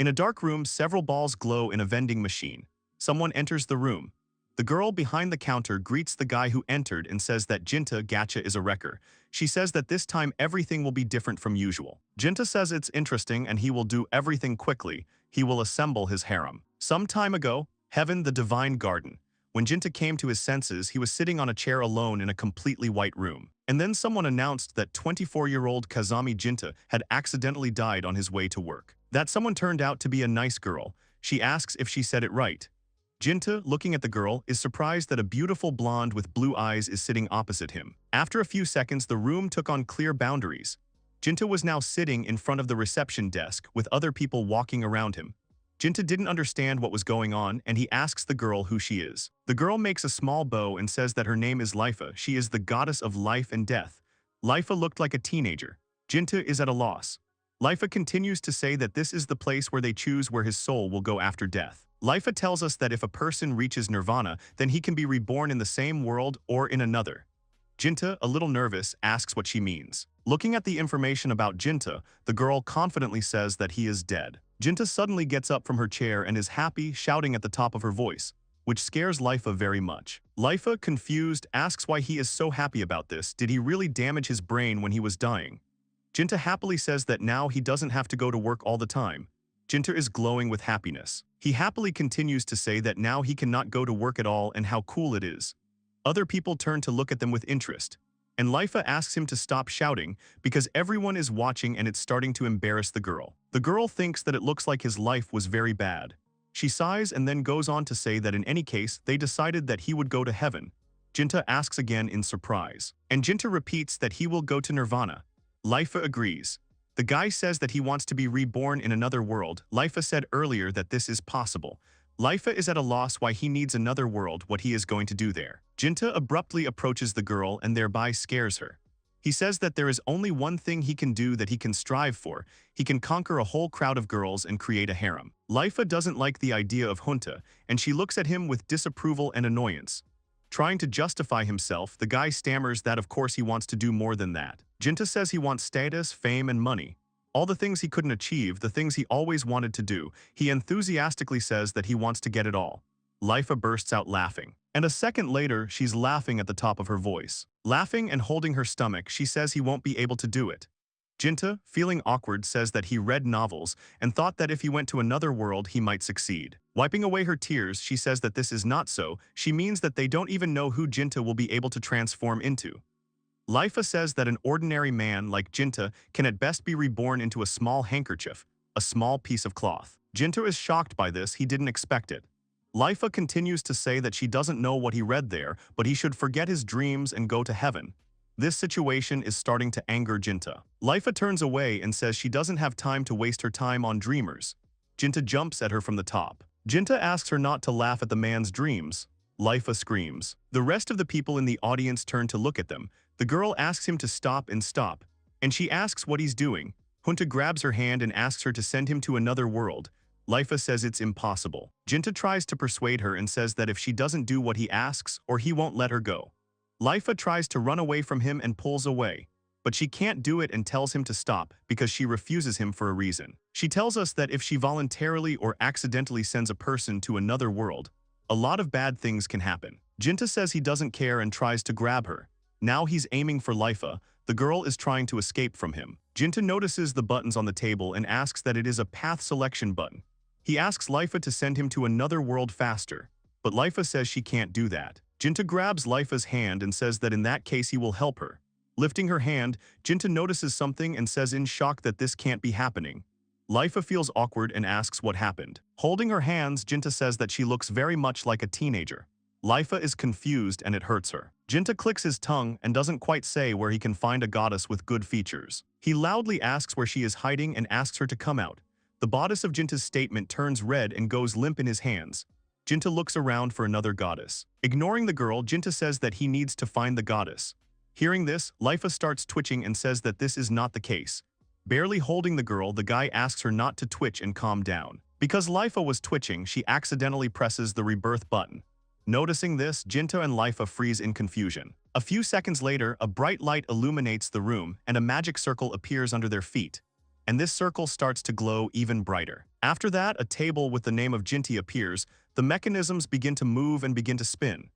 In a dark room, several balls glow in a vending machine. Someone enters the room. The girl behind the counter greets the guy who entered and says that Jinta gacha is a wrecker. She says that this time everything will be different from usual. Jinta says it's interesting and he will do everything quickly. He will assemble his harem. Some time ago, Heaven, the Divine Garden. When Jinta came to his senses, he was sitting on a chair alone in a completely white room. And then someone announced that 24-year-old Kazami Jinta had accidentally died on his way to work. That someone turned out to be a nice girl. She asks if she said it right. Jinta, looking at the girl, is surprised that a beautiful blonde with blue eyes is sitting opposite him. After a few seconds, the room took on clear boundaries. Jinta was now sitting in front of the reception desk with other people walking around him. Jinta didn't understand what was going on, and he asks the girl who she is. The girl makes a small bow and says that her name is Liafu. She is the goddess of life and death. Liafu looked like a teenager. Jinta is at a loss. Liafu continues to say that this is the place where they choose where his soul will go after death. Liafu tells us that if a person reaches nirvana, then he can be reborn in the same world or in another. Jinta, a little nervous, asks what she means. Looking at the information about Jinta, the girl confidently says that he is dead. Jinta suddenly gets up from her chair and is happy, shouting at the top of her voice, which scares Liafu very much. Liafu, confused, asks why he is so happy about this. Did he really damage his brain when he was dying? Jinta happily says that now he doesn't have to go to work all the time. Jinta is glowing with happiness. He happily continues to say that now he cannot go to work at all and how cool it is. Other people turn to look at them with interest. And Liafu asks him to stop shouting because everyone is watching and it's starting to embarrass the girl. The girl thinks that it looks like his life was very bad. She sighs and then goes on to say that in any case, they decided that he would go to heaven. Jinta asks again in surprise. And Jinta repeats that he will go to nirvana. Liafu agrees. The guy says that he wants to be reborn in another world. Liafu said earlier that this is possible. Liafu is at a loss why he needs another world, what he is going to do there. Jinta abruptly approaches the girl and thereby scares her. He says that there is only one thing he can do that he can strive for. He can conquer a whole crowd of girls and create a harem. Liafu doesn't like the idea of junta, and she looks at him with disapproval and annoyance. Trying to justify himself, the guy stammers that of course he wants to do more than that. Jinta says he wants status, fame, and money. All the things he couldn't achieve, the things he always wanted to do. He enthusiastically says that he wants to get it all. Liafu bursts out laughing. And a second later, she's laughing at the top of her voice. Laughing and holding her stomach, she says he won't be able to do it. Jinta, feeling awkward, says that he read novels and thought that if he went to another world, he might succeed. Wiping away her tears, she says that this is not so. She means that they don't even know who Jinta will be able to transform into. Liafu says that an ordinary man like Jinta can at best be reborn into a small handkerchief, a small piece of cloth. Jinta is shocked by this, he didn't expect it. Liafu continues to say that she doesn't know what he read there, but he should forget his dreams and go to heaven. This situation is starting to anger Jinta. Liafu turns away and says she doesn't have time to waste her time on dreamers. Jinta jumps at her from the top. Jinta asks her not to laugh at the man's dreams. Liafu screams. The rest of the people in the audience turn to look at them. The girl asks him to stop, and she asks what he's doing. Junta grabs her hand and asks her to send him to another world. Liafu says it's impossible. Jinta tries to persuade her and says that if she doesn't do what he asks, or he won't let her go. Liafu tries to run away from him and pulls away, but she can't do it and tells him to stop because she refuses him for a reason. She tells us that if she voluntarily or accidentally sends a person to another world, a lot of bad things can happen. Jinta says he doesn't care and tries to grab her. Now he's aiming for Liafu. The girl is trying to escape from him. Jinta notices the buttons on the table and asks that it is a path selection button. He asks Liafu to send him to another world faster, but Liafu says she can't do that. Jinta grabs Liafu's hand and says that in that case he will help her. Lifting her hand, Jinta notices something and says in shock that this can't be happening. Liafu feels awkward and asks what happened. Holding her hands, Jinta says that she looks very much like a teenager. Liafu is confused and it hurts her. Jinta clicks his tongue and doesn't quite say where he can find a goddess with good features. He loudly asks where she is hiding and asks her to come out. The bodice of Jinta's statement turns red and goes limp in his hands. Jinta looks around for another goddess. Ignoring the girl, Jinta says that he needs to find the goddess. Hearing this, Liafu starts twitching and says that this is not the case. Barely holding the girl, the guy asks her not to twitch and calm down. Because Liafu was twitching, she accidentally presses the rebirth button. Noticing this, Jinta and Liafu freeze in confusion. A few seconds later, a bright light illuminates the room and a magic circle appears under their feet. and this circle starts to glow even brighter. After that, a table with the name of Jinta appears, the mechanisms begin to move and begin to spin.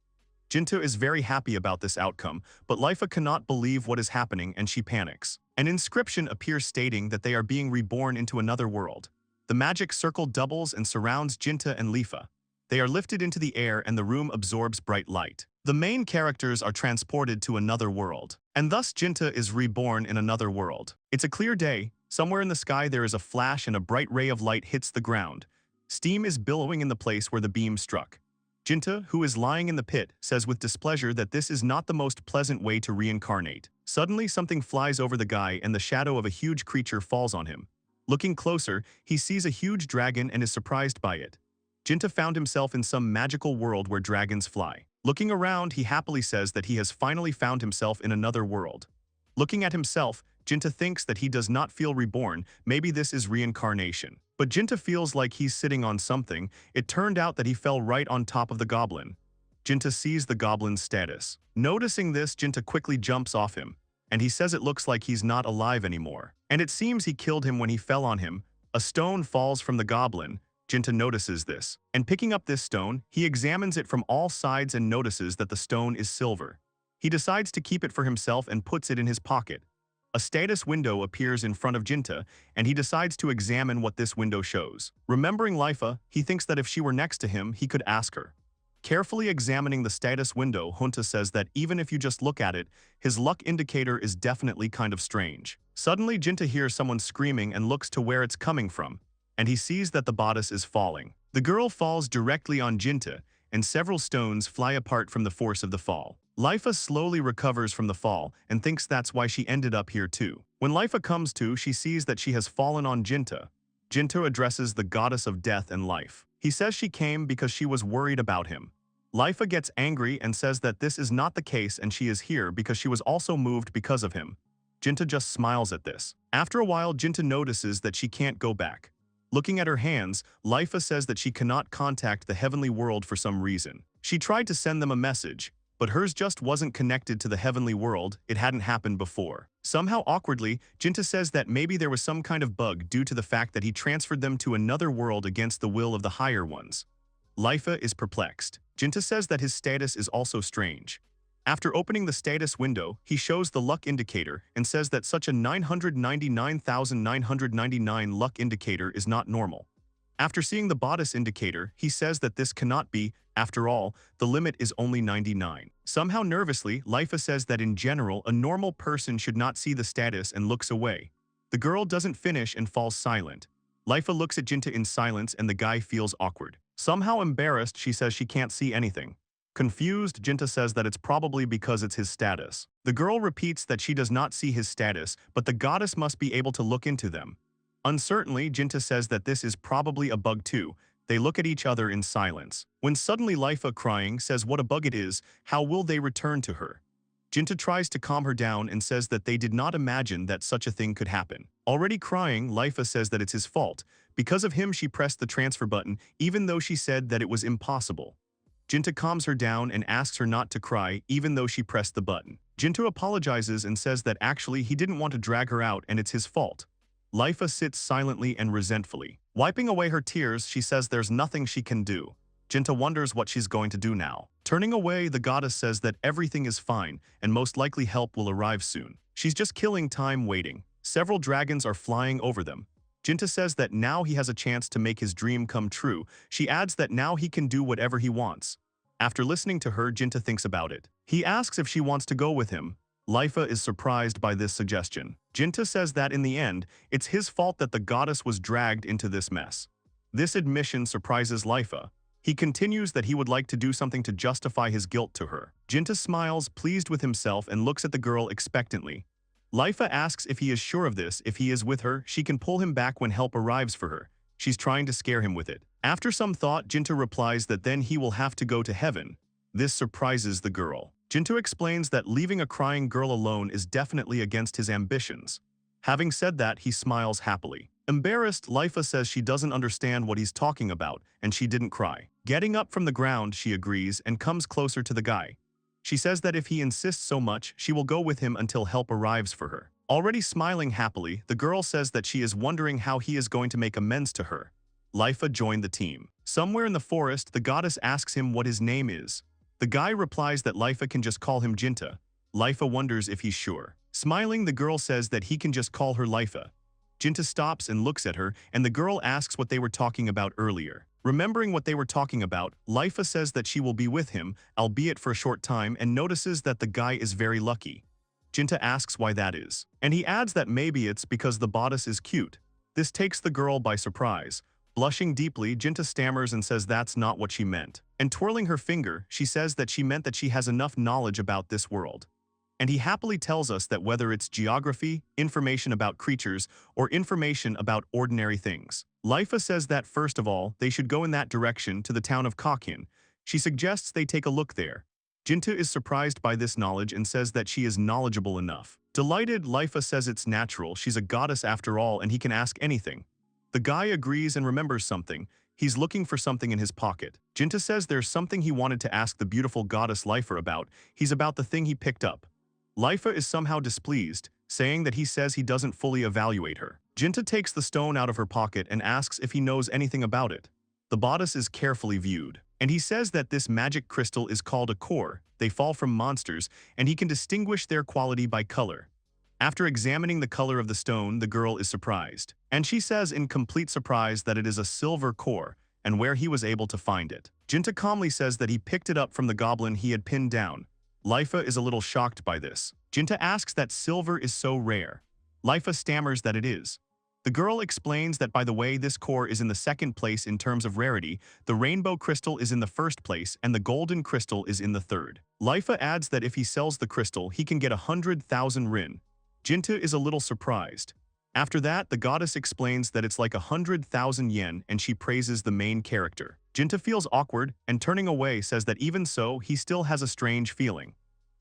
Jinta is very happy about this outcome, but Lifa cannot believe what is happening and she panics. An inscription appears stating that they are being reborn into another world. The magic circle doubles and surrounds Jinta and Lifa. They are lifted into the air and the room absorbs bright light. The main characters are transported to another world, and thus Jinta is reborn in another world. It's a clear day. Somewhere in the sky there is a flash and a bright ray of light hits the ground. Steam is billowing in the place where the beam struck. Jinta, who is lying in the pit, says with displeasure that this is not the most pleasant way to reincarnate. Suddenly something flies over the guy and the shadow of a huge creature falls on him. Looking closer, he sees a huge dragon and is surprised by it. Jinta found himself in some magical world where dragons fly. Looking around, he happily says that he has finally found himself in another world. Looking at himself, Jinta thinks that he does not feel reborn, maybe this is reincarnation. But Jinta feels like he's sitting on something. It turned out that he fell right on top of the goblin. Jinta sees the goblin's status. Noticing this, Jinta quickly jumps off him, and he says it looks like he's not alive anymore. And it seems he killed him when he fell on him. A stone falls from the goblin. Jinta notices this, and picking up this stone, he examines it from all sides and notices that the stone is silver. He decides to keep it for himself and puts it in his pocket. A status window appears in front of Jinta, and he decides to examine what this window shows. Remembering Lifa, he thinks that if she were next to him, he could ask her. Carefully examining the status window, Junta says that even if you just look at it, his luck indicator is definitely kind of strange. Suddenly, Jinta hears someone screaming and looks to where it's coming from, and he sees that the bodice is falling. The girl falls directly on Jinta, and several stones fly apart from the force of the fall. Lifa slowly recovers from the fall and thinks that's why she ended up here too. When Lifa comes to, she sees that she has fallen on Jinta. Jinta addresses the goddess of death and life. He says she came because she was worried about him. Lifa gets angry and says that this is not the case and she is here because she was also moved because of him. Jinta just smiles at this. After a while, Jinta notices that she can't go back. Looking at her hands, Lifa says that she cannot contact the heavenly world for some reason. She tried to send them a message, but hers just wasn't connected to the heavenly world. It hadn't happened before. Somehow awkwardly, Jinta says that maybe there was some kind of bug due to the fact that he transferred them to another world against the will of the higher ones. Lifa is perplexed. Jinta says that his status is also strange. After opening the status window, he shows the luck indicator and says that such a 999,999 luck indicator is not normal. After seeing the bodice indicator, he says that this cannot be. After all, the limit is only 99. Somehow nervously, Lifa says that in general, a normal person should not see the status and looks away. The girl doesn't finish and falls silent. Lifa looks at Jinta in silence and the guy feels awkward. Somehow embarrassed, she says she can't see anything. Confused, Jinta says that it's probably because it's his status. The girl repeats that she does not see his status, but the goddess must be able to look into them. Uncertainly, Jinta says that this is probably a bug too. They look at each other in silence. When suddenly Lifa, crying, says what a bug it is, how will they return to her? Jinta tries to calm her down and says that they did not imagine that such a thing could happen. Already crying, Lifa says that it's his fault. Because of him, she pressed the transfer button, even though she said that it was impossible. Jinta calms her down and asks her not to cry, even though she pressed the button. Jinta apologizes and says that actually he didn't want to drag her out and it's his fault. Lifa sits silently and resentfully. Wiping away her tears, she says there's nothing she can do. Jinta wonders what she's going to do now. Turning away, the goddess says that everything is fine and most likely help will arrive soon. She's just killing time waiting. Several dragons are flying over them. Jinta says that now he has a chance to make his dream come true. She adds that now he can do whatever he wants. After listening to her, Jinta thinks about it. He asks if she wants to go with him. Lifa is surprised by this suggestion. Jinta says that in the end, it's his fault that the goddess was dragged into this mess. This admission surprises Lifa. He continues that he would like to do something to justify his guilt to her. Jinta smiles, pleased with himself, and looks at the girl expectantly. Lifa asks if he is sure of this. If he is with her, she can pull him back when help arrives for her. She's trying to scare him with it. After some thought, Jinta replies that then he will have to go to heaven. This surprises the girl. Jinta explains that leaving a crying girl alone is definitely against his ambitions. Having said that, he smiles happily. Embarrassed, Lifa says she doesn't understand what he's talking about, and she didn't cry. Getting up from the ground, she agrees and comes closer to the guy. She says that if he insists so much, she will go with him until help arrives for her. Already smiling happily, the girl says that she is wondering how he is going to make amends to her. Lifa joined the team. Somewhere in the forest, the goddess asks him what his name is. The guy replies that Lifa can just call him Jinta. Lifa wonders if he's sure. Smiling, the girl says that he can just call her Lifa. Jinta stops and looks at her, and the girl asks what they were talking about earlier. Remembering what they were talking about, Lifa says that she will be with him, albeit for a short time, and notices that the guy is very lucky. Jinta asks why that is, and he adds that maybe it's because the bodice is cute. This takes the girl by surprise. Blushing deeply, Jinta stammers and says that's not what she meant. And twirling her finger, she says that she meant that she has enough knowledge about this world. And he happily tells us that whether it's geography, information about creatures, or information about ordinary things. Lifa says that first of all, they should go in that direction to the town of Kakin. She suggests they take a look there. Jinta is surprised by this knowledge and says that she is knowledgeable enough. Delighted, Lifa says it's natural, she's a goddess after all and he can ask anything. The guy agrees and remembers something. He's looking for something in his pocket. Jinta says there's something he wanted to ask the beautiful goddess Lifa about. He's about the thing he picked up. Lifa is somehow displeased, saying that he says he doesn't fully evaluate her. Jinta takes the stone out of her pocket and asks if he knows anything about it. The bodice is carefully viewed, and he says that this magic crystal is called a core. They fall from monsters, and he can distinguish their quality by color. After examining the color of the stone, the girl is surprised, and she says in complete surprise that it is a silver core, and where he was able to find it. Jinta calmly says that he picked it up from the goblin he had pinned down. Lifa is a little shocked by this. Jinta asks that silver is so rare. Lifa stammers that it is. The girl explains that by the way this core is in the second place in terms of rarity, the rainbow crystal is in the first place and the golden crystal is in the third. Lifa adds that if he sells the crystal, he can get 100,000 rin. Jinta is a little surprised. After that, the goddess explains that it's like 100,000 yen and she praises the main character. Jinta feels awkward and turning away says that even so, he still has a strange feeling.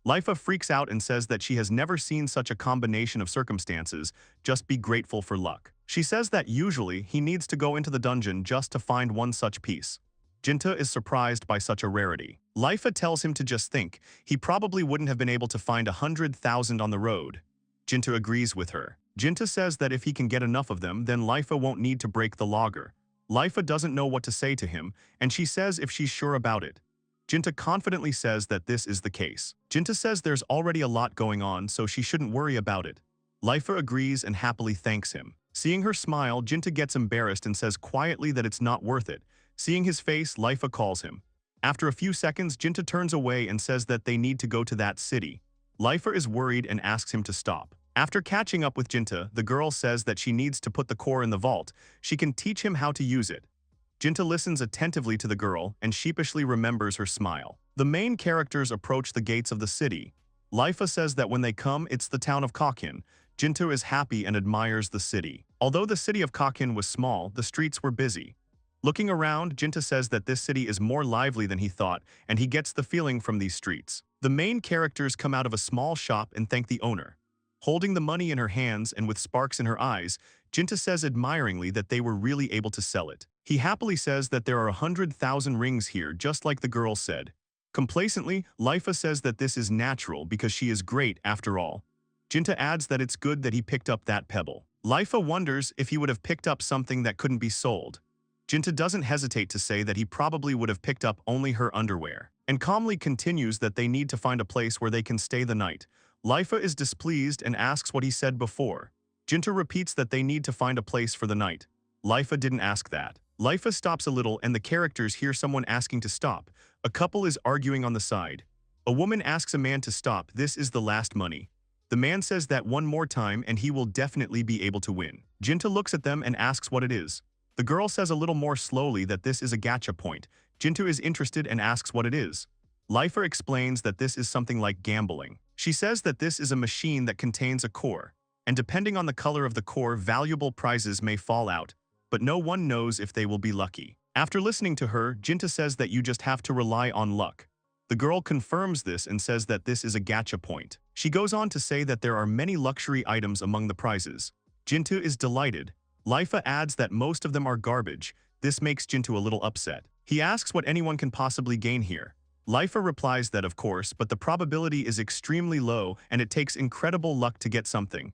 Lifa freaks out and says that she has never seen such a combination of circumstances, just be grateful for luck. She says that usually he needs to go into the dungeon just to find one such piece. Jinta is surprised by such a rarity. Lifa tells him to just think, he probably wouldn't have been able to find 100,000 on the road. Jinta agrees with her. Jinta says that if he can get enough of them, then Lifa won't need to break the logger. Lifa doesn't know what to say to him, and she says if she's sure about it. Jinta confidently says that this is the case. Jinta says there's already a lot going on, so she shouldn't worry about it. Lifa agrees and happily thanks him. Seeing her smile, Jinta gets embarrassed and says quietly that it's not worth it. Seeing his face, Lifa calls him. After a few seconds, Jinta turns away and says that they need to go to that city. Lifa is worried and asks him to stop. After catching up with Jinta, the girl says that she needs to put the core in the vault. She can teach him how to use it. Jinta listens attentively to the girl and sheepishly remembers her smile. The main characters approach the gates of the city. Lifa says that when they come, it's the town of Kakin. Jinta is happy and admires the city. Although the city of Kakin was small, the streets were busy. Looking around, Jinta says that this city is more lively than he thought, and he gets the feeling from these streets. The main characters come out of a small shop and thank the owner. Holding the money in her hands and with sparks in her eyes, Jinta says admiringly that they were really able to sell it. He happily says that there are 100,000 rings here, just like the girl said. Complacently, Lifa says that this is natural because she is great after all. Jinta adds that it's good that he picked up that pebble. Lifa wonders if he would have picked up something that couldn't be sold. Jinta doesn't hesitate to say that he probably would have picked up only her underwear, and calmly continues that they need to find a place where they can stay the night. Lifa is displeased and asks what he said before. Jinta repeats that they need to find a place for the night. Lifa didn't ask that. Lifa stops a little and the characters hear someone asking to stop. A couple is arguing on the side. A woman asks a man to stop, this is the last money. The man says that one more time and he will definitely be able to win. Jinta looks at them and asks what it is. The girl says a little more slowly that this is a gacha point. Jinta is interested and asks what it is. Lifa explains that this is something like gambling. She says that this is a machine that contains a core, and depending on the color of the core, valuable prizes may fall out, but no one knows if they will be lucky. After listening to her, Jinta says that you just have to rely on luck. The girl confirms this and says that this is a gacha point. She goes on to say that there are many luxury items among the prizes. Jinta is delighted. Lifa adds that most of them are garbage. This makes Jinta a little upset. He asks what anyone can possibly gain here. Lifa replies that of course, but the probability is extremely low and it takes incredible luck to get something.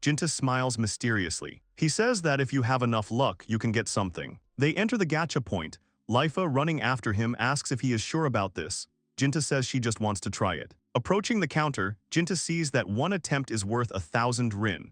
Jinta smiles mysteriously. He says that if you have enough luck, you can get something. They enter the gacha point. Lifa, running after him, asks if he is sure about this. Jinta says she just wants to try it. Approaching the counter, Jinta sees that one attempt is worth 1,000 rin.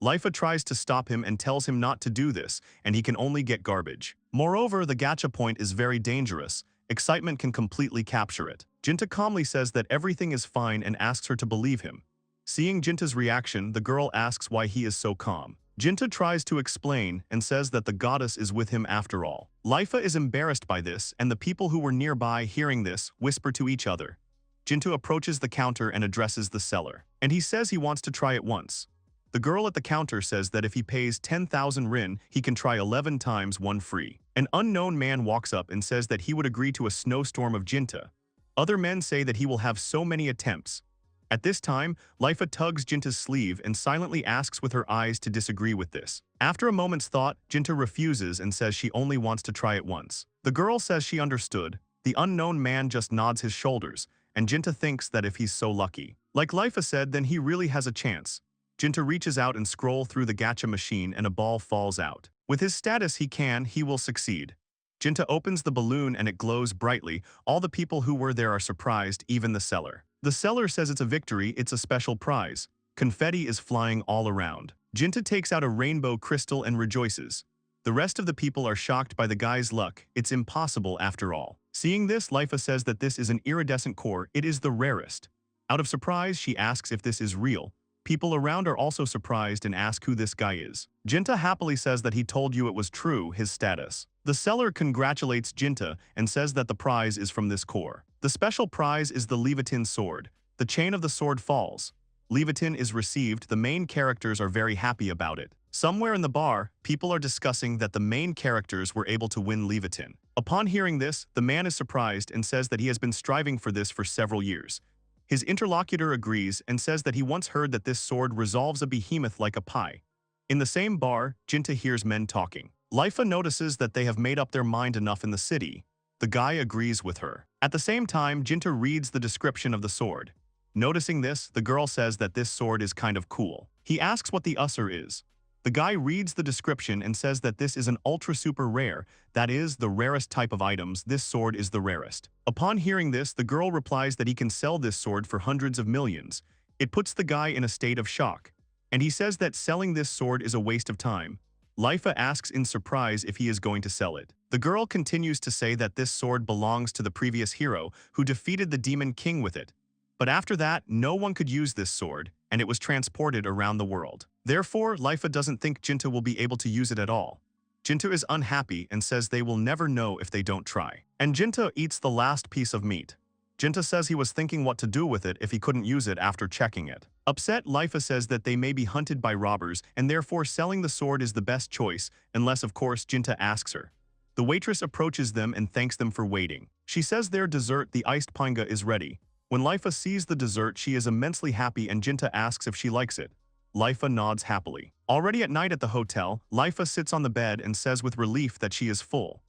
Lifa tries to stop him and tells him not to do this, and he can only get garbage. Moreover, the gacha point is very dangerous. Excitement can completely capture it. Jinta calmly says that everything is fine and asks her to believe him. Seeing Jinta's reaction, the girl asks why he is so calm. Jinta tries to explain and says that the goddess is with him after all. Lifa is embarrassed by this, and the people who were nearby hearing this whisper to each other. Jinta approaches the counter and addresses the seller, and he says he wants to try it once. The girl at the counter says that if he pays 10,000 rin, he can try 11 times one free. An unknown man walks up and says that he would agree to a snowstorm of Jinta. Other men say that he will have so many attempts. At this time, Lifa tugs Jinta's sleeve and silently asks with her eyes to disagree with this. After a moment's thought, Jinta refuses and says she only wants to try it once. The girl says she understood. The unknown man just nods his shoulders, and Jinta thinks that if he's so lucky, like Lifa said, then he really has a chance. Jinta reaches out and scrolls through the gacha machine and a ball falls out. With his status he will succeed. Jinta opens the balloon and it glows brightly. All the people who were there are surprised, even the seller. The seller says it's a victory, it's a special prize. Confetti is flying all around. Jinta takes out a rainbow crystal and rejoices. The rest of the people are shocked by the guy's luck. It's impossible after all. Seeing this, Lifa says that this is an iridescent core, it is the rarest. Out of surprise, she asks if this is real. People around are also surprised and ask who this guy is. Jinta happily says that he told you it was true, his status. The seller congratulates Jinta and says that the prize is from this core. The special prize is the Leviathan sword. The chain of the sword falls. Leviathan is received. The main characters are very happy about it. Somewhere in the bar, people are discussing that the main characters were able to win Leviathan. Upon hearing this, the man is surprised and says that he has been striving for this for several years. His interlocutor agrees and says that he once heard that this sword resolves a behemoth like a pie. In the same bar, Jinta hears men talking. Lifa notices that they have made up their mind enough in the city. The guy agrees with her. At the same time, Jinta reads the description of the sword. Noticing this, the girl says that this sword is kind of cool. He asks what the usser is. The guy reads the description and says that this is an ultra super rare, that is, the rarest type of items, this sword is the rarest. Upon hearing this, the girl replies that he can sell this sword for hundreds of millions. It puts the guy in a state of shock. And he says that selling this sword is a waste of time. Lifa asks in surprise if he is going to sell it. The girl continues to say that this sword belongs to the previous hero, who defeated the Demon King with it. But after that, no one could use this sword, and it was transported around the world. Therefore, Lifa doesn't think Jinta will be able to use it at all. Jinta is unhappy and says they will never know if they don't try. And Jinta eats the last piece of meat. Jinta says he was thinking what to do with it if he couldn't use it after checking it. Upset, Lifa says that they may be hunted by robbers and therefore selling the sword is the best choice, unless of course Jinta asks her. The waitress approaches them and thanks them for waiting. She says their dessert, the iced panga, is ready. When Lifa sees the dessert, she is immensely happy and Jinta asks if she likes it. Lifa nods happily. Already at night at the hotel, Lifa sits on the bed and says with relief that she is full.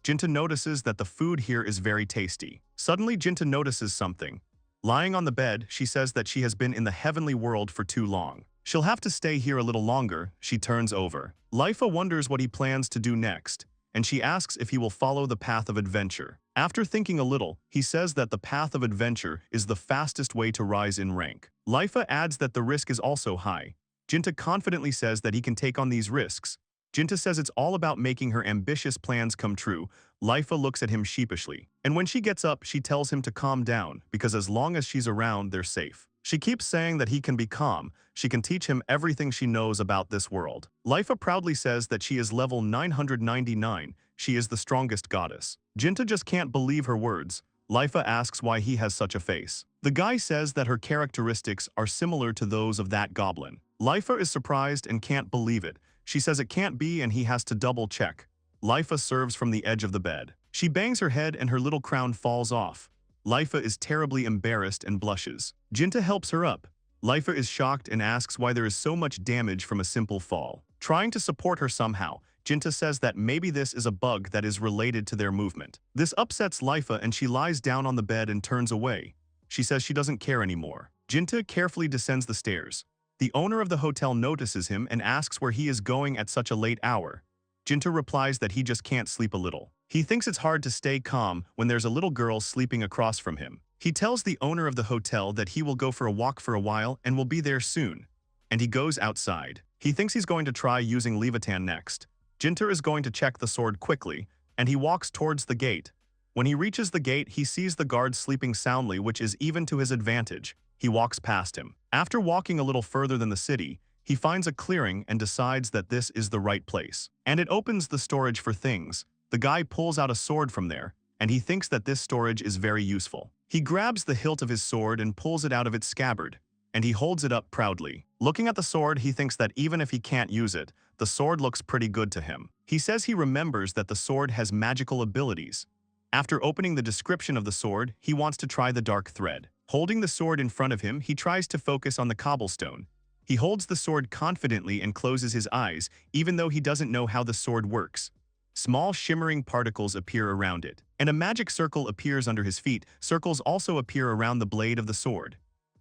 Jinta notices that the food here is very tasty. Suddenly, Jinta notices something. Lying on the bed, she says that she has been in the heavenly world for too long. She'll have to stay here a little longer. She turns over. Lifa wonders what he plans to do next, and she asks if he will follow the path of adventure. After thinking a little, he says that the path of adventure is the fastest way to rise in rank. Lifa adds that the risk is also high. Jinta confidently says that he can take on these risks. Jinta says it's all about making her ambitious plans come true. Lifa looks at him sheepishly. And when she gets up, she tells him to calm down, because as long as she's around, they're safe. She keeps saying that he can be calm. She can teach him everything she knows about this world. Lifa proudly says that she is level 999. She is the strongest goddess. Jinta just can't believe her words. Lifa asks why he has such a face. The guy says that her characteristics are similar to those of that goblin. Lifa is surprised and can't believe it. She says it can't be and he has to double check. Lifa serves from the edge of the bed. She bangs her head and her little crown falls off. Lifa is terribly embarrassed and blushes. Jinta helps her up. Lifa is shocked and asks why there is so much damage from a simple fall. Trying to support her somehow, Jinta says that maybe this is a bug that is related to their movement. This upsets Lifa and she lies down on the bed and turns away. She says she doesn't care anymore. Jinta carefully descends the stairs. The owner of the hotel notices him and asks where he is going at such a late hour. Jinta replies that he just can't sleep a little. He thinks it's hard to stay calm when there's a little girl sleeping across from him. He tells the owner of the hotel that he will go for a walk for a while and will be there soon. And he goes outside. He thinks he's going to try using Leviathan next. Jinta is going to check the sword quickly, and he walks towards the gate. When he reaches the gate, he sees the guard sleeping soundly, which is even to his advantage. He walks past him. After walking a little further than the city, he finds a clearing and decides that this is the right place. And it opens the storage for things. The guy pulls out a sword from there, and he thinks that this storage is very useful. He grabs the hilt of his sword and pulls it out of its scabbard, and he holds it up proudly. Looking at the sword, he thinks that even if he can't use it, the sword looks pretty good to him. He says he remembers that the sword has magical abilities. After opening the description of the sword, he wants to try the dark thread. Holding the sword in front of him, he tries to focus on the cobblestone. He holds the sword confidently and closes his eyes, even though he doesn't know how the sword works. Small shimmering particles appear around it, and a magic circle appears under his feet. Circles also appear around the blade of the sword.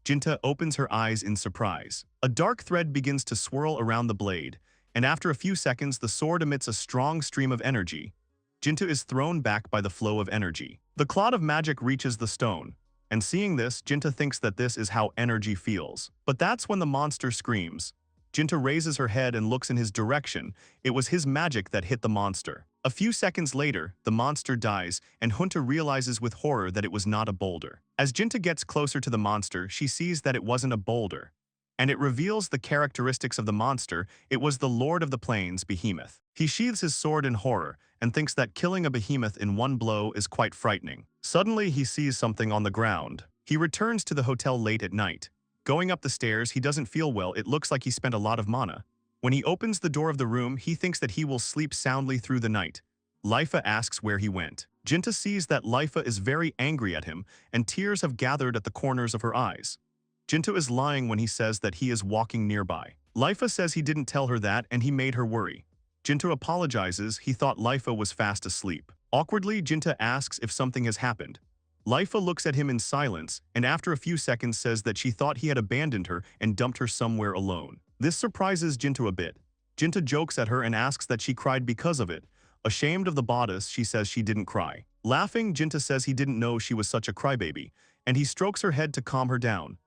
Jinta opens her eyes in surprise. A dark thread begins to swirl around the blade, and after a few seconds, the sword emits a strong stream of energy. Jinta is thrown back by the flow of energy. The cloud of magic reaches the stone, and seeing this, Jinta thinks that this is how energy feels. But that's when the monster screams. Jinta raises her head and looks in his direction. It was his magic that hit the monster. A few seconds later, the monster dies, and Junta realizes with horror that it was not a boulder. As Jinta gets closer to the monster, she sees that it wasn't a boulder. And it reveals the characteristics of the monster. It was the Lord of the Plains, Behemoth. He sheathes his sword in horror and thinks that killing a behemoth in one blow is quite frightening. Suddenly, he sees something on the ground. He returns to the hotel late at night. Going up the stairs, he doesn't feel well. It looks like he spent a lot of mana. When he opens the door of the room, he thinks that he will sleep soundly through the night. Lifa asks where he went. Jinta sees that Lifa is very angry at him, and tears have gathered at the corners of her eyes. Jinta is lying when he says that he is walking nearby. Lifa says he didn't tell her that and he made her worry. Jinta apologizes. He thought Lifa was fast asleep. Awkwardly, Jinta asks if something has happened. Lifa looks at him in silence, and after a few seconds says that she thought he had abandoned her and dumped her somewhere alone. This surprises Jinta a bit. Jinta jokes at her and asks that she cried because of it. Ashamed of the bodice, she says she didn't cry. Laughing, Jinta says he didn't know she was such a crybaby, and he strokes her head to calm her down.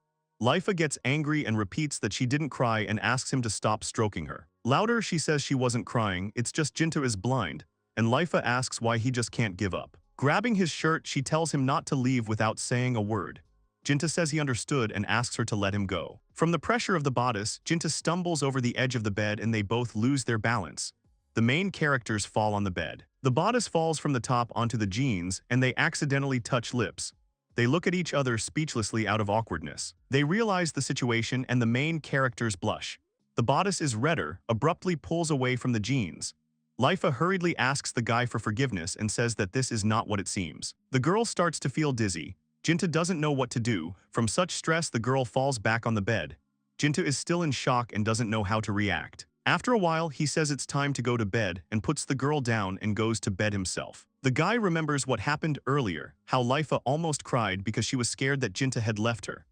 Lifa gets angry and repeats that she didn't cry and asks him to stop stroking her. Louder, she says she wasn't crying, it's just Jinta is blind, and Lifa asks why he just can't give up. Grabbing his shirt, she tells him not to leave without saying a word. Jinta says he understood and asks her to let him go. From the pressure of the bodice, Jinta stumbles over the edge of the bed and they both lose their balance. The main characters fall on the bed. The bodice falls from the top onto the jeans and they accidentally touch lips. They look at each other speechlessly out of awkwardness. They realize the situation and the main characters blush. The bodice is redder, abruptly pulls away from the jeans. Lifa hurriedly asks the guy for forgiveness and says that this is not what it seems. The girl starts to feel dizzy. Jinta doesn't know what to do. From such stress, the girl falls back on the bed. Jinta is still in shock and doesn't know how to react. After a while, he says it's time to go to bed and puts the girl down and goes to bed himself. The guy remembers what happened earlier, how Lifa almost cried because she was scared that Jinta had left her.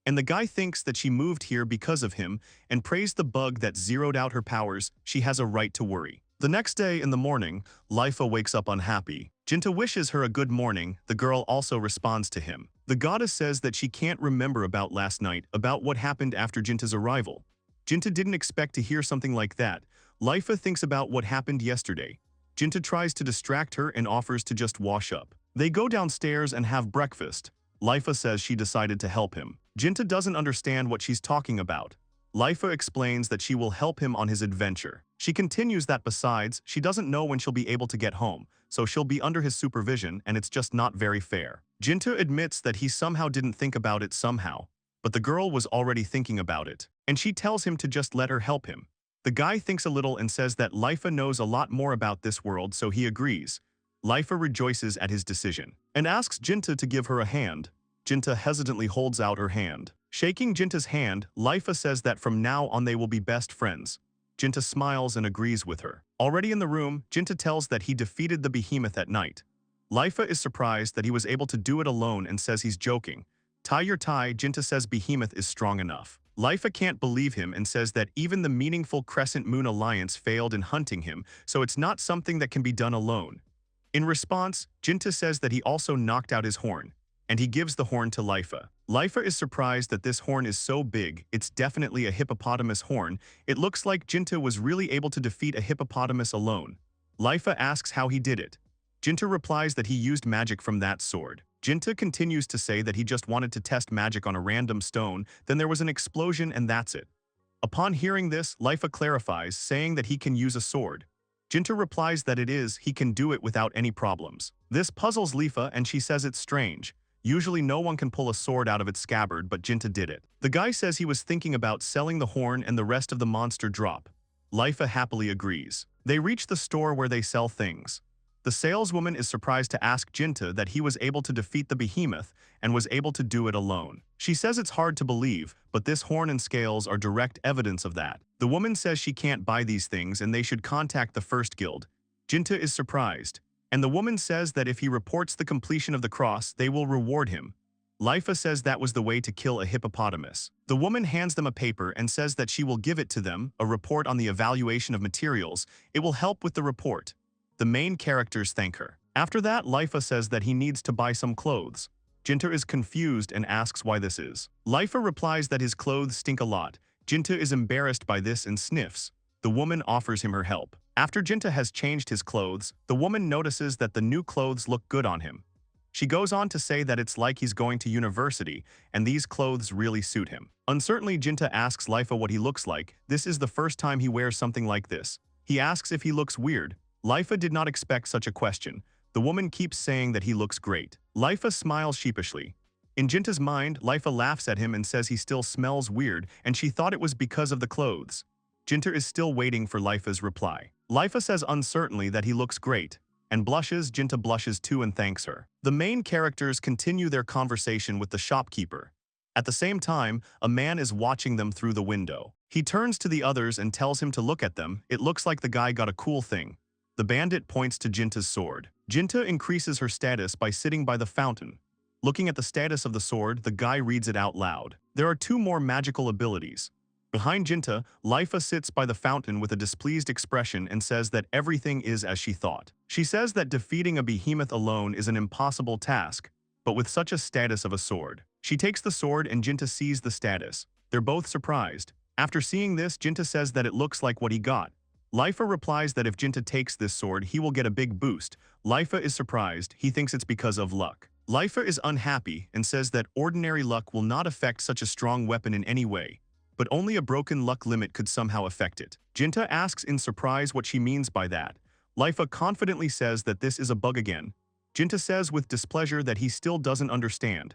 And the guy thinks that she moved here because of him and praised the bug that zeroed out her powers. She has a right to worry. The next day in the morning, Lifa wakes up unhappy. Jinta wishes her a good morning. The girl also responds to him. The goddess says that she can't remember about last night, about what happened after Jinta's arrival. Jinta didn't expect to hear something like that. Lifa thinks about what happened yesterday. Jinta tries to distract her and offers to just wash up. They go downstairs and have breakfast. Lifa says she decided to help him. Jinta doesn't understand what she's talking about. Lifa explains that she will help him on his adventure. She continues that besides, she doesn't know when she'll be able to get home, so she'll be under his supervision and it's just not very fair. Jinta admits that he somehow didn't think about it somehow, but the girl was already thinking about it, and she tells him to just let her help him. The guy thinks a little and says that Lifa knows a lot more about this world, so he agrees. Lifa rejoices at his decision and asks Jinta to give her a hand. Jinta hesitantly holds out her hand. Shaking Jinta's hand, Lifa says that from now on they will be best friends. Jinta smiles and agrees with her. Already in the room, Jinta tells that he defeated the behemoth at night. Lifa is surprised that he was able to do it alone and says he's joking. Tie your tie, Jinta says behemoth is strong enough. Lifa can't believe him and says that even the meaningful Crescent Moon Alliance failed in hunting him, so it's not something that can be done alone. In response, Jinta says that he also knocked out his horn, and he gives the horn to Lifa. Lifa is surprised that this horn is so big, it's definitely a hippopotamus horn. It looks like Jinta was really able to defeat a hippopotamus alone. Lifa asks how he did it. Jinta replies that he used magic from that sword. Jinta continues to say that he just wanted to test magic on a random stone, then there was an explosion and that's it. Upon hearing this, Lifa clarifies, saying that he can use a sword. Jinta replies that he can do it without any problems. This puzzles Lifa and she says it's strange. Usually no one can pull a sword out of its scabbard, but Jinta did it. The guy says he was thinking about selling the horn and the rest of the monster drop. Lifa happily agrees. They reach the store where they sell things. The saleswoman is surprised to ask Jinta that he was able to defeat the behemoth and was able to do it alone. She says it's hard to believe, but this horn and scales are direct evidence of that. The woman says she can't buy these things and they should contact the first guild. Jinta is surprised, and the woman says that if he reports the completion of the cross, they will reward him. Lifa says that was the way to kill a hippopotamus. The woman hands them a paper and says that she will give it to them, a report on the evaluation of materials. It will help with the report. The main characters thank her. After that, Lifa says that he needs to buy some clothes. Jinta is confused and asks why this is. Lifa replies that his clothes stink a lot. Jinta is embarrassed by this and sniffs. The woman offers him her help. After Jinta has changed his clothes, the woman notices that the new clothes look good on him. She goes on to say that it's like he's going to university, and these clothes really suit him. Uncertainly, Jinta asks Lifa what he looks like. This is the first time he wears something like this. He asks if he looks weird. Lifa did not expect such a question. The woman keeps saying that he looks great. Lifa smiles sheepishly. In Jinta's mind, Lifa laughs at him and says he still smells weird, and she thought it was because of the clothes. Jinta is still waiting for Lifa's reply. Lifa says uncertainly that he looks great, and blushes. Jinta blushes too and thanks her. The main characters continue their conversation with the shopkeeper. At the same time, a man is watching them through the window. He turns to the others and tells him to look at them. It looks like the guy got a cool thing. The bandit points to Jinta's sword. Jinta increases her status by sitting by the fountain. Looking at the status of the sword, the guy reads it out loud. There are 2 more magical abilities. Behind Jinta, Lifa sits by the fountain with a displeased expression and says that everything is as she thought. She says that defeating a behemoth alone is an impossible task, but with such a status of a sword. She takes the sword and Jinta sees the status. They're both surprised. After seeing this, Jinta says that it looks like what he got. Lifa replies that if Jinta takes this sword, he will get a big boost. Lifa is surprised. He thinks it's because of luck. Lifa is unhappy and says that ordinary luck will not affect such a strong weapon in any way, but only a broken luck limit could somehow affect it. Jinta asks in surprise what she means by that. Lifa confidently says that this is a bug again. Jinta says with displeasure that he still doesn't understand.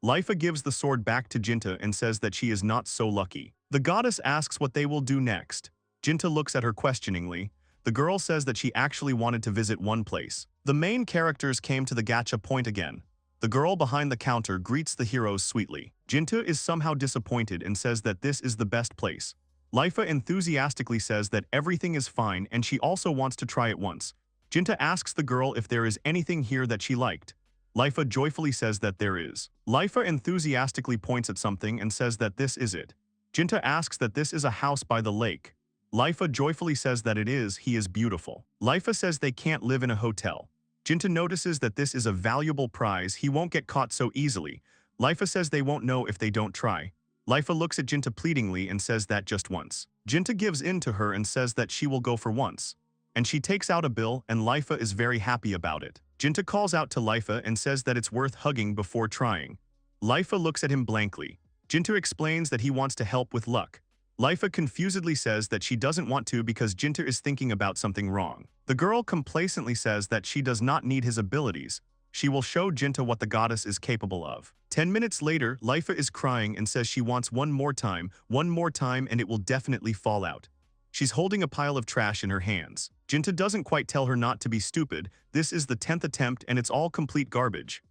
Lifa gives the sword back to Jinta and says that she is not so lucky. The goddess asks what they will do next. Jinta looks at her questioningly. The girl says that she actually wanted to visit one place. The main characters came to the gacha point again. The girl behind the counter greets the heroes sweetly. Jinta is somehow disappointed and says that this is the best place. Lifa enthusiastically says that everything is fine and she also wants to try it once. Jinta asks the girl if there is anything here that she liked. Lifa joyfully says that there is. Lifa enthusiastically points at something and says that this is it. Jinta asks that this is a house by the lake. Lifa joyfully says that he is beautiful. Lifa says they can't live in a hotel. Jinta notices that this is a valuable prize, he won't get caught so easily. Lifa says they won't know if they don't try. Lifa looks at Jinta pleadingly and says that just once. Jinta gives in to her and says that she will go for once. And she takes out a bill and Lifa is very happy about it. Jinta calls out to Lifa and says that it's worth hugging before trying. Lifa looks at him blankly. Jinta explains that he wants to help with luck. Lifa confusedly says that she doesn't want to because Jinta is thinking about something wrong. The girl complacently says that she does not need his abilities. She will show Jinta what the goddess is capable of. 10 minutes later, Lifa is crying and says she wants one more time, and it will definitely fall out. She's holding a pile of trash in her hands. Jinta doesn't quite tell her not to be stupid. This is the 10th attempt and it's all complete garbage.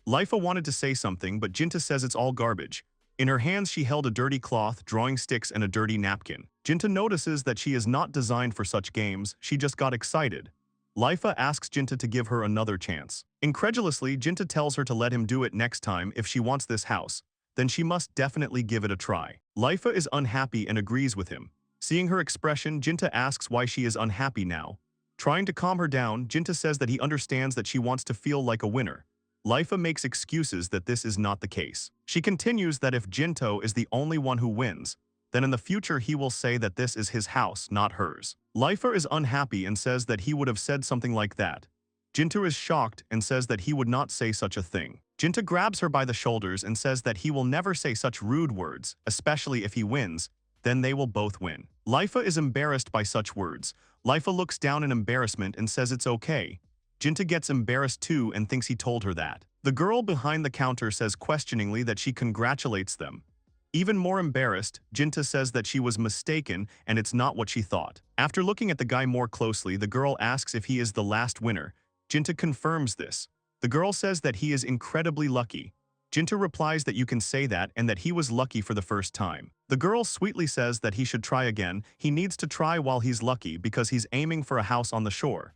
Lifa wanted to say something, but Jinta says it's all garbage. In her hands she held a dirty cloth, drawing sticks and a dirty napkin. Jinta notices that she is not designed for such games, she just got excited. Lifa asks Jinta to give her another chance. Incredulously, Jinta tells her to let him do it next time if she wants this house. then she must definitely give it a try. Lifa is unhappy and agrees with him. Seeing her expression, Jinta asks why she is unhappy now. Trying to calm her down, Jinta says that he understands that she wants to feel like a winner. Lifa makes excuses that this is not the case. She continues that if Jinto is the only one who wins, then in the future he will say that this is his house, not hers. Lifa is unhappy and says that he would have said something like that. Jinta is shocked and says that he would not say such a thing. Jinta grabs her by the shoulders and says that he will never say such rude words, especially if he wins, then they will both win. Lifa is embarrassed by such words. Lifa looks down in embarrassment and says it's okay. Jinta gets embarrassed too and thinks he told her that. The girl behind the counter says questioningly that she congratulates them. Even more embarrassed, Jinta says that she was mistaken and it's not what she thought. After looking at the guy more closely, the girl asks if he is the last winner. Jinta confirms this. The girl says that he is incredibly lucky. Jinta replies that you can say that and that he was lucky for the first time. The girl sweetly says that he should try again. He needs to try while he's lucky because he's aiming for a house on the shore.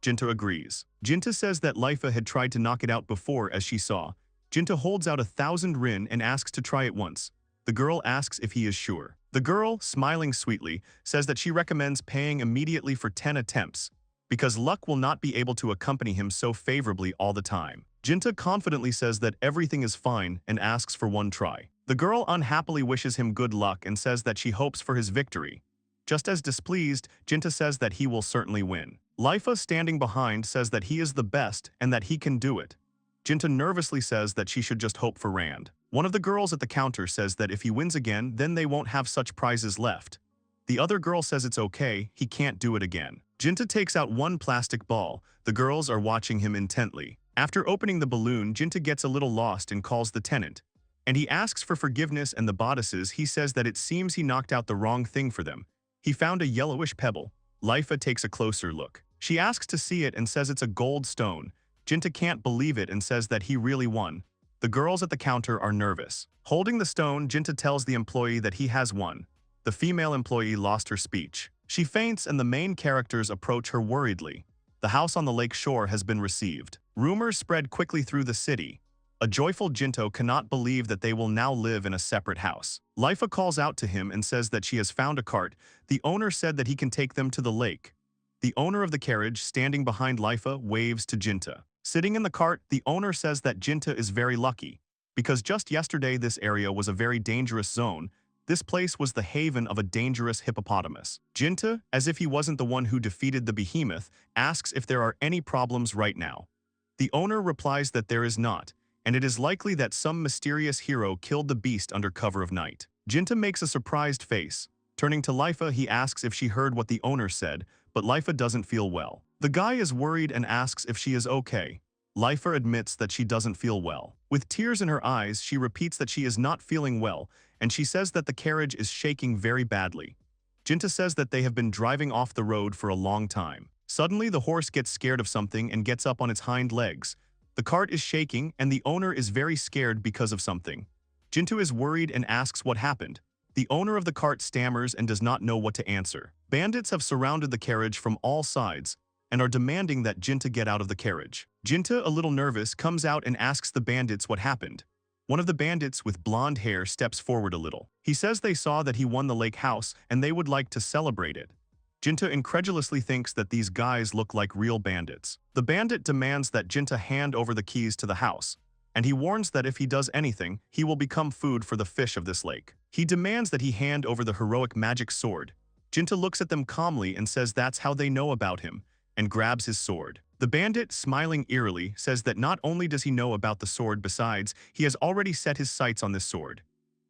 Jinta agrees. Jinta says that Lifa had tried to knock it out before as she saw. Jinta holds out 1,000 rin and asks to try it once. The girl asks if he is sure. The girl, smiling sweetly, says that she recommends paying immediately for 10 attempts, because luck will not be able to accompany him so favorably all the time. Jinta confidently says that everything is fine and asks for one try. The girl unhappily wishes him good luck and says that she hopes for his victory. Just as displeased, Jinta says that he will certainly win. Lifa, standing behind, says that he is the best and that he can do it. Jinta nervously says that she should just hope for Rand. One of the girls at the counter says that if he wins again, then they won't have such prizes left. The other girl says it's okay, he can't do it again. Jinta takes out one plastic ball. The girls are watching him intently. After opening the balloon, Jinta gets a little lost and calls the tenant. And he asks for forgiveness, and the bodices, he says that it seems he knocked out the wrong thing for them. He found a yellowish pebble. Lifa takes a closer look. She asks to see it and says it's a gold stone. Jinta can't believe it and says that he really won. The girls at the counter are nervous. Holding the stone, Jinta tells the employee that he has won. The female employee lost her speech. She faints and the main characters approach her worriedly. The house on the lake shore has been received. Rumors spread quickly through the city. A joyful Jinto cannot believe that they will now live in a separate house. Lifa calls out to him and says that she has found a cart. The owner said that he can take them to the lake. The owner of the carriage, standing behind Lifa, waves to Jinta. Sitting in the cart, the owner says that Jinta is very lucky, because just yesterday this area was a very dangerous zone. This place was the haven of a dangerous hippopotamus. Jinta, as if he wasn't the one who defeated the behemoth, asks if there are any problems right now. The owner replies that there is not, and it is likely that some mysterious hero killed the beast under cover of night. Jinta makes a surprised face. Turning to Lifa, he asks if she heard what the owner said, but Lifa doesn't feel well. The guy is worried and asks if she is okay. Lifa admits that she doesn't feel well. With tears in her eyes, she repeats that she is not feeling well, and she says that the carriage is shaking very badly. Jinta says that they have been driving off the road for a long time. Suddenly, the horse gets scared of something and gets up on its hind legs. The cart is shaking, and the owner is very scared because of something. Jinta is worried and asks what happened. The owner of the cart stammers and does not know what to answer. Bandits have surrounded the carriage from all sides and are demanding that Jinta get out of the carriage. Jinta, a little nervous, comes out and asks the bandits what happened. One of the bandits with blonde hair steps forward a little. He says they saw that he won the lake house and they would like to celebrate it. Jinta incredulously thinks that these guys look like real bandits. The bandit demands that Jinta hand over the keys to the house, and he warns that if he does anything, he will become food for the fish of this lake. He demands that he hand over the heroic magic sword. Jinta looks at them calmly and says that's how they know about him, and grabs his sword. The bandit, smiling eerily, says that not only does he know about the sword, besides, he has already set his sights on this sword.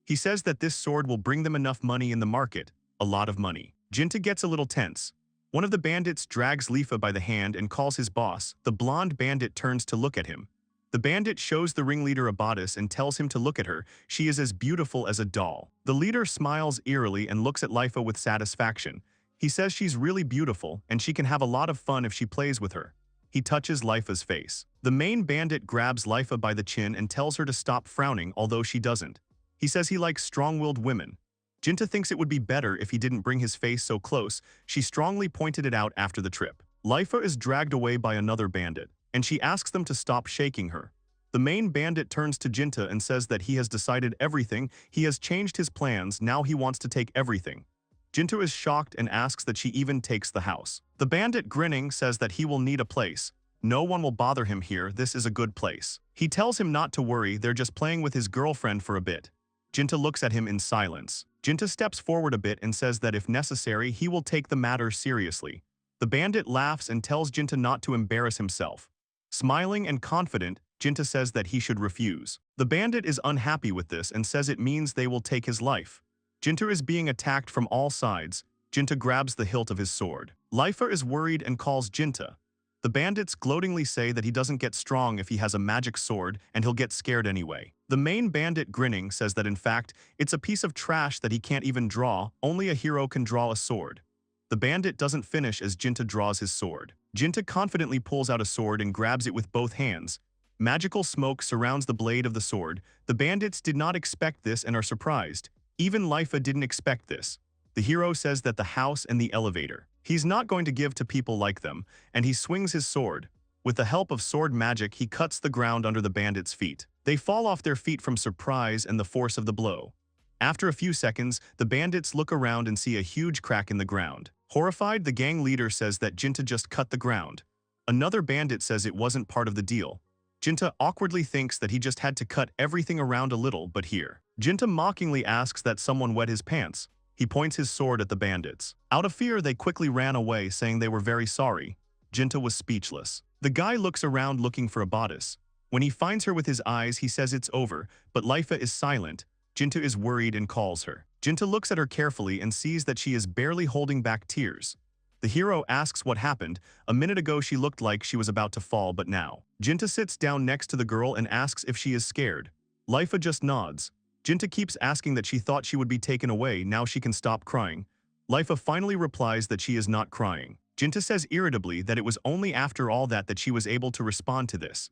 He says that this sword will bring them enough money in the market, a lot of money. Jinta gets a little tense. One of the bandits drags Lifa by the hand and calls his boss. The blonde bandit turns to look at him. The bandit shows the ringleader a bodice and tells him to look at her. She is as beautiful as a doll. The leader smiles eerily and looks at Lifa with satisfaction. He says she's really beautiful and she can have a lot of fun if she plays with her. He touches Lifa's face. The main bandit grabs Lifa by the chin and tells her to stop frowning, although she doesn't. He says he likes strong-willed women. Jinta thinks it would be better if he didn't bring his face so close. She strongly pointed it out after the trip. Lifa is dragged away by another bandit, and she asks them to stop shaking her. The main bandit turns to Jinta and says that he has decided everything, he has changed his plans, now he wants to take everything. Jinta is shocked and asks that she even takes the house. The bandit, grinning, says that he will need a place. No one will bother him here, this is a good place. He tells him not to worry, they're just playing with his girlfriend for a bit. Jinta looks at him in silence. Jinta steps forward a bit and says that if necessary, he will take the matter seriously. The bandit laughs and tells Jinta not to embarrass himself. Smiling and confident, Jinta says that he should refuse. The bandit is unhappy with this and says it means they will take his life. Jinta is being attacked from all sides. Jinta grabs the hilt of his sword. Liafu is worried and calls Jinta. The bandits gloatingly say that he doesn't get strong if he has a magic sword and he'll get scared anyway. The main bandit, grinning, says that in fact, it's a piece of trash that he can't even draw, only a hero can draw a sword. The bandit doesn't finish as Jinta draws his sword. Jinta confidently pulls out a sword and grabs it with both hands. Magical smoke surrounds the blade of the sword. The bandits did not expect this and are surprised. Even Liafu didn't expect this. The hero says that the house and the elevator. He's not going to give to people like them, and he swings his sword. With the help of sword magic, he cuts the ground under the bandits' feet. They fall off their feet from surprise and the force of the blow. After a few seconds, the bandits look around and see a huge crack in the ground. Horrified, the gang leader says that Jinta just cut the ground. Another bandit says it wasn't part of the deal. Jinta awkwardly thinks that he just had to cut everything around a little, but here. Jinta mockingly asks that someone wet his pants. He points his sword at the bandits. Out of fear, they quickly ran away, saying they were very sorry. Jinta was speechless. The guy looks around looking for a bodice. When he finds her with his eyes, he says it's over, but Liafu is silent. Jinta is worried and calls her. Jinta looks at her carefully and sees that she is barely holding back tears. The hero asks what happened. A minute ago she looked like she was about to fall, but now. Jinta sits down next to the girl and asks if she is scared. Liafu just nods. Jinta keeps asking that she thought she would be taken away, now she can stop crying. Liafu finally replies that she is not crying. Jinta says irritably that it was only after all that she was able to respond to this.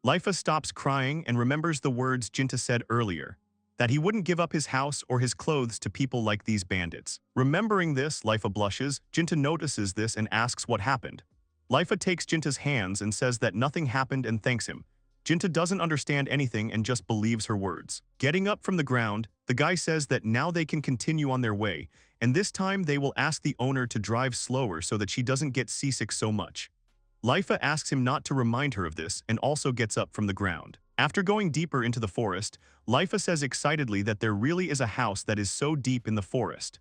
Liafu stops crying and remembers the words Jinta said earlier, that he wouldn't give up his house or his clothes to people like these bandits. Remembering this, Liafu blushes. Jinta notices this and asks what happened. Liafu takes Jinta's hands and says that nothing happened and thanks him. Jinta doesn't understand anything and just believes her words. Getting up from the ground, the guy says that now they can continue on their way, and this time they will ask the owner to drive slower so that she doesn't get seasick so much. Liafu asks him not to remind her of this and also gets up from the ground. After going deeper into the forest, Liafu says excitedly that there really is a house that is so deep in the forest.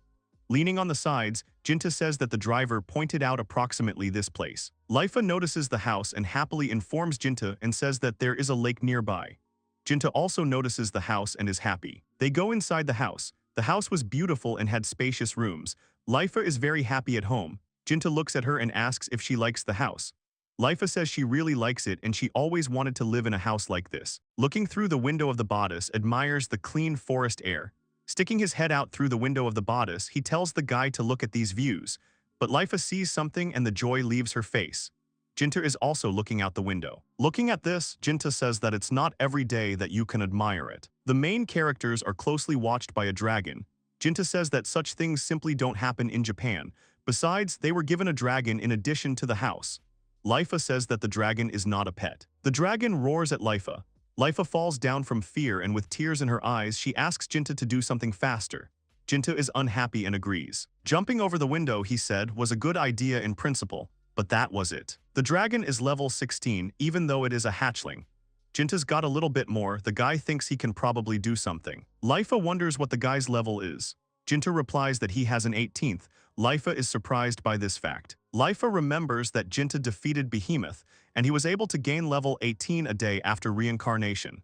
Leaning on the sides, Jinta says that the driver pointed out approximately this place. Liafu notices the house and happily informs Jinta and says that there is a lake nearby. Jinta also notices the house and is happy. They go inside the house. The house was beautiful and had spacious rooms. Liafu is very happy at home. Jinta looks at her and asks if she likes the house. Liafu says she really likes it and she always wanted to live in a house like this. Looking through the window of the bodice, admires the clean forest air. Sticking his head out through the window of the bodice, he tells the guy to look at these views. But Liafu sees something and the joy leaves her face. Jinta is also looking out the window. Looking at this, Jinta says that it's not every day that you can admire it. The main characters are closely watched by a dragon. Jinta says that such things simply don't happen in Japan. Besides, they were given a dragon in addition to the house. Liafu says that the dragon is not a pet. The dragon roars at Liafu. Liafu falls down from fear and with tears in her eyes, she asks Jinta to do something faster. Jinta is unhappy and agrees. Jumping over the window, he said, was a good idea in principle, but that was it. The dragon is level 16, even though it is a hatchling. Jinta's got a little bit more, the guy thinks he can probably do something. Liafu wonders what the guy's level is. Jinta replies that he has an 18th. Liafu is surprised by this fact. Liafu remembers that Jinta defeated Behemoth, and he was able to gain level 18 a day after reincarnation.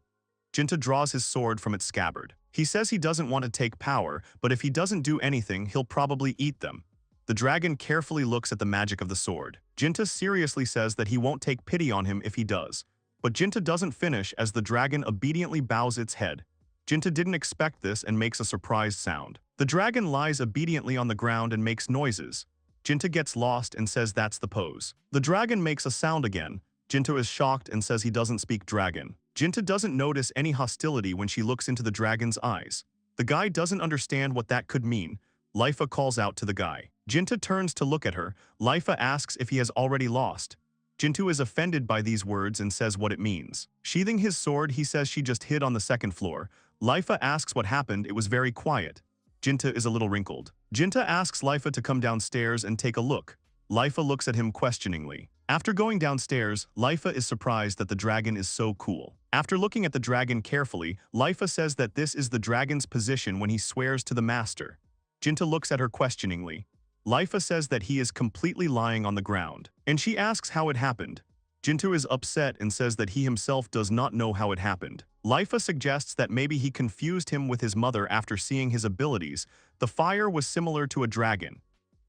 Jinta draws his sword from its scabbard. He says he doesn't want to take power, but if he doesn't do anything, he'll probably eat them. The dragon carefully looks at the magic of the sword. Jinta seriously says that he won't take pity on him if he does. But Jinta doesn't finish as the dragon obediently bows its head. Jinta didn't expect this and makes a surprised sound. The dragon lies obediently on the ground and makes noises. Jinta gets lost and says that's the pose. The dragon makes a sound again. Jinta is shocked and says he doesn't speak dragon. Jinta doesn't notice any hostility when she looks into the dragon's eyes. The guy doesn't understand what that could mean. Liafu calls out to the guy. Jinta turns to look at her. Liafu asks if he has already lost. Jinta is offended by these words and says what it means. Sheathing his sword, he says she just hid on the second floor. Lifa asks what happened, it was very quiet. Jinta is a little wrinkled. Jinta asks Lifa to come downstairs and take a look. Lifa looks at him questioningly. After going downstairs, Lifa is surprised that the dragon is so cool. After looking at the dragon carefully, Lifa says that this is the dragon's position when he swears to the master. Jinta looks at her questioningly. Lifa says that he is completely lying on the ground, and she asks how it happened. Jinta is upset and says that he himself does not know how it happened. Lifa suggests that maybe he confused him with his mother after seeing his abilities. The fire was similar to a dragon.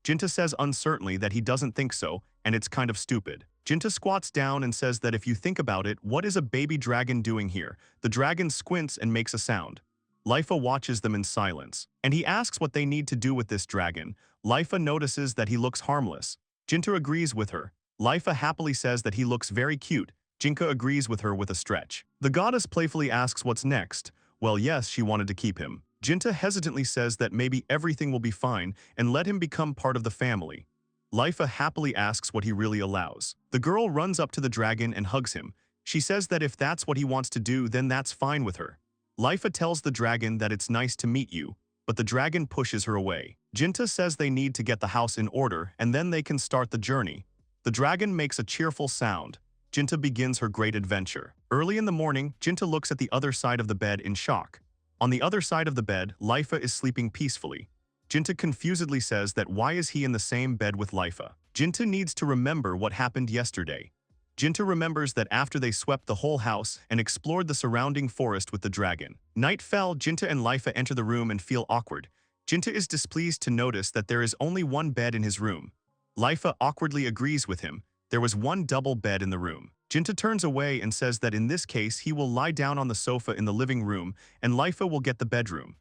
Jinta says uncertainly that he doesn't think so, and it's kind of stupid. Jinta squats down and says that if you think about it, what is a baby dragon doing here? The dragon squints and makes a sound. Lifa watches them in silence, and he asks what they need to do with this dragon. Lifa notices that he looks harmless. Jinta agrees with her. Lifa happily says that he looks very cute. Jinka agrees with her with a stretch. The goddess playfully asks what's next. Well, yes, she wanted to keep him. Jinta hesitantly says that maybe everything will be fine and let him become part of the family. Lifa happily asks what he really allows. The girl runs up to the dragon and hugs him. She says that if that's what he wants to do, then that's fine with her. Lifa tells the dragon that it's nice to meet you, but the dragon pushes her away. Jinta says they need to get the house in order and then they can start the journey. The dragon makes a cheerful sound. Jinta begins her great adventure. Early in the morning, Jinta looks at the other side of the bed in shock. On the other side of the bed, Lifa is sleeping peacefully. Jinta confusedly says that why is he in the same bed with Lifa? Jinta needs to remember what happened yesterday. Jinta remembers that after they swept the whole house and explored the surrounding forest with the dragon. Night fell, Jinta and Lifa enter the room and feel awkward. Jinta is displeased to notice that there is only one bed in his room. Lifa awkwardly agrees with him. There was one double bed in the room. Jinta turns away and says that in this case he will lie down on the sofa in the living room and Lifa will get the bedroom.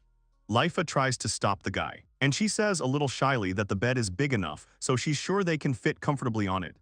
Lifa tries to stop the guy, and she says a little shyly that the bed is big enough so she's sure they can fit comfortably on it.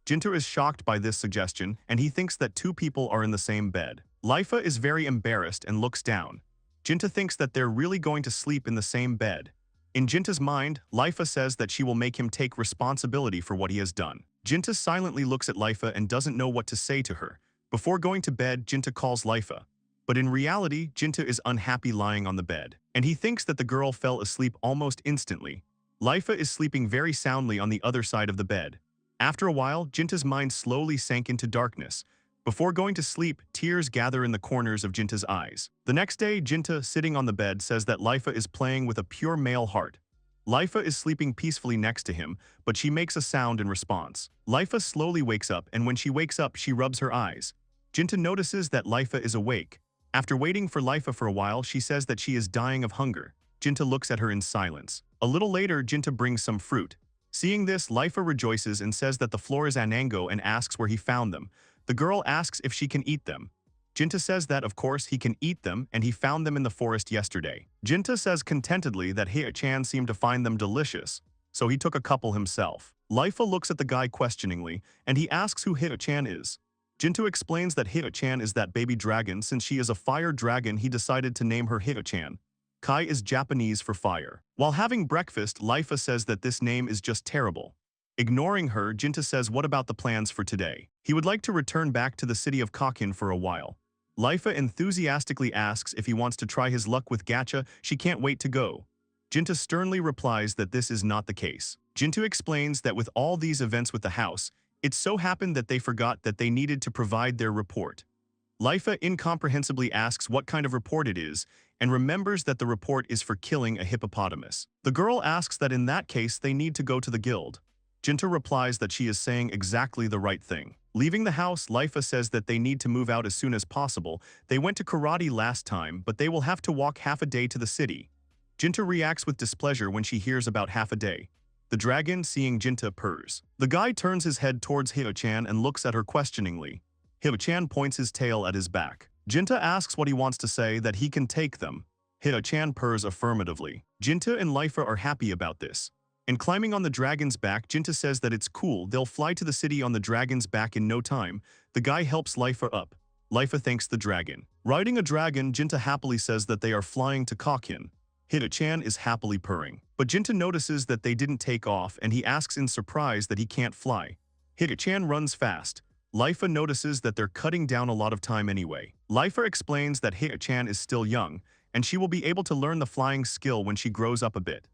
Jinta is shocked by this suggestion and he thinks that two people are in the same bed. Lifa is very embarrassed and looks down. Jinta thinks that they're really going to sleep in the same bed. In Jinta's mind, Lifa says that she will make him take responsibility for what he has done. Jinta silently looks at Lifa and doesn't know what to say to her. Before going to bed, Jinta calls Lifa. But in reality, Jinta is unhappy lying on the bed, and he thinks that the girl fell asleep almost instantly. Lifa is sleeping very soundly on the other side of the bed. After a while, Jinta's mind slowly sank into darkness. Before going to sleep, tears gather in the corners of Jinta's eyes. The next day, Jinta, sitting on the bed, says that Lifa is playing with a pure male heart. Lifa is sleeping peacefully next to him, but she makes a sound in response. Lifa slowly wakes up, and when she wakes up, she rubs her eyes. Jinta notices that Lifa is awake. After waiting for Lifa for a while, she says that she is dying of hunger. Jinta looks at her in silence. A little later, Jinta brings some fruit. Seeing this, Lifa rejoices and says that the floor is Anango and asks where he found them. The girl asks if she can eat them. Jinta says that of course he can eat them and he found them in the forest yesterday. Jinta says contentedly that Hye-chan seemed to find them delicious, so he took a couple himself. Lifa looks at the guy questioningly and he asks who Hye-chan is. Jinta explains that Hye-chan is that baby dragon. Since she is a fire dragon, he decided to name her Hye-chan. Kai is Japanese for fire. While having breakfast, Lifa says that this name is just terrible. Ignoring her, Jinta says what about the plans for today? He would like to return back to the city of Kakin for a while. Lifa enthusiastically asks if he wants to try his luck with gacha. She can't wait to go. Jinta sternly replies that this is not the case. Jinta explains that with all these events with the house, it so happened that they forgot that they needed to provide their report. Lifa incomprehensibly asks what kind of report it is, and remembers that the report is for killing a hippopotamus. The girl asks that in that case they need to go to the guild. Jinta replies that she is saying exactly the right thing. Leaving the house, Lifa says that they need to move out as soon as possible. They went to karate last time, but they will have to walk half a day to the city. Jinta reacts with displeasure when she hears about half a day. The dragon, seeing Jinta, purrs. The guy turns his head towards Hye-chan and looks at her questioningly. Hye-chan points his tail at his back. Jinta asks what he wants to say, that he can take them. Hye-chan purrs affirmatively. Jinta and Lifa are happy about this. And climbing on the dragon's back, Jinta says that it's cool, they'll fly to the city on the dragon's back in no time. The guy helps Lifa up. Lifa thanks the dragon. Riding a dragon, Jinta happily says that they are flying to Kakin. Hye-chan is happily purring. But Jinta notices that they didn't take off and he asks in surprise that he can't fly. Hita-chan runs fast. Lifa notices that they're cutting down a lot of time anyway. Lifa explains that Hita-chan is still young, and she will be able to learn the flying skill when she grows up a bit.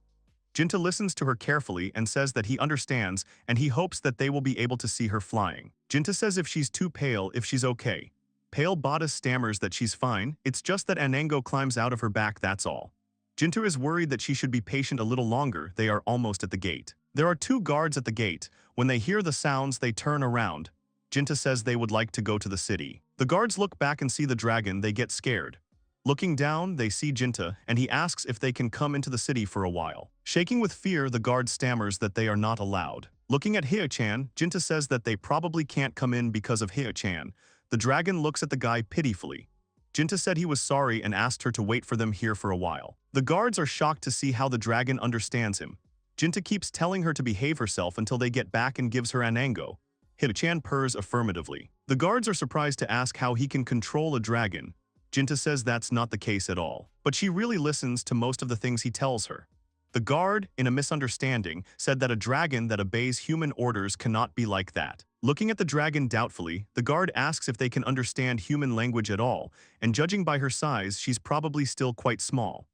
Jinta listens to her carefully and says that he understands and he hopes that they will be able to see her flying. Jinta says if she's too pale, if she's okay. Pale Bodice stammers that she's fine, it's just that Anango climbs out of her back, that's all. Jinta is worried that she should be patient a little longer, they are almost at the gate. There are 2 guards at the gate. When they hear the sounds, they turn around. Jinta says they would like to go to the city. The guards look back and see the dragon, they get scared. Looking down, they see Jinta, and he asks if they can come into the city for a while. Shaking with fear, the guard stammers that they are not allowed. Looking at Hyo-chan, Jinta says that they probably can't come in because of Hyo-chan. The dragon looks at the guy pitifully. Jinta said he was sorry and asked her to wait for them here for a while. The guards are shocked to see how the dragon understands him. Jinta keeps telling her to behave herself until they get back and gives her Anango. Hyo-chan purrs affirmatively. The guards are surprised to ask how he can control a dragon. Jinta says that's not the case at all, but she really listens to most of the things he tells her. The guard, in a misunderstanding, said that a dragon that obeys human orders cannot be like that. Looking at the dragon doubtfully, the guard asks if they can understand human language at all, and judging by her size, she's probably still quite small.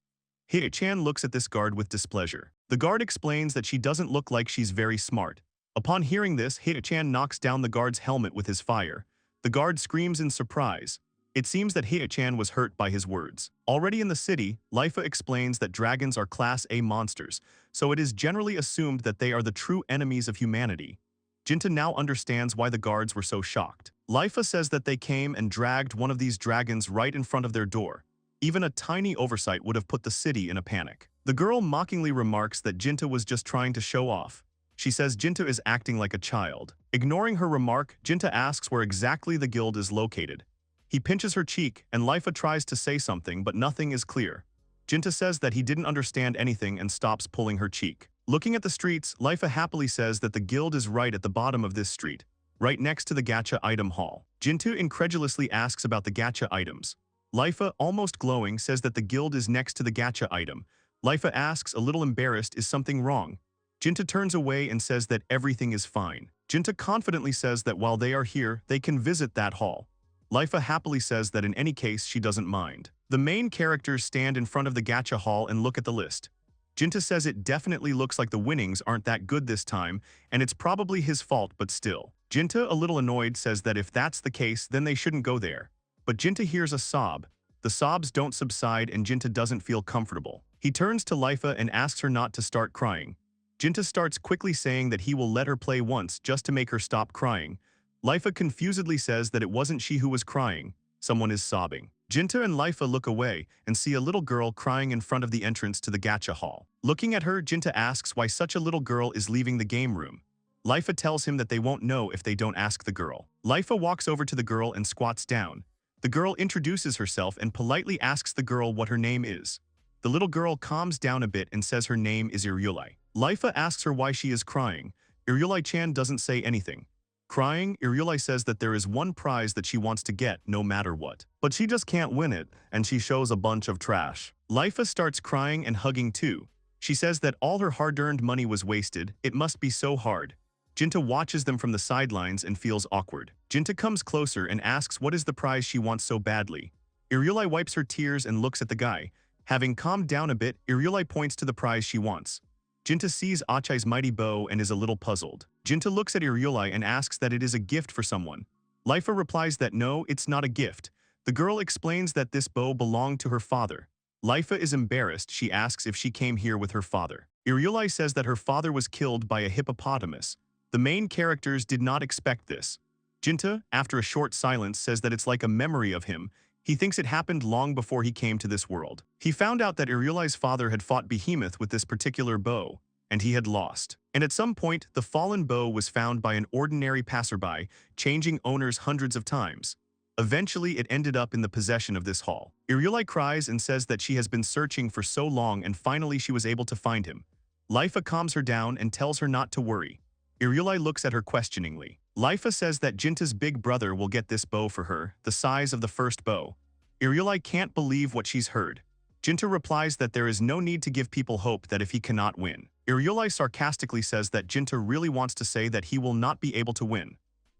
Hyo-chan looks at this guard with displeasure. The guard explains that she doesn't look like she's very smart. Upon hearing this, Hyo-chan knocks down the guard's helmet with his fire. The guard screams in surprise. It seems that Hyo-chan was hurt by his words. Already in the city, Lifa explains that dragons are Class A monsters, so it is generally assumed that they are the true enemies of humanity. Jinta now understands why the guards were so shocked. Lifa says that they came and dragged one of these dragons right in front of their door. Even a tiny oversight would have put the city in a panic. The girl mockingly remarks that Jinta was just trying to show off. She says Jinta is acting like a child. Ignoring her remark, Jinta asks where exactly the guild is located. He pinches her cheek, and Lifa tries to say something, but nothing is clear. Jinta says that he didn't understand anything and stops pulling her cheek. Looking at the streets, Lifa happily says that the guild is right at the bottom of this street, right next to the gacha item hall. Jinta incredulously asks about the gacha items. Lifa, almost glowing, says that the guild is next to the gacha item. Lifa asks, a little embarrassed, is something wrong? Jinta turns away and says that everything is fine. Jinta confidently says that while they are here, they can visit that hall. Lifa happily says that in any case she doesn't mind. The main characters stand in front of the gacha hall and look at the list. Jinta says it definitely looks like the winnings aren't that good this time, and it's probably his fault, but still. Jinta, a little annoyed, says that if that's the case, then they shouldn't go there. But Jinta hears a sob. The sobs don't subside and Jinta doesn't feel comfortable. He turns to Lifa and asks her not to start crying. Jinta starts quickly saying that he will let her play once just to make her stop crying. Lifa confusedly says that it wasn't she who was crying. Someone is sobbing. Jinta and Lifa look away and see a little girl crying in front of the entrance to the gacha hall. Looking at her, Jinta asks why such a little girl is leaving the game room. Lifa tells him that they won't know if they don't ask the girl. Lifa walks over to the girl and squats down. The girl introduces herself and politely asks the girl what her name is. The little girl calms down a bit and says her name is Irulai. Lifa asks her why she is crying. Irulai-chan doesn't say anything. Crying, Irulai says that there is one prize that she wants to get no matter what. But she just can't win it, and she shows a bunch of trash. Lifa starts crying and hugging too. She says that all her hard-earned money was wasted, it must be so hard. Jinta watches them from the sidelines and feels awkward. Jinta comes closer and asks what is the prize she wants so badly. Irulai wipes her tears and looks at the guy. Having calmed down a bit, Irulai points to the prize she wants. Jinta sees Achai's mighty bow and is a little puzzled. Jinta looks at Irulai and asks that it is a gift for someone. Lifa replies that no, it's not a gift. The girl explains that this bow belonged to her father. Lifa is embarrassed. She asks if she came here with her father. Irulai says that her father was killed by a hippopotamus. The main characters did not expect this. Jinta, after a short silence, says that it's like a memory of him. He thinks it happened long before he came to this world. He found out that Irulai's father had fought Behemoth with this particular bow, and he had lost. And at some point, the fallen bow was found by an ordinary passerby, changing owners hundreds of times. Eventually, it ended up in the possession of this hall. Irulai cries and says that she has been searching for so long and finally she was able to find him. Lifa calms her down and tells her not to worry. Irulai looks at her questioningly. Lifa says that Jinta's big brother will get this bow for her, the size of the first bow. Irulai can't believe what she's heard. Jinta replies that there is no need to give people hope that if he cannot win. Iryulai sarcastically says that Jinta really wants to say that he will not be able to win.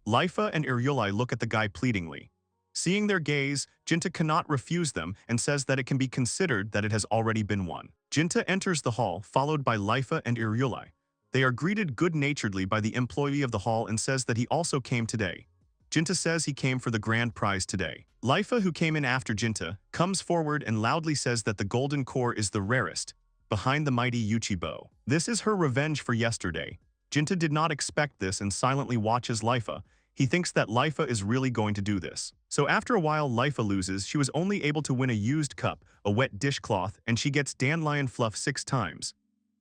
Lifa and Iryulai look at the guy pleadingly. Seeing their gaze, Jinta cannot refuse them and says that it can be considered that it has already been won. Jinta enters the hall, followed by Lifa and Iryulai. They are greeted good-naturedly by the employee of the hall and says that he also came today. Jinta says he came for the grand prize today. Lifa, who came in after Jinta, comes forward and loudly says that the golden core is the rarest, behind the mighty Yuchi bow. This is her revenge for yesterday. Jinta did not expect this and silently watches Lifa. He thinks that Lifa is really going to do this. So after a while Lifa loses, she was only able to win a used cup, a wet dishcloth, and she gets dandelion fluff 6 times.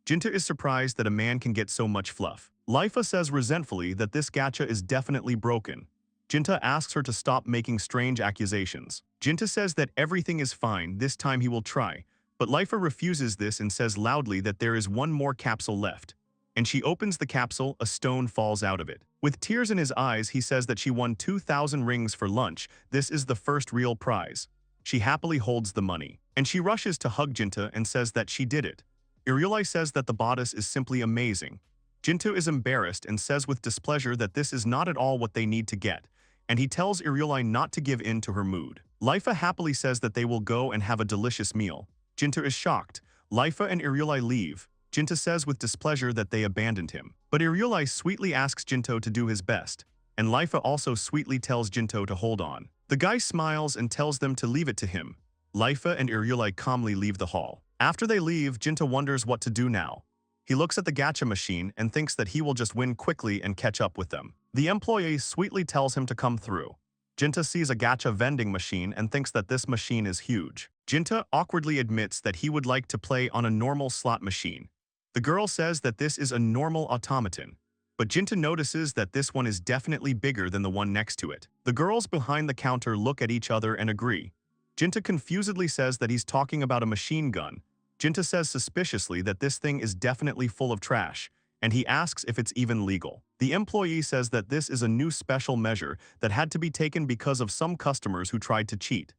Jinta is surprised that a man can get so much fluff. Lifa says resentfully that this gacha is definitely broken. Jinta asks her to stop making strange accusations. Jinta says that everything is fine, this time he will try, but Lifa refuses this and says loudly that there is one more capsule left. And she opens the capsule, a stone falls out of it. With tears in his eyes, he says that she won 2,000 rings for lunch. This is the first real prize. She happily holds the money, and she rushes to hug Jinta and says that she did it. Iryulai says that the bodice is simply amazing. Jinta is embarrassed and says with displeasure that this is not at all what they need to get, and he tells Iryulai not to give in to her mood. Lifa happily says that they will go and have a delicious meal. Jinta is shocked. Lifa and Iryulai leave. Jinta says with displeasure that they abandoned him. But Iryulai sweetly asks Jinto to do his best, and Lifa also sweetly tells Jinto to hold on. The guy smiles and tells them to leave it to him. Lifa and Iryulai calmly leave the hall. After they leave, Jinta wonders what to do now. He looks at the gacha machine and thinks that he will just win quickly and catch up with them. The employee sweetly tells him to come through. Jinta sees a gacha vending machine and thinks that this machine is huge. Jinta awkwardly admits that he would like to play on a normal slot machine. The girl says that this is a normal automaton, but Jinta notices that this one is definitely bigger than the one next to it. The girls behind the counter look at each other and agree. Jinta confusedly says that he's talking about a machine gun. Jinta says suspiciously that this thing is definitely full of trash, and he asks if it's even legal. The employee says that this is a new special measure that had to be taken because of some customers who tried to cheat.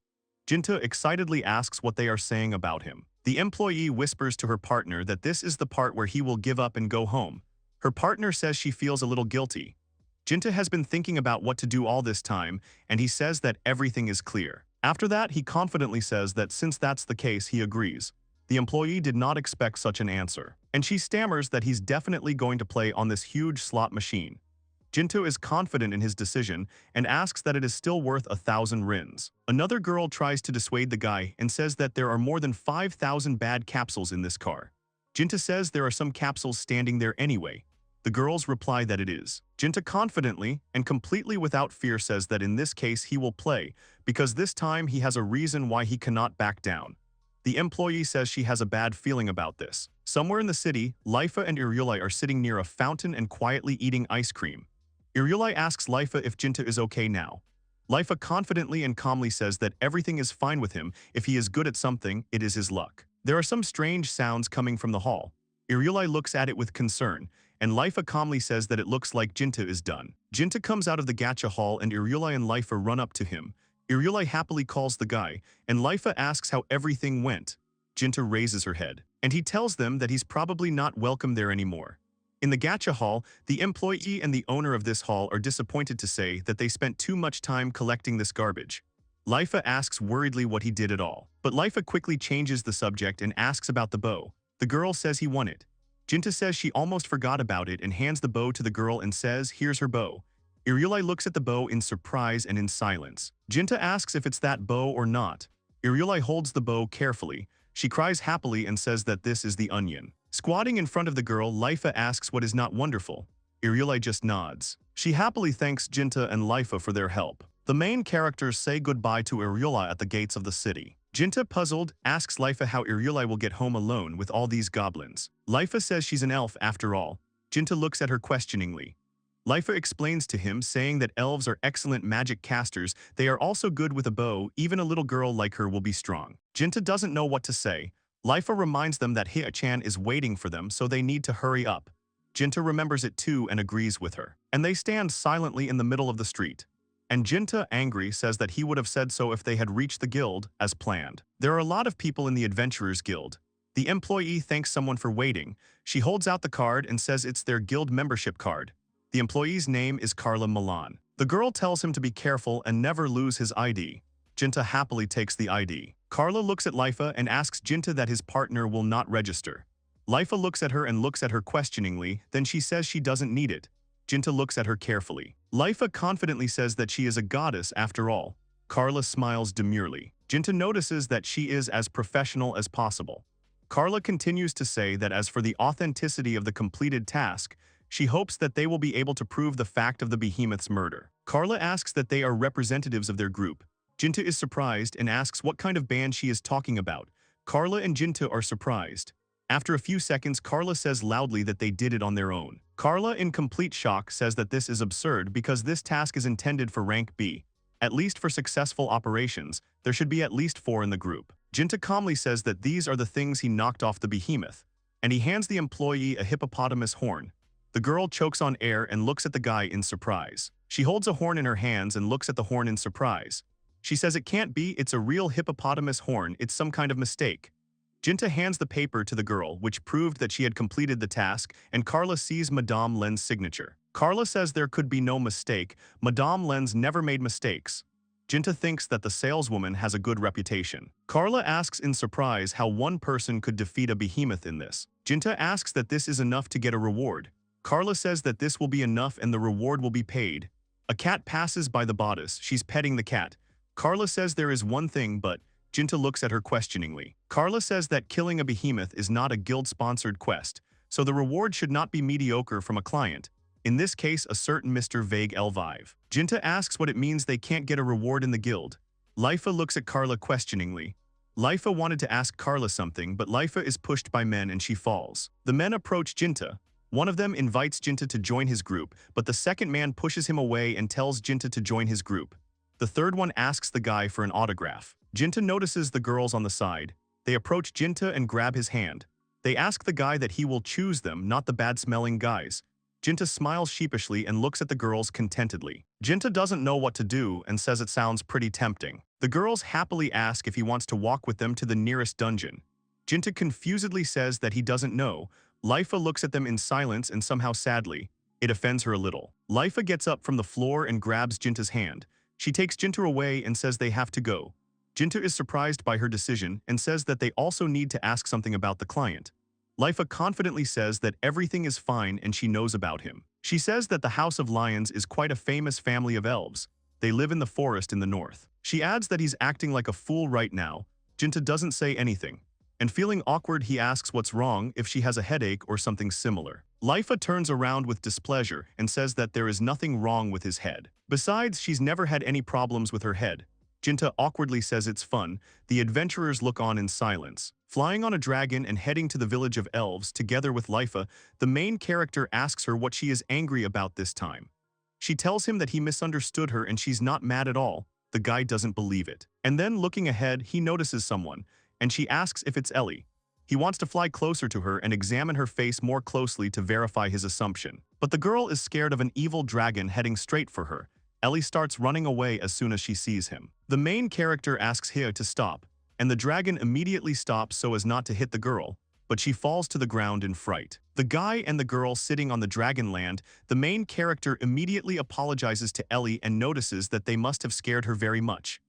Jinta excitedly asks what they are saying about him. The employee whispers to her partner that this is the part where he will give up and go home. Her partner says she feels a little guilty. Jinta has been thinking about what to do all this time, and he says that everything is clear. After that, he confidently says that since that's the case, he agrees. The employee did not expect such an answer, and she stammers that he's definitely going to play on this huge slot machine. Jinto is confident in his decision and asks that it is still worth 1,000 rins. Another girl tries to dissuade the guy and says that there are more than 5,000 bad capsules in this car. Jinta says there are some capsules standing there anyway. The girls reply that it is. Jinta confidently and completely without fear says that in this case he will play because this time he has a reason why he cannot back down. The employee says she has a bad feeling about this. Somewhere in the city, Lifa and Iryulai are sitting near a fountain and quietly eating ice cream. Iryulai asks Lifa if Jinta is okay now. Lifa confidently and calmly says that everything is fine with him. If he is good at something, it is his luck. There are some strange sounds coming from the hall. Iryulai looks at it with concern, and Lifa calmly says that it looks like Jinta is done. Jinta comes out of the gacha hall and Iryulai and Lifa run up to him. Iryulai happily calls the guy, and Lifa asks how everything went. Jinta raises her head, and he tells them that he's probably not welcome there anymore. In the gacha hall, the employee and the owner of this hall are disappointed to say that they spent too much time collecting this garbage. Lifa asks worriedly what he did at all, but Lifa quickly changes the subject and asks about the bow. The girl says he won it. Jinta says she almost forgot about it and hands the bow to the girl and says, "Here's her bow." Iryulai looks at the bow in surprise and in silence. Jinta asks if it's that bow or not. Iryulai holds the bow carefully. She cries happily and says that this is the onion. Squatting in front of the girl, Lifa asks what is not wonderful. Iryulai just nods. She happily thanks Jinta and Lifa for their help. The main characters say goodbye to Iryulai at the gates of the city. Jinta, puzzled, asks Lifa how Iryulai will get home alone with all these goblins. Lifa says she's an elf after all. Jinta looks at her questioningly. Lifa explains to him, saying that elves are excellent magic casters. They are also good with a bow. Even a little girl like her will be strong. Jinta doesn't know what to say. Lifa reminds them that Hia-chan is waiting for them, so they need to hurry up. Jinta remembers it too and agrees with her. And they stand silently in the middle of the street. And Jinta, angry, says that he would have said so if they had reached the guild as planned. There are a lot of people in the Adventurers Guild. The employee thanks someone for waiting. She holds out the card and says it's their guild membership card. The employee's name is Carla Milan. The girl tells him to be careful and never lose his ID. Jinta happily takes the ID. Carla looks at Liafu and asks Jinta that his partner will not register. Liafu looks at her and looks at her questioningly, then she says she doesn't need it. Jinta looks at her carefully. Liafu confidently says that she is a goddess after all. Carla smiles demurely. Jinta notices that she is as professional as possible. Carla continues to say that as for the authenticity of the completed task, she hopes that they will be able to prove the fact of the behemoth's murder. Carla asks that they are representatives of their group. Jinta is surprised and asks what kind of band she is talking about. Carla and Jinta are surprised. After a few seconds, Carla says loudly that they did it on their own. Carla, in complete shock, says that this is absurd because this task is intended for rank B. At least for successful operations, there should be at least 4 in the group. Jinta calmly says that these are the things he knocked off the behemoth, and he hands the employee a hippopotamus horn. The girl chokes on air and looks at the guy in surprise. She holds a horn in her hands and looks at the horn in surprise. She says it can't be, it's a real hippopotamus horn, it's some kind of mistake. Jinta hands the paper to the girl, which proved that she had completed the task, and Carla sees Madame Len's signature. Carla says there could be no mistake, Madame Len's never made mistakes. Jinta thinks that the saleswoman has a good reputation. Carla asks in surprise how one person could defeat a behemoth in this. Jinta asks that this is enough to get a reward. Carla says that this will be enough and the reward will be paid. A cat passes by the bodice, she's petting the cat. Carla says there is one thing, but Jinta looks at her questioningly. Carla says that killing a behemoth is not a guild-sponsored quest, so the reward should not be mediocre from a client. In this case, a certain Mr. Vague Elvive. Jinta asks what it means they can't get a reward in the guild. Liafu looks at Carla questioningly. Liafu wanted to ask Carla something, but Liafu is pushed by men and she falls. The men approach Jinta. One of them invites Jinta to join his group, but the second man pushes him away and tells Jinta to join his group. The third one asks the guy for an autograph. Jinta notices the girls on the side. They approach Jinta and grab his hand. They ask the guy that he will choose them, not the bad-smelling guys. Jinta smiles sheepishly and looks at the girls contentedly. Jinta doesn't know what to do and says it sounds pretty tempting. The girls happily ask if he wants to walk with them to the nearest dungeon. Jinta confusedly says that he doesn't know. Liafu looks at them in silence and somehow sadly. It offends her a little. Liafu gets up from the floor and grabs Jinta's hand. She takes Jinta away and says they have to go. Jinta is surprised by her decision and says that they also need to ask something about the client. Liafu confidently says that everything is fine and she knows about him. She says that the House of Lions is quite a famous family of elves. They live in the forest in the north. She adds that he's acting like a fool right now. Jinta doesn't say anything. And feeling awkward, he asks what's wrong, if she has a headache or something similar. Liafu turns around with displeasure and says that there is nothing wrong with his head. Besides, she's never had any problems with her head. Jinta awkwardly says it's fun. The adventurers look on in silence. Flying on a dragon and heading to the village of elves together with Liafu, the main character asks her what she is angry about this time. She tells him that he misunderstood her and she's not mad at all. The guy doesn't believe it. And then looking ahead, he notices someone, and she asks if it's Ellie. He wants to fly closer to her and examine her face more closely to verify his assumption. But the girl is scared of an evil dragon heading straight for her. Ellie starts running away as soon as she sees him. The main character asks Hia to stop, and the dragon immediately stops so as not to hit the girl, but she falls to the ground in fright. The guy and the girl sitting on the dragon land, the main character immediately apologizes to Ellie and notices that they must have scared her very much.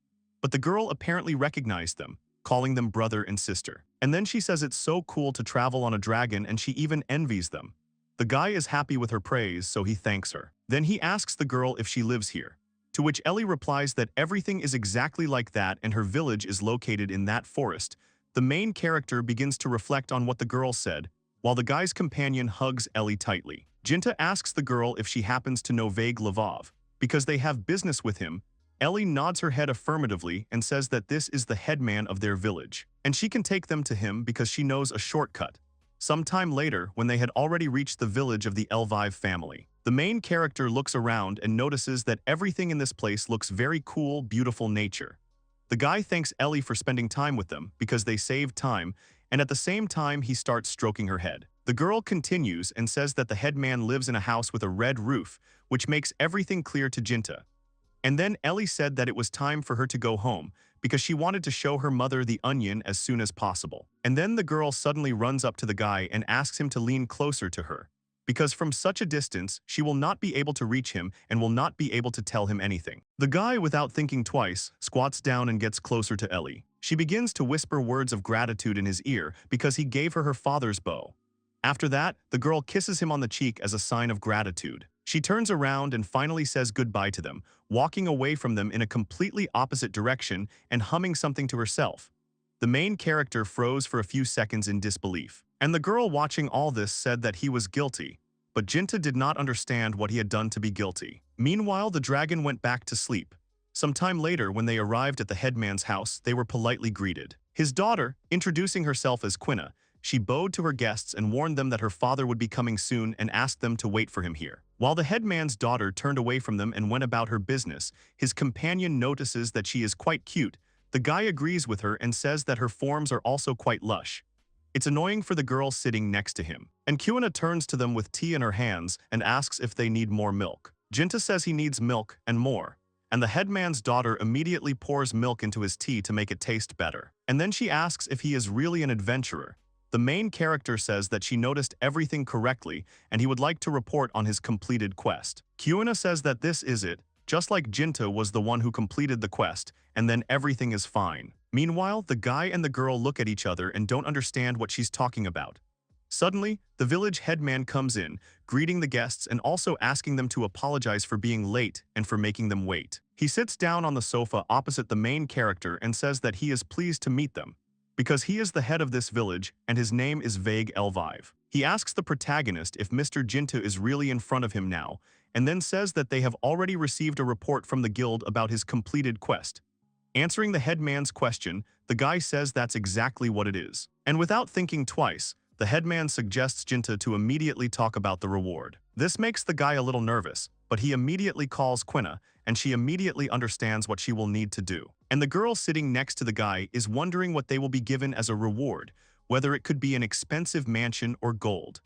But the girl apparently recognized them, calling them brother and sister. And then she says it's so cool to travel on a dragon and she even envies them. The guy is happy with her praise, so he thanks her. Then he asks the girl if she lives here, to which Ellie replies that everything is exactly like that and her village is located in that forest. The main character begins to reflect on what the girl said, while the guy's companion hugs Ellie tightly. Jinta asks the girl if she happens to know Vague Lvov, because they have business with him. Ellie nods her head affirmatively and says that this is the headman of their village, and she can take them to him because she knows a shortcut. Sometime later, when they had already reached the village of the Elvive family, the main character looks around and notices that everything in this place looks very cool, beautiful nature. The guy thanks Ellie for spending time with them because they saved time, and at the same time he starts stroking her head. The girl continues and says that the headman lives in a house with a red roof, which makes everything clear to Jinta. And then Ellie said that it was time for her to go home because she wanted to show her mother the onion as soon as possible. And then the girl suddenly runs up to the guy and asks him to lean closer to her, because from such a distance, she will not be able to reach him and will not be able to tell him anything. The guy, without thinking twice, squats down and gets closer to Ellie. She begins to whisper words of gratitude in his ear because he gave her her father's bow. After that, the girl kisses him on the cheek as a sign of gratitude. She turns around and finally says goodbye to them, walking away from them in a completely opposite direction and humming something to herself. The main character froze for a few seconds in disbelief, and the girl watching all this said that he was guilty, but Jinta did not understand what he had done to be guilty. Meanwhile, the dragon went back to sleep. Some time later, when they arrived at the headman's house, they were politely greeted. His daughter, introducing herself as Quina, she bowed to her guests and warned them that her father would be coming soon and asked them to wait for him here. While the headman's daughter turned away from them and went about her business, his companion notices that she is quite cute. The guy agrees with her and says that her forms are also quite lush. It's annoying for the girl sitting next to him, and Quina turns to them with tea in her hands and asks if they need more milk. Jinta says he needs milk and more, and the headman's daughter immediately pours milk into his tea to make it taste better. And then she asks if he is really an adventurer. The main character says that she noticed everything correctly and he would like to report on his completed quest. Quina says that this is it, just like Jinta was the one who completed the quest, and then everything is fine. Meanwhile, the guy and the girl look at each other and don't understand what she's talking about. Suddenly, the village headman comes in, greeting the guests and also asking them to apologize for being late and for making them wait. He sits down on the sofa opposite the main character and says that he is pleased to meet them, because he is the head of this village and his name is Vague Elvive. He asks the protagonist if Mr. Jinta is really in front of him now, and then says that they have already received a report from the guild about his completed quest. Answering the headman's question, the guy says that's exactly what it is. And without thinking twice, the headman suggests Jinta to immediately talk about the reward. This makes the guy a little nervous, but he immediately calls Quina, and she immediately understands what she will need to do. And the girl sitting next to the guy is wondering what they will be given as a reward, whether it could be an expensive mansion or gold.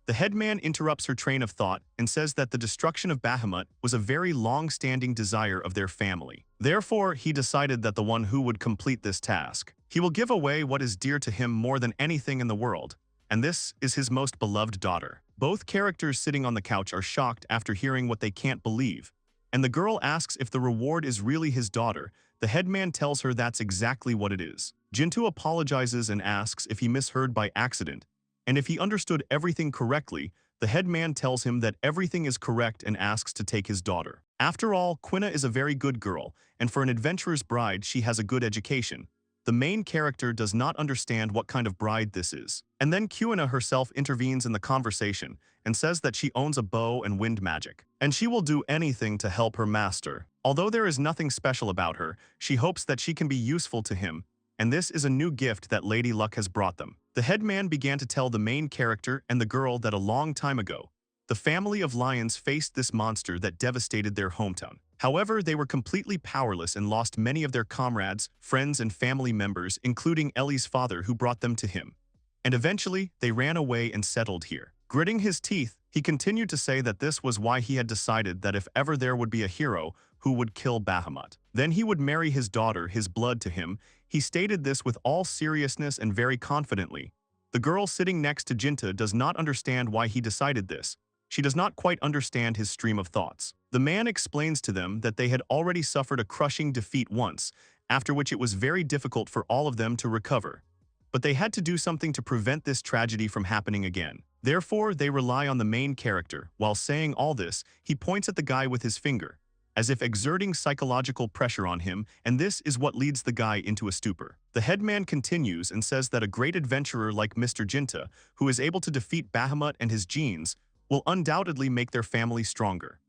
The headman interrupts her train of thought and says that the destruction of Bahamut was a very long-standing desire of their family. Therefore, he decided that the one who would complete this task, he will give away what is dear to him more than anything in the world, and this is his most beloved daughter. Both characters sitting on the couch are shocked after hearing what they can't believe, and the girl asks if the reward is really his daughter. The headman tells her that's exactly what it is. Jintu apologizes and asks if he misheard by accident, and if he understood everything correctly. The headman tells him that everything is correct and asks to take his daughter. After all, Quina is a very good girl, and for an adventurer's bride, she has a good education. The main character does not understand what kind of bride this is. And then Quina herself intervenes in the conversation and says that she owns a bow and wind magic, and she will do anything to help her master. Although there is nothing special about her, she hopes that she can be useful to him, and this is a new gift that Lady Luck has brought them. The headman began to tell the main character and the girl that a long time ago, the family of lions faced this monster that devastated their hometown. However, they were completely powerless and lost many of their comrades, friends, and family members, including Ellie's father who brought them to him. And eventually, they ran away and settled here. Gritting his teeth, he continued to say that this was why he had decided that if ever there would be a hero who would kill Bahamut, then he would marry his daughter, his blood, to him. He stated this with all seriousness and very confidently. The girl sitting next to Jinta does not understand why he decided this. She does not quite understand his stream of thoughts. The man explains to them that they had already suffered a crushing defeat once, after which it was very difficult for all of them to recover. But they had to do something to prevent this tragedy from happening again. Therefore, they rely on the main character. While saying all this, he points at the guy with his finger, as if exerting psychological pressure on him, and this is what leads the guy into a stupor. The headman continues and says that a great adventurer like Mr. Jinta, who is able to defeat Bahamut and his genes, will undoubtedly make their family stronger.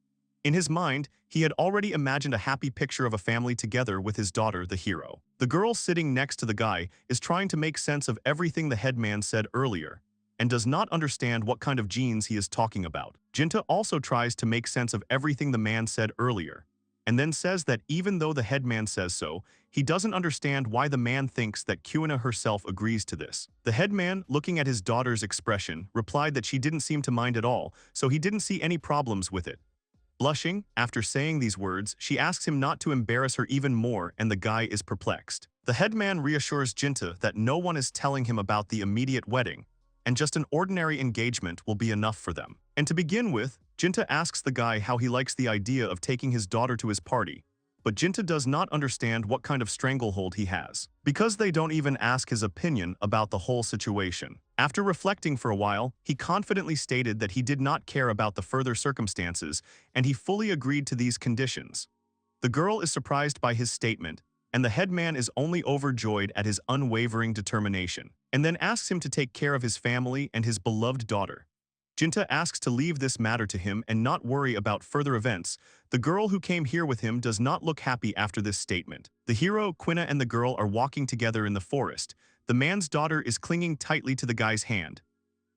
In his mind, he had already imagined a happy picture of a family together with his daughter, the hero. The girl sitting next to the guy is trying to make sense of everything the headman said earlier, and does not understand what kind of genes he is talking about. Jinta also tries to make sense of everything the man said earlier, and then says that even though the headman says so, he doesn't understand why the man thinks that Quina herself agrees to this. The headman, looking at his daughter's expression, replied that she didn't seem to mind at all, so he didn't see any problems with it. Blushing, after saying these words, she asks him not to embarrass her even more and the guy is perplexed. The headman reassures Jinta that no one is telling him about the immediate wedding, and just an ordinary engagement will be enough for them. And to begin with, Jinta asks the guy how he likes the idea of taking his daughter to his party, but Jinta does not understand what kind of stranglehold he has, because they don't even ask his opinion about the whole situation. After reflecting for a while, he confidently stated that he did not care about the further circumstances, and he fully agreed to these conditions. The girl is surprised by his statement, and the headman is only overjoyed at his unwavering determination, and then asks him to take care of his family and his beloved daughter. Jinta asks to leave this matter to him and not worry about further events. The girl who came here with him does not look happy after this statement. The hero, Quina, and the girl are walking together in the forest. The man's daughter is clinging tightly to the guy's hand.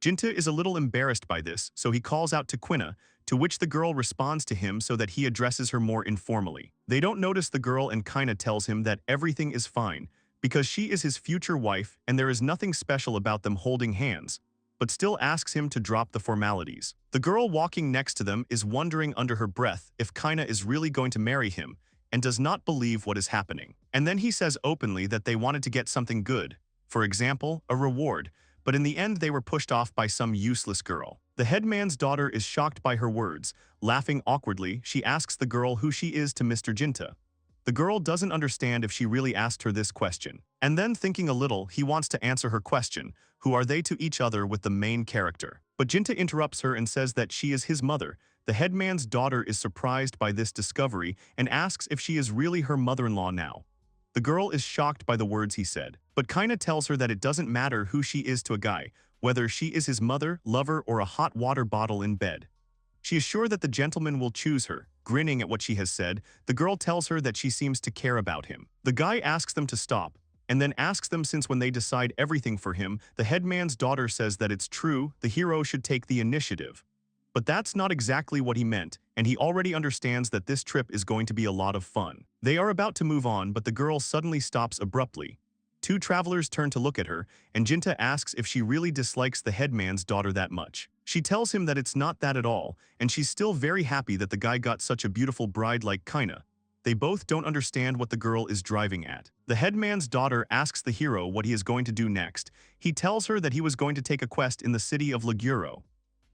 Jinta is a little embarrassed by this, so he calls out to Quina, to which the girl responds to him so that he addresses her more informally. They don't notice the girl and Quina tells him that everything is fine, because she is his future wife and there is nothing special about them holding hands, but still asks him to drop the formalities. The girl walking next to them is wondering under her breath if Quina is really going to marry him and does not believe what is happening. And then he says openly that they wanted to get something good, for example, a reward, but in the end they were pushed off by some useless girl. The headman's daughter is shocked by her words. Laughing awkwardly, she asks the girl who she is to Mr. Jinta. The girl doesn't understand if she really asked her this question. And then thinking a little, he wants to answer her question, who are they to each other with the main character. But Jinta interrupts her and says that she is his mother. The headman's daughter is surprised by this discovery and asks if she is really her mother-in-law now. The girl is shocked by the words he said, but kinda tells her that it doesn't matter who she is to a guy, whether she is his mother, lover, or a hot water bottle in bed. She is sure that the gentleman will choose her. Grinning at what she has said, the girl tells her that she seems to care about him. The guy asks them to stop, and then asks them since when they decide everything for him, the headman's daughter says that it's true, the hero should take the initiative. But that's not exactly what he meant, and he already understands that this trip is going to be a lot of fun. They are about to move on, but the girl suddenly stops abruptly. Two travelers turn to look at her, and Jinta asks if she really dislikes the headman's daughter that much. She tells him that it's not that at all, and she's still very happy that the guy got such a beautiful bride like Quina. They both don't understand what the girl is driving at. The headman's daughter asks the hero what he is going to do next. He tells her that he was going to take a quest in the city of Liguro.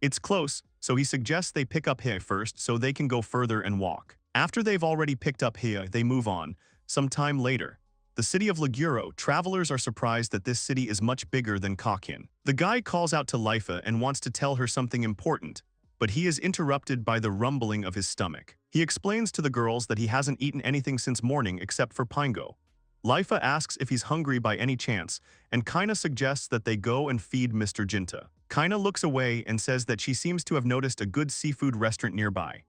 It's close, so he suggests they pick up Hie first so they can go further and walk. After they've already picked up Hie, they move on. Some time later, the city of Liguro, travelers are surprised that this city is much bigger than Kakin. The guy calls out to Lifa and wants to tell her something important, but he is interrupted by the rumbling of his stomach. He explains to the girls that he hasn't eaten anything since morning except for Pingo. Lifa asks if he's hungry by any chance, and Quina suggests that they go and feed Mr. Jinta. Quina looks away and says that she seems to have noticed a good seafood restaurant nearby.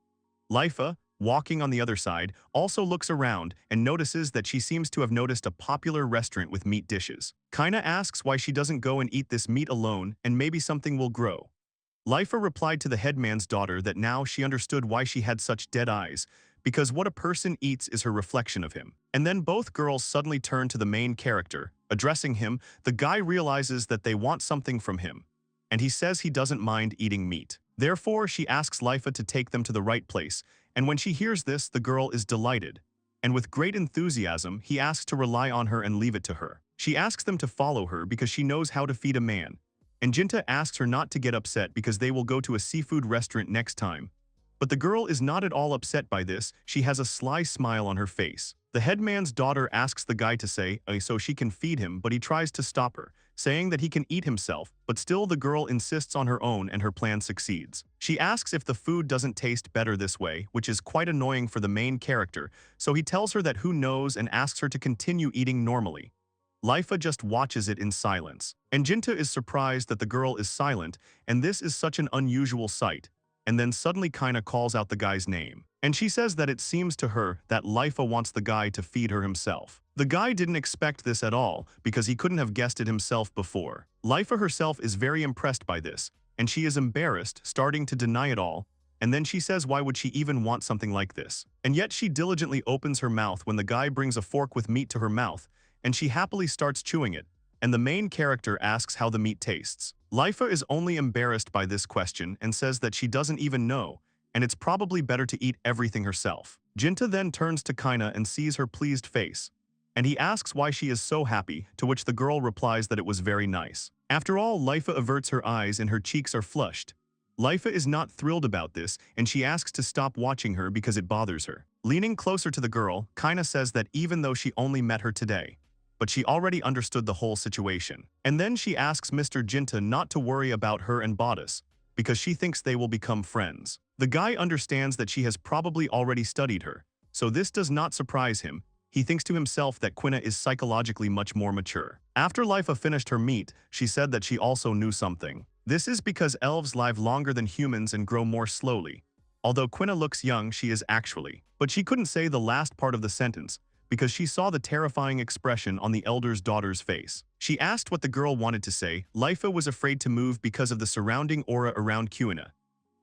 Lifa, walking on the other side, also looks around and notices that she seems to have noticed a popular restaurant with meat dishes. Quina asks why she doesn't go and eat this meat alone and maybe something will grow. Lifa replied to the headman's daughter that now she understood why she had such dead eyes, because what a person eats is her reflection of him. And then both girls suddenly turn to the main character. Addressing him, the guy realizes that they want something from him, and he says he doesn't mind eating meat. Therefore, she asks Lifa to take them to the right place, and when she hears this, the girl is delighted. And with great enthusiasm, he asks to rely on her and leave it to her. She asks them to follow her because she knows how to feed a man. And Jinta asks her not to get upset because they will go to a seafood restaurant next time. But the girl is not at all upset by this, she has a sly smile on her face. The headman's daughter asks the guy to say, so she can feed him, but he tries to stop her, saying that he can eat himself, but still the girl insists on her own and her plan succeeds. She asks if the food doesn't taste better this way, which is quite annoying for the main character, so he tells her that who knows and asks her to continue eating normally. Lifa just watches it in silence. And Jinta is surprised that the girl is silent, and this is such an unusual sight. And then suddenly Quina calls out the guy's name. And she says that it seems to her that Lifa wants the guy to feed her himself. The guy didn't expect this at all, because he couldn't have guessed it himself before. Lifa herself is very impressed by this, and she is embarrassed, starting to deny it all, and then she says why would she even want something like this? And yet she diligently opens her mouth when the guy brings a fork with meat to her mouth, and she happily starts chewing it, and the main character asks how the meat tastes. Lifa is only embarrassed by this question and says that she doesn't even know, and it's probably better to eat everything herself. Jinta then turns to Kaina and sees her pleased face, and he asks why she is so happy, to which the girl replies that it was very nice. After all, Lifa averts her eyes and her cheeks are flushed. Lifa is not thrilled about this, and she asks to stop watching her because it bothers her. Leaning closer to the girl, Kaina says that even though she only met her today, but she already understood the whole situation. And then she asks Mr. Jinta not to worry about her and Bodice, because she thinks they will become friends. The guy understands that she has probably already studied her, so this does not surprise him. He thinks to himself that Quina is psychologically much more mature. After Lifa finished her meat, she said that she also knew something. This is because elves live longer than humans and grow more slowly. Although Quina looks young, she is actually. But she couldn't say the last part of the sentence, because she saw the terrifying expression on the elder's daughter's face. She asked what the girl wanted to say. Lifa was afraid to move because of the surrounding aura around Quina,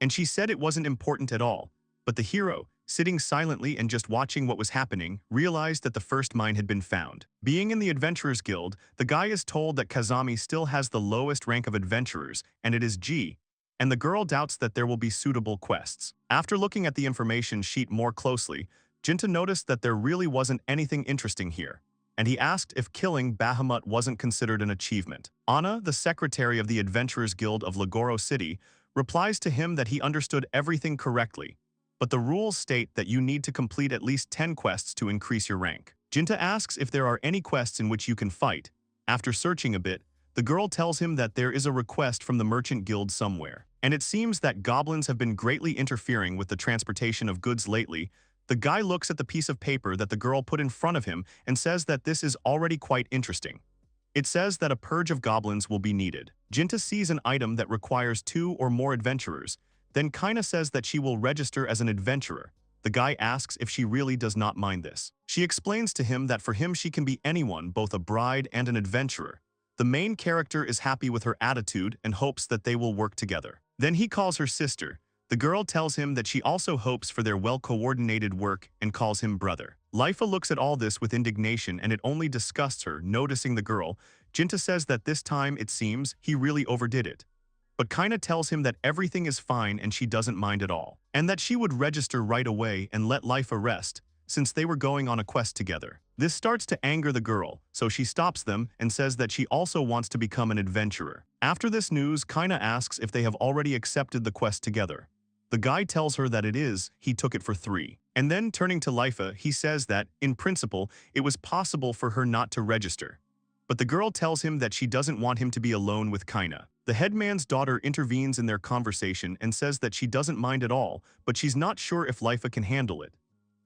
and she said it wasn't important at all. But the hero, sitting silently and just watching what was happening, realized that the first mine had been found. Being in the Adventurers Guild, the guy is told that Kazami still has the lowest rank of adventurers, and it is G, and the girl doubts that there will be suitable quests. After looking at the information sheet more closely, Jinta noticed that there really wasn't anything interesting here, and he asked if killing Bahamut wasn't considered an achievement. Anna, the secretary of the Adventurers Guild of Lagoro City, replies to him that he understood everything correctly, but the rules state that you need to complete at least 10 quests to increase your rank. Jinta asks if there are any quests in which you can fight. After searching a bit, the girl tells him that there is a request from the Merchant Guild somewhere, and it seems that goblins have been greatly interfering with the transportation of goods lately. The guy looks at the piece of paper that the girl put in front of him and says that this is already quite interesting. It says that a purge of goblins will be needed. Jinta sees an item that requires 2 or more adventurers. Then Kaina says that she will register as an adventurer. The guy asks if she really does not mind this. She explains to him that for him she can be anyone, both a bride and an adventurer. The main character is happy with her attitude and hopes that they will work together. Then he calls her sister. The girl tells him that she also hopes for their well-coordinated work and calls him brother. Lifa looks at all this with indignation, and it only disgusts her, noticing the girl. Jinta says that this time, it seems, he really overdid it. But Kaina tells him that everything is fine and she doesn't mind at all, and that she would register right away and let Lifa rest, since they were going on a quest together. This starts to anger the girl, so she stops them and says that she also wants to become an adventurer. After this news, Kaina asks if they have already accepted the quest together. The guy tells her that it is, he took it for 3. And then turning to Lifa, he says that, in principle, it was possible for her not to register. But the girl tells him that she doesn't want him to be alone with Kaina. The headman's daughter intervenes in their conversation and says that she doesn't mind at all, but she's not sure if Lifa can handle it.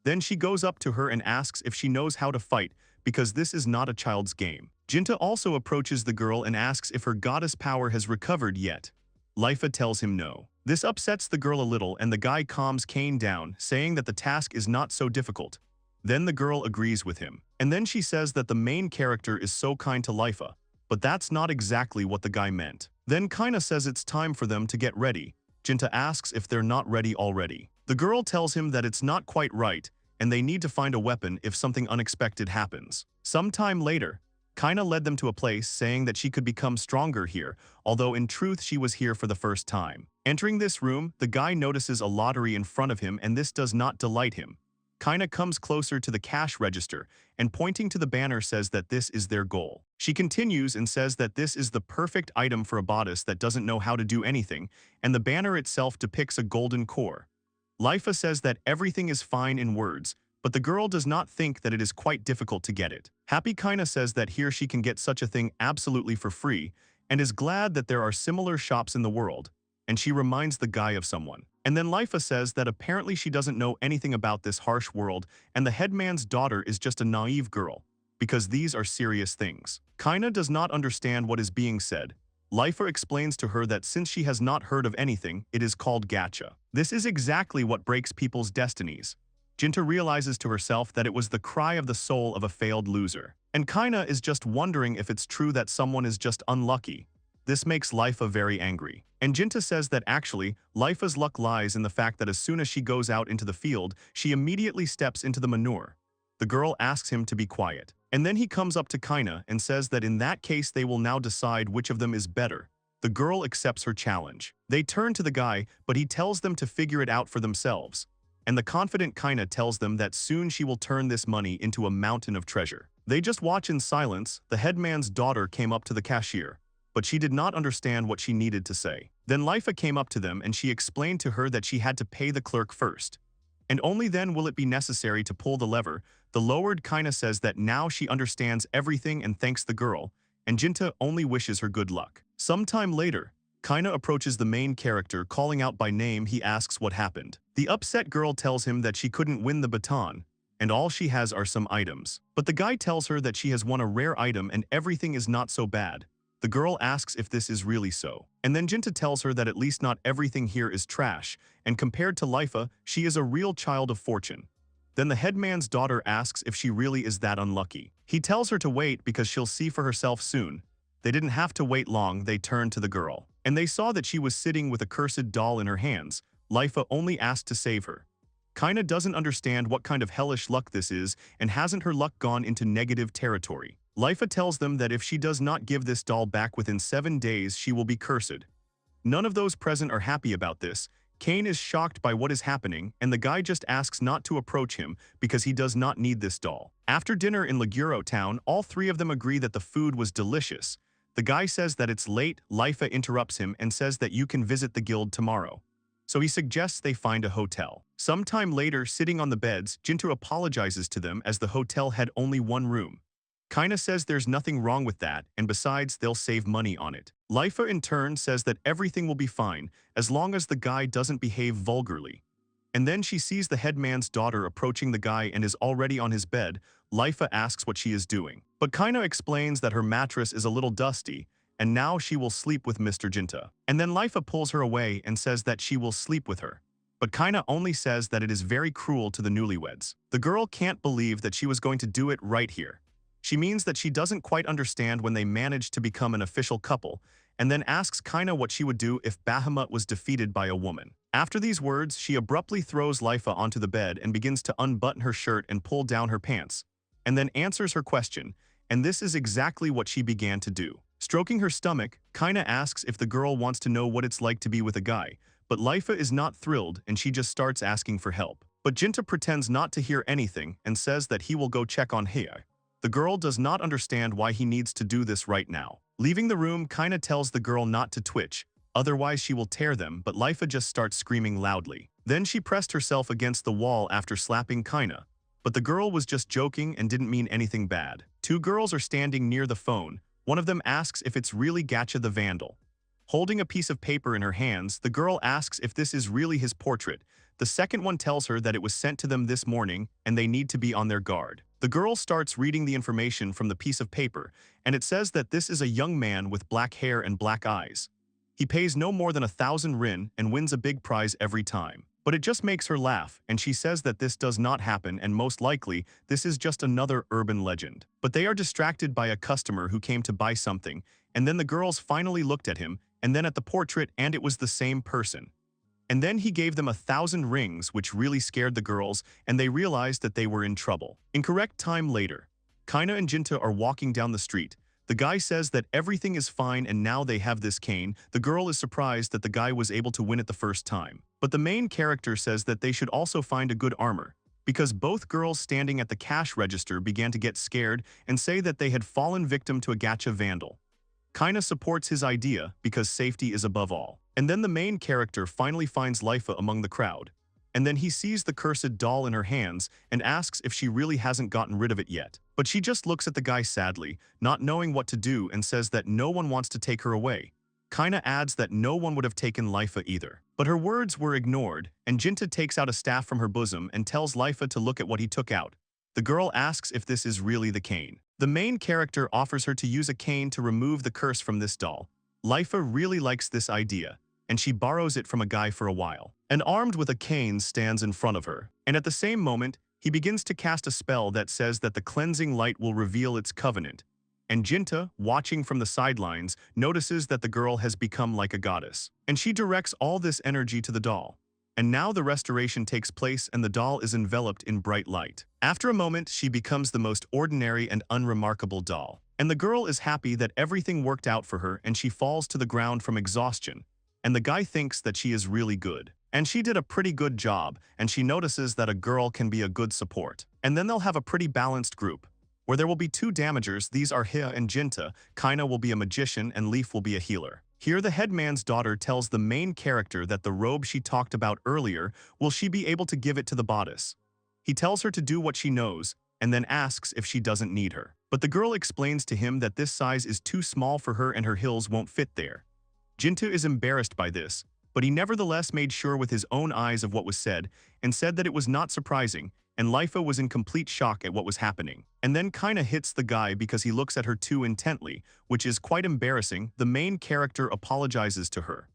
Then she goes up to her and asks if she knows how to fight, because this is not a child's game. Jinta also approaches the girl and asks if her goddess power has recovered yet. Lifa tells him no. This upsets the girl a little, and the guy calms Kane down, saying that the task is not so difficult. Then the girl agrees with him. And then she says that the main character is so kind to Lifa, but that's not exactly what the guy meant. Then Kaina says it's time for them to get ready. Jinta asks if they're not ready already. The girl tells him that it's not quite right, and they need to find a weapon if something unexpected happens. Sometime later, Kaina led them to a place, saying that she could become stronger here, although in truth she was here for the first time. Entering this room, the guy notices a lottery in front of him, and this does not delight him. Kaina comes closer to the cash register and, pointing to the banner, says that this is their goal. She continues and says that this is the perfect item for a bodice that doesn't know how to do anything, and the banner itself depicts a golden core. Lifa says that everything is fine in words, but the girl does not think that it is quite difficult to get it. Happy Kaina says that here she can get such a thing absolutely for free, and is glad that there are similar shops in the world, and she reminds the guy of someone. And then Lifa says that apparently she doesn't know anything about this harsh world, and the headman's daughter is just a naive girl, because these are serious things. Kaina does not understand what is being said. Lifa explains to her that since she has not heard of anything, it is called gacha. This is exactly what breaks people's destinies. Jinta realizes to herself that it was the cry of the soul of a failed loser. And Kaina is just wondering if it's true that someone is just unlucky. This makes Lifa very angry. And Jinta says that actually, Lifa's luck lies in the fact that as soon as she goes out into the field, she immediately steps into the manure. The girl asks him to be quiet. And then he comes up to Kaina and says that in that case they will now decide which of them is better. The girl accepts her challenge. They turn to the guy, but he tells them to figure it out for themselves. And the confident Kaina tells them that soon she will turn this money into a mountain of treasure. They just watch in silence. The headman's daughter came up to the cashier, but she did not understand what she needed to say. Then Lifa came up to them and she explained to her that she had to pay the clerk first. And only then will it be necessary to pull the lever. The lowered Kaina says that now she understands everything and thanks the girl, and Jinta only wishes her good luck. Sometime later, Kaina approaches the main character, calling out by name. He asks what happened. The upset girl tells him that she couldn't win the baton, and all she has are some items. But the guy tells her that she has won a rare item and everything is not so bad. The girl asks if this is really so. And then Jinta tells her that at least not everything here is trash, and compared to Lifa, she is a real child of fortune. Then the headman's daughter asks if she really is that unlucky. He tells her to wait because she'll see for herself soon. They didn't have to wait long. They turned to the girl, and they saw that she was sitting with a cursed doll in her hands. Lifa only asked to save her. Kaina doesn't understand what kind of hellish luck this is, and hasn't her luck gone into negative territory. Lifa tells them that if she does not give this doll back within 7 days, she will be cursed. None of those present are happy about this. Kane is shocked by what is happening, and the guy just asks not to approach him because he does not need this doll. After dinner in Liguro town, all three of them agree that the food was delicious. The guy says that it's late. Lifa interrupts him and says that you can visit the guild tomorrow. So he suggests they find a hotel. Sometime later, sitting on the beds, Jinta apologizes to them as the hotel had only one room. Kaina says there's nothing wrong with that, and besides, they'll save money on it. Lifa in turn says that everything will be fine as long as the guy doesn't behave vulgarly. And then she sees the headman's daughter approaching the guy and is already on his bed. Lifa asks what she is doing, but Kaina explains that her mattress is a little dusty, and now she will sleep with Mr. Jinta. And then Lifa pulls her away and says that she will sleep with her. But Kaina only says that it is very cruel to the newlyweds. The girl can't believe that she was going to do it right here. She means that she doesn't quite understand when they managed to become an official couple, and then asks Kaina what she would do if Bahamut was defeated by a woman. After these words, she abruptly throws Lifa onto the bed and begins to unbutton her shirt and pull down her pants, and then answers her question, and this is exactly what she began to do. Stroking her stomach, Kaina asks if the girl wants to know what it's like to be with a guy, but Lifa is not thrilled and she just starts asking for help. But Jinta pretends not to hear anything and says that he will go check on Hei. The girl does not understand why he needs to do this right now. Leaving the room, Kaina tells the girl not to twitch, otherwise she will tear them, but Lifa just starts screaming loudly. Then she pressed herself against the wall after slapping Kaina, but the girl was just joking and didn't mean anything bad. Two girls are standing near the phone. One of them asks if it's really Gacha the Vandal. Holding a piece of paper in her hands, the girl asks if this is really his portrait. The second one tells her that it was sent to them this morning and they need to be on their guard. The girl starts reading the information from the piece of paper, and it says that this is a young man with black hair and black eyes. He pays no more than 1,000 rin and wins a big prize every time. But it just makes her laugh, and she says that this does not happen and most likely this is just another urban legend. But they are distracted by a customer who came to buy something, and then the girls finally looked at him, and then at the portrait, and it was the same person. And then he gave them 1,000 rings, which really scared the girls, and they realized that they were in trouble. In correct time later, Kaina and Jinta are walking down the street. The guy says that everything is fine and now they have this cane. The girl is surprised that the guy was able to win it the first time. But the main character says that they should also find a good armor, because both girls standing at the cash register began to get scared and say that they had fallen victim to a gacha vandal. Kaina supports his idea because safety is above all. And then the main character finally finds Lifa among the crowd. And then he sees the cursed doll in her hands and asks if she really hasn't gotten rid of it yet. But she just looks at the guy sadly, not knowing what to do, and says that no one wants to take her away. Kaina adds that no one would have taken Lifa either. But her words were ignored, and Jinta takes out a staff from her bosom and tells Lifa to look at what he took out. The girl asks if this is really the cane. The main character offers her to use a cane to remove the curse from this doll. Lifa really likes this idea, and she borrows it from a guy for a while. And armed with a cane stands in front of her, and at the same moment, he begins to cast a spell that says that the cleansing light will reveal its covenant. And Jinta, watching from the sidelines, notices that the girl has become like a goddess. And she directs all this energy to the doll. And now the restoration takes place and the doll is enveloped in bright light. After a moment, she becomes the most ordinary and unremarkable doll. And the girl is happy that everything worked out for her and she falls to the ground from exhaustion. And the guy thinks that she is really good. And she did a pretty good job, and she notices that a girl can be a good support. And then they'll have a pretty balanced group, where there will be two damagers. These are Hia and Jinta. Kaina will be a magician and Leaf will be a healer. Here the headman's daughter tells the main character that the robe she talked about earlier, will she be able to give it to the bodice? He tells her to do what she knows, and then asks if she doesn't need her. But the girl explains to him that this size is too small for her and her heels won't fit there. Jinta is embarrassed by this, but he nevertheless made sure with his own eyes of what was said, and said that it was not surprising, and Lifa was in complete shock at what was happening. And then Kaina hits the guy because he looks at her too intently, which is quite embarrassing. The main character apologizes to her.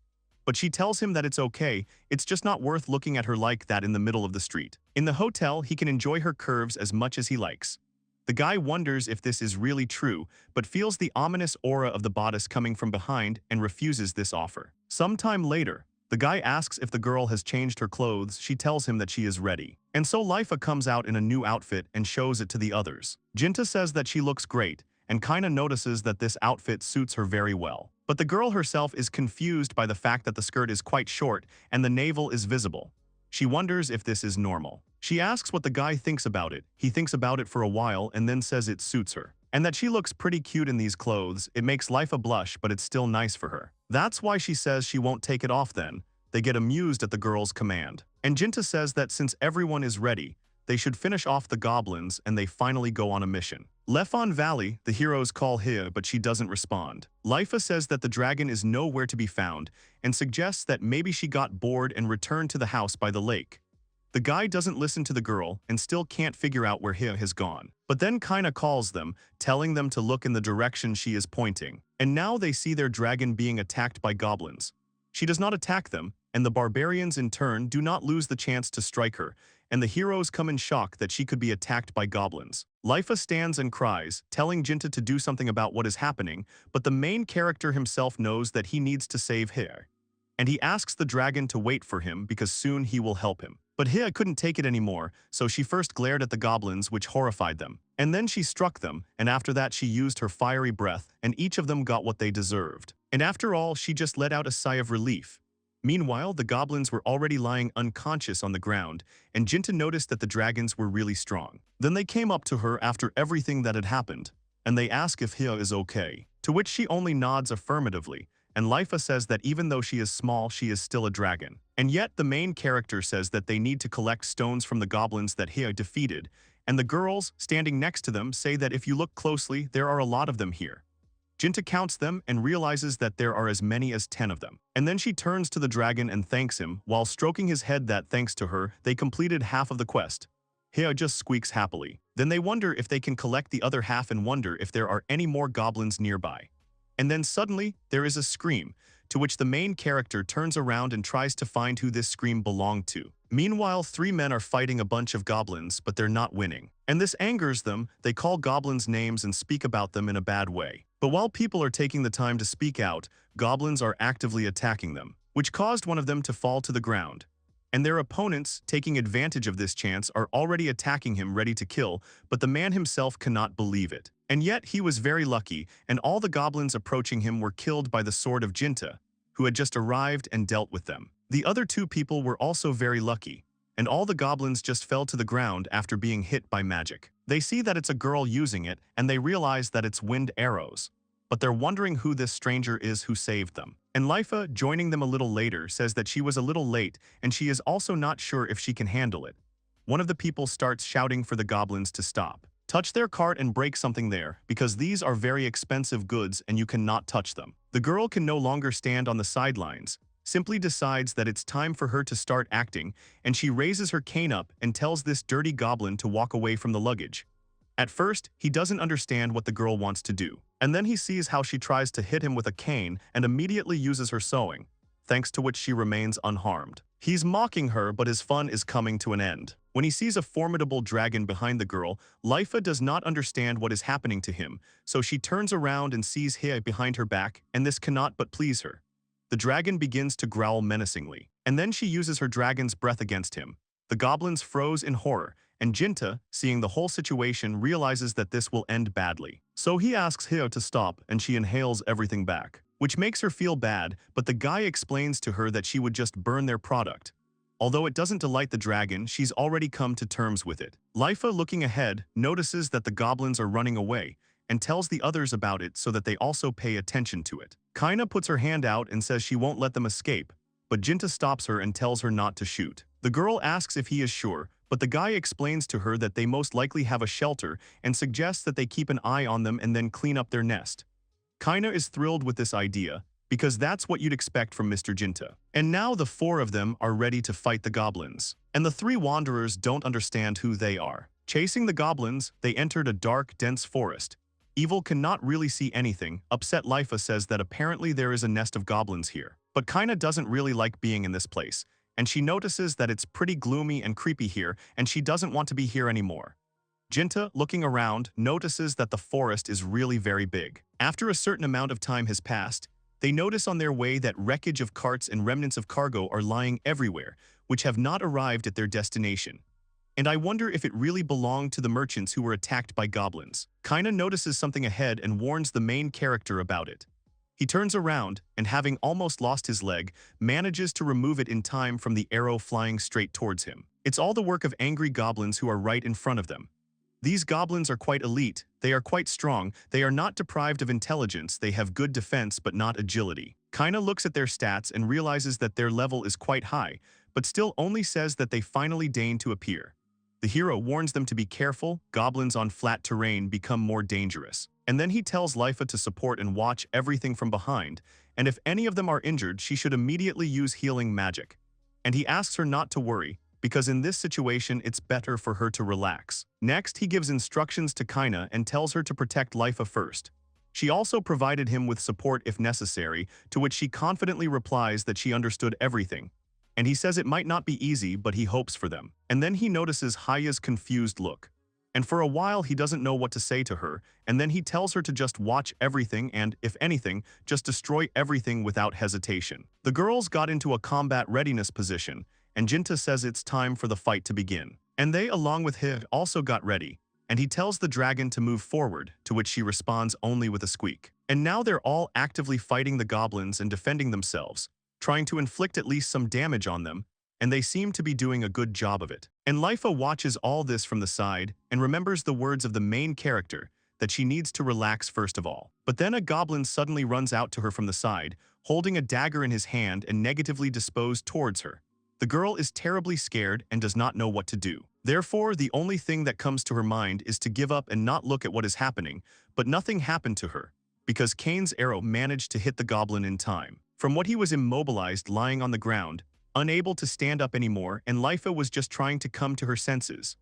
But she tells him that it's okay, it's just not worth looking at her like that in the middle of the street. In the hotel, he can enjoy her curves as much as he likes. The guy wonders if this is really true, but feels the ominous aura of the bodice coming from behind and refuses this offer. Sometime later, the guy asks if the girl has changed her clothes. She tells him that she is ready. And so Lifa comes out in a new outfit and shows it to the others. Jinta says that she looks great, and Kaina notices that this outfit suits her very well. But the girl herself is confused by the fact that the skirt is quite short and the navel is visible. She wonders if this is normal. She asks what the guy thinks about it. He thinks about it for a while and then says it suits her. And that she looks pretty cute in these clothes. It makes Lifa blush, but it's still nice for her. That's why she says she won't take it off then. They get amused at the girl's command. And Jinta says that since everyone is ready, they should finish off the goblins and they finally go on a mission. Lefon Valley, the heroes call Hia, but she doesn't respond. Lifa says that the dragon is nowhere to be found and suggests that maybe she got bored and returned to the house by the lake. The guy doesn't listen to the girl and still can't figure out where Hia has gone. But then Kaina calls them, telling them to look in the direction she is pointing. And now they see their dragon being attacked by goblins. She does not attack them, and the barbarians in turn do not lose the chance to strike her, and the heroes come in shock that she could be attacked by goblins. Lifa stands and cries, telling Jinta to do something about what is happening, but the main character himself knows that he needs to save Hia. And he asks the dragon to wait for him because soon he will help him. But Hia couldn't take it anymore, so she first glared at the goblins, which horrified them. And then she struck them, and after that she used her fiery breath, and each of them got what they deserved. And after all, she just let out a sigh of relief. Meanwhile, the goblins were already lying unconscious on the ground, and Jinta noticed that the dragons were really strong. Then they came up to her after everything that had happened, and they ask if Hia is okay, to which she only nods affirmatively, and Lifa says that even though she is small, she is still a dragon. And yet the main character says that they need to collect stones from the goblins that Hia defeated, and the girls, standing next to them, say that if you look closely, there are a lot of them here. Jinta counts them and realizes that there are as many as 10 of them. And then she turns to the dragon and thanks him, while stroking his head that thanks to her, they completed half of the quest. Hia just squeaks happily. Then they wonder if they can collect the other half and wonder if there are any more goblins nearby. And then suddenly, there is a scream, to which the main character turns around and tries to find who this scream belonged to. Meanwhile, 3 men are fighting a bunch of goblins, but they're not winning. And this angers them. They call goblins names and speak about them in a bad way. But while people are taking the time to speak out, goblins are actively attacking them, which caused one of them to fall to the ground. And their opponents, taking advantage of this chance, are already attacking him ready to kill, but the man himself cannot believe it. And yet he was very lucky, and all the goblins approaching him were killed by the sword of Jinta, who had just arrived and dealt with them. The other 2 people were also very lucky, and all the goblins just fell to the ground after being hit by magic. They see that it's a girl using it, and they realize that it's wind arrows. But they're wondering who this stranger is who saved them. And Lifa, joining them a little later, says that she was a little late, and she is also not sure if she can handle it. One of the people starts shouting for the goblins to stop. Touch their cart and break something there, because these are very expensive goods and you cannot touch them. The girl can no longer stand on the sidelines, simply decides that it's time for her to start acting, and she raises her cane up and tells this dirty goblin to walk away from the luggage. At first, he doesn't understand what the girl wants to do, and then he sees how she tries to hit him with a cane and immediately uses her sewing, thanks to which she remains unharmed. He's mocking her, but his fun is coming to an end. When he sees a formidable dragon behind the girl, Lifa does not understand what is happening to him, so she turns around and sees Hia behind her back, and this cannot but please her. The dragon begins to growl menacingly, and then she uses her dragon's breath against him. The goblins froze in horror, and Jinta, seeing the whole situation, realizes that this will end badly. So he asks Hyo to stop and she inhales everything back, which makes her feel bad, but the guy explains to her that she would just burn their product. Although it doesn't delight the dragon, she's already come to terms with it. Liafu, looking ahead, notices that the goblins are running away and tells the others about it so that they also pay attention to it. Kaina puts her hand out and says she won't let them escape, but Jinta stops her and tells her not to shoot. The girl asks if he is sure, but the guy explains to her that they most likely have a shelter and suggests that they keep an eye on them and then clean up their nest. Kaina is thrilled with this idea, because that's what you'd expect from Mr. Jinta. And now the four of them are ready to fight the goblins. And the three wanderers don't understand who they are. Chasing the goblins, they entered a dark, dense forest. Evil cannot really see anything. Upset Liafu says that apparently there is a nest of goblins here. But Kaina doesn't really like being in this place, and she notices that it's pretty gloomy and creepy here, and she doesn't want to be here anymore. Jinta, looking around, notices that the forest is really very big. After a certain amount of time has passed, they notice on their way that wreckage of carts and remnants of cargo are lying everywhere, which have not arrived at their destination. And I wonder if it really belonged to the merchants who were attacked by goblins. Kaina notices something ahead and warns the main character about it. He turns around, and having almost lost his leg, manages to remove it in time from the arrow flying straight towards him. It's all the work of angry goblins who are right in front of them. These goblins are quite elite, they are quite strong, they are not deprived of intelligence, they have good defense but not agility. Kaina looks at their stats and realizes that their level is quite high, but still only says that they finally deign to appear. The hero warns them to be careful, goblins on flat terrain become more dangerous. And then he tells Liafu to support and watch everything from behind, and if any of them are injured, she should immediately use healing magic. And he asks her not to worry, because in this situation it's better for her to relax. Next, he gives instructions to Kaina and tells her to protect Liafu first. She also provided him with support if necessary, to which she confidently replies that she understood everything. And he says it might not be easy, but he hopes for them. And then he notices Haya's confused look. And for a while he doesn't know what to say to her, and then he tells her to just watch everything and, if anything, just destroy everything without hesitation. The girls got into a combat readiness position, and Jinta says it's time for the fight to begin. And they, along with He, also got ready, and he tells the dragon to move forward, to which she responds only with a squeak. And now they're all actively fighting the goblins and defending themselves, trying to inflict at least some damage on them, and they seem to be doing a good job of it. And Liafu watches all this from the side and remembers the words of the main character that she needs to relax first of all. But then a goblin suddenly runs out to her from the side, holding a dagger in his hand and negatively disposed towards her. The girl is terribly scared and does not know what to do. Therefore, the only thing that comes to her mind is to give up and not look at what is happening, but nothing happened to her, because Kane's arrow managed to hit the goblin in time. From what he was immobilized lying on the ground, unable to stand up anymore, and Liafu was just trying to come to her senses.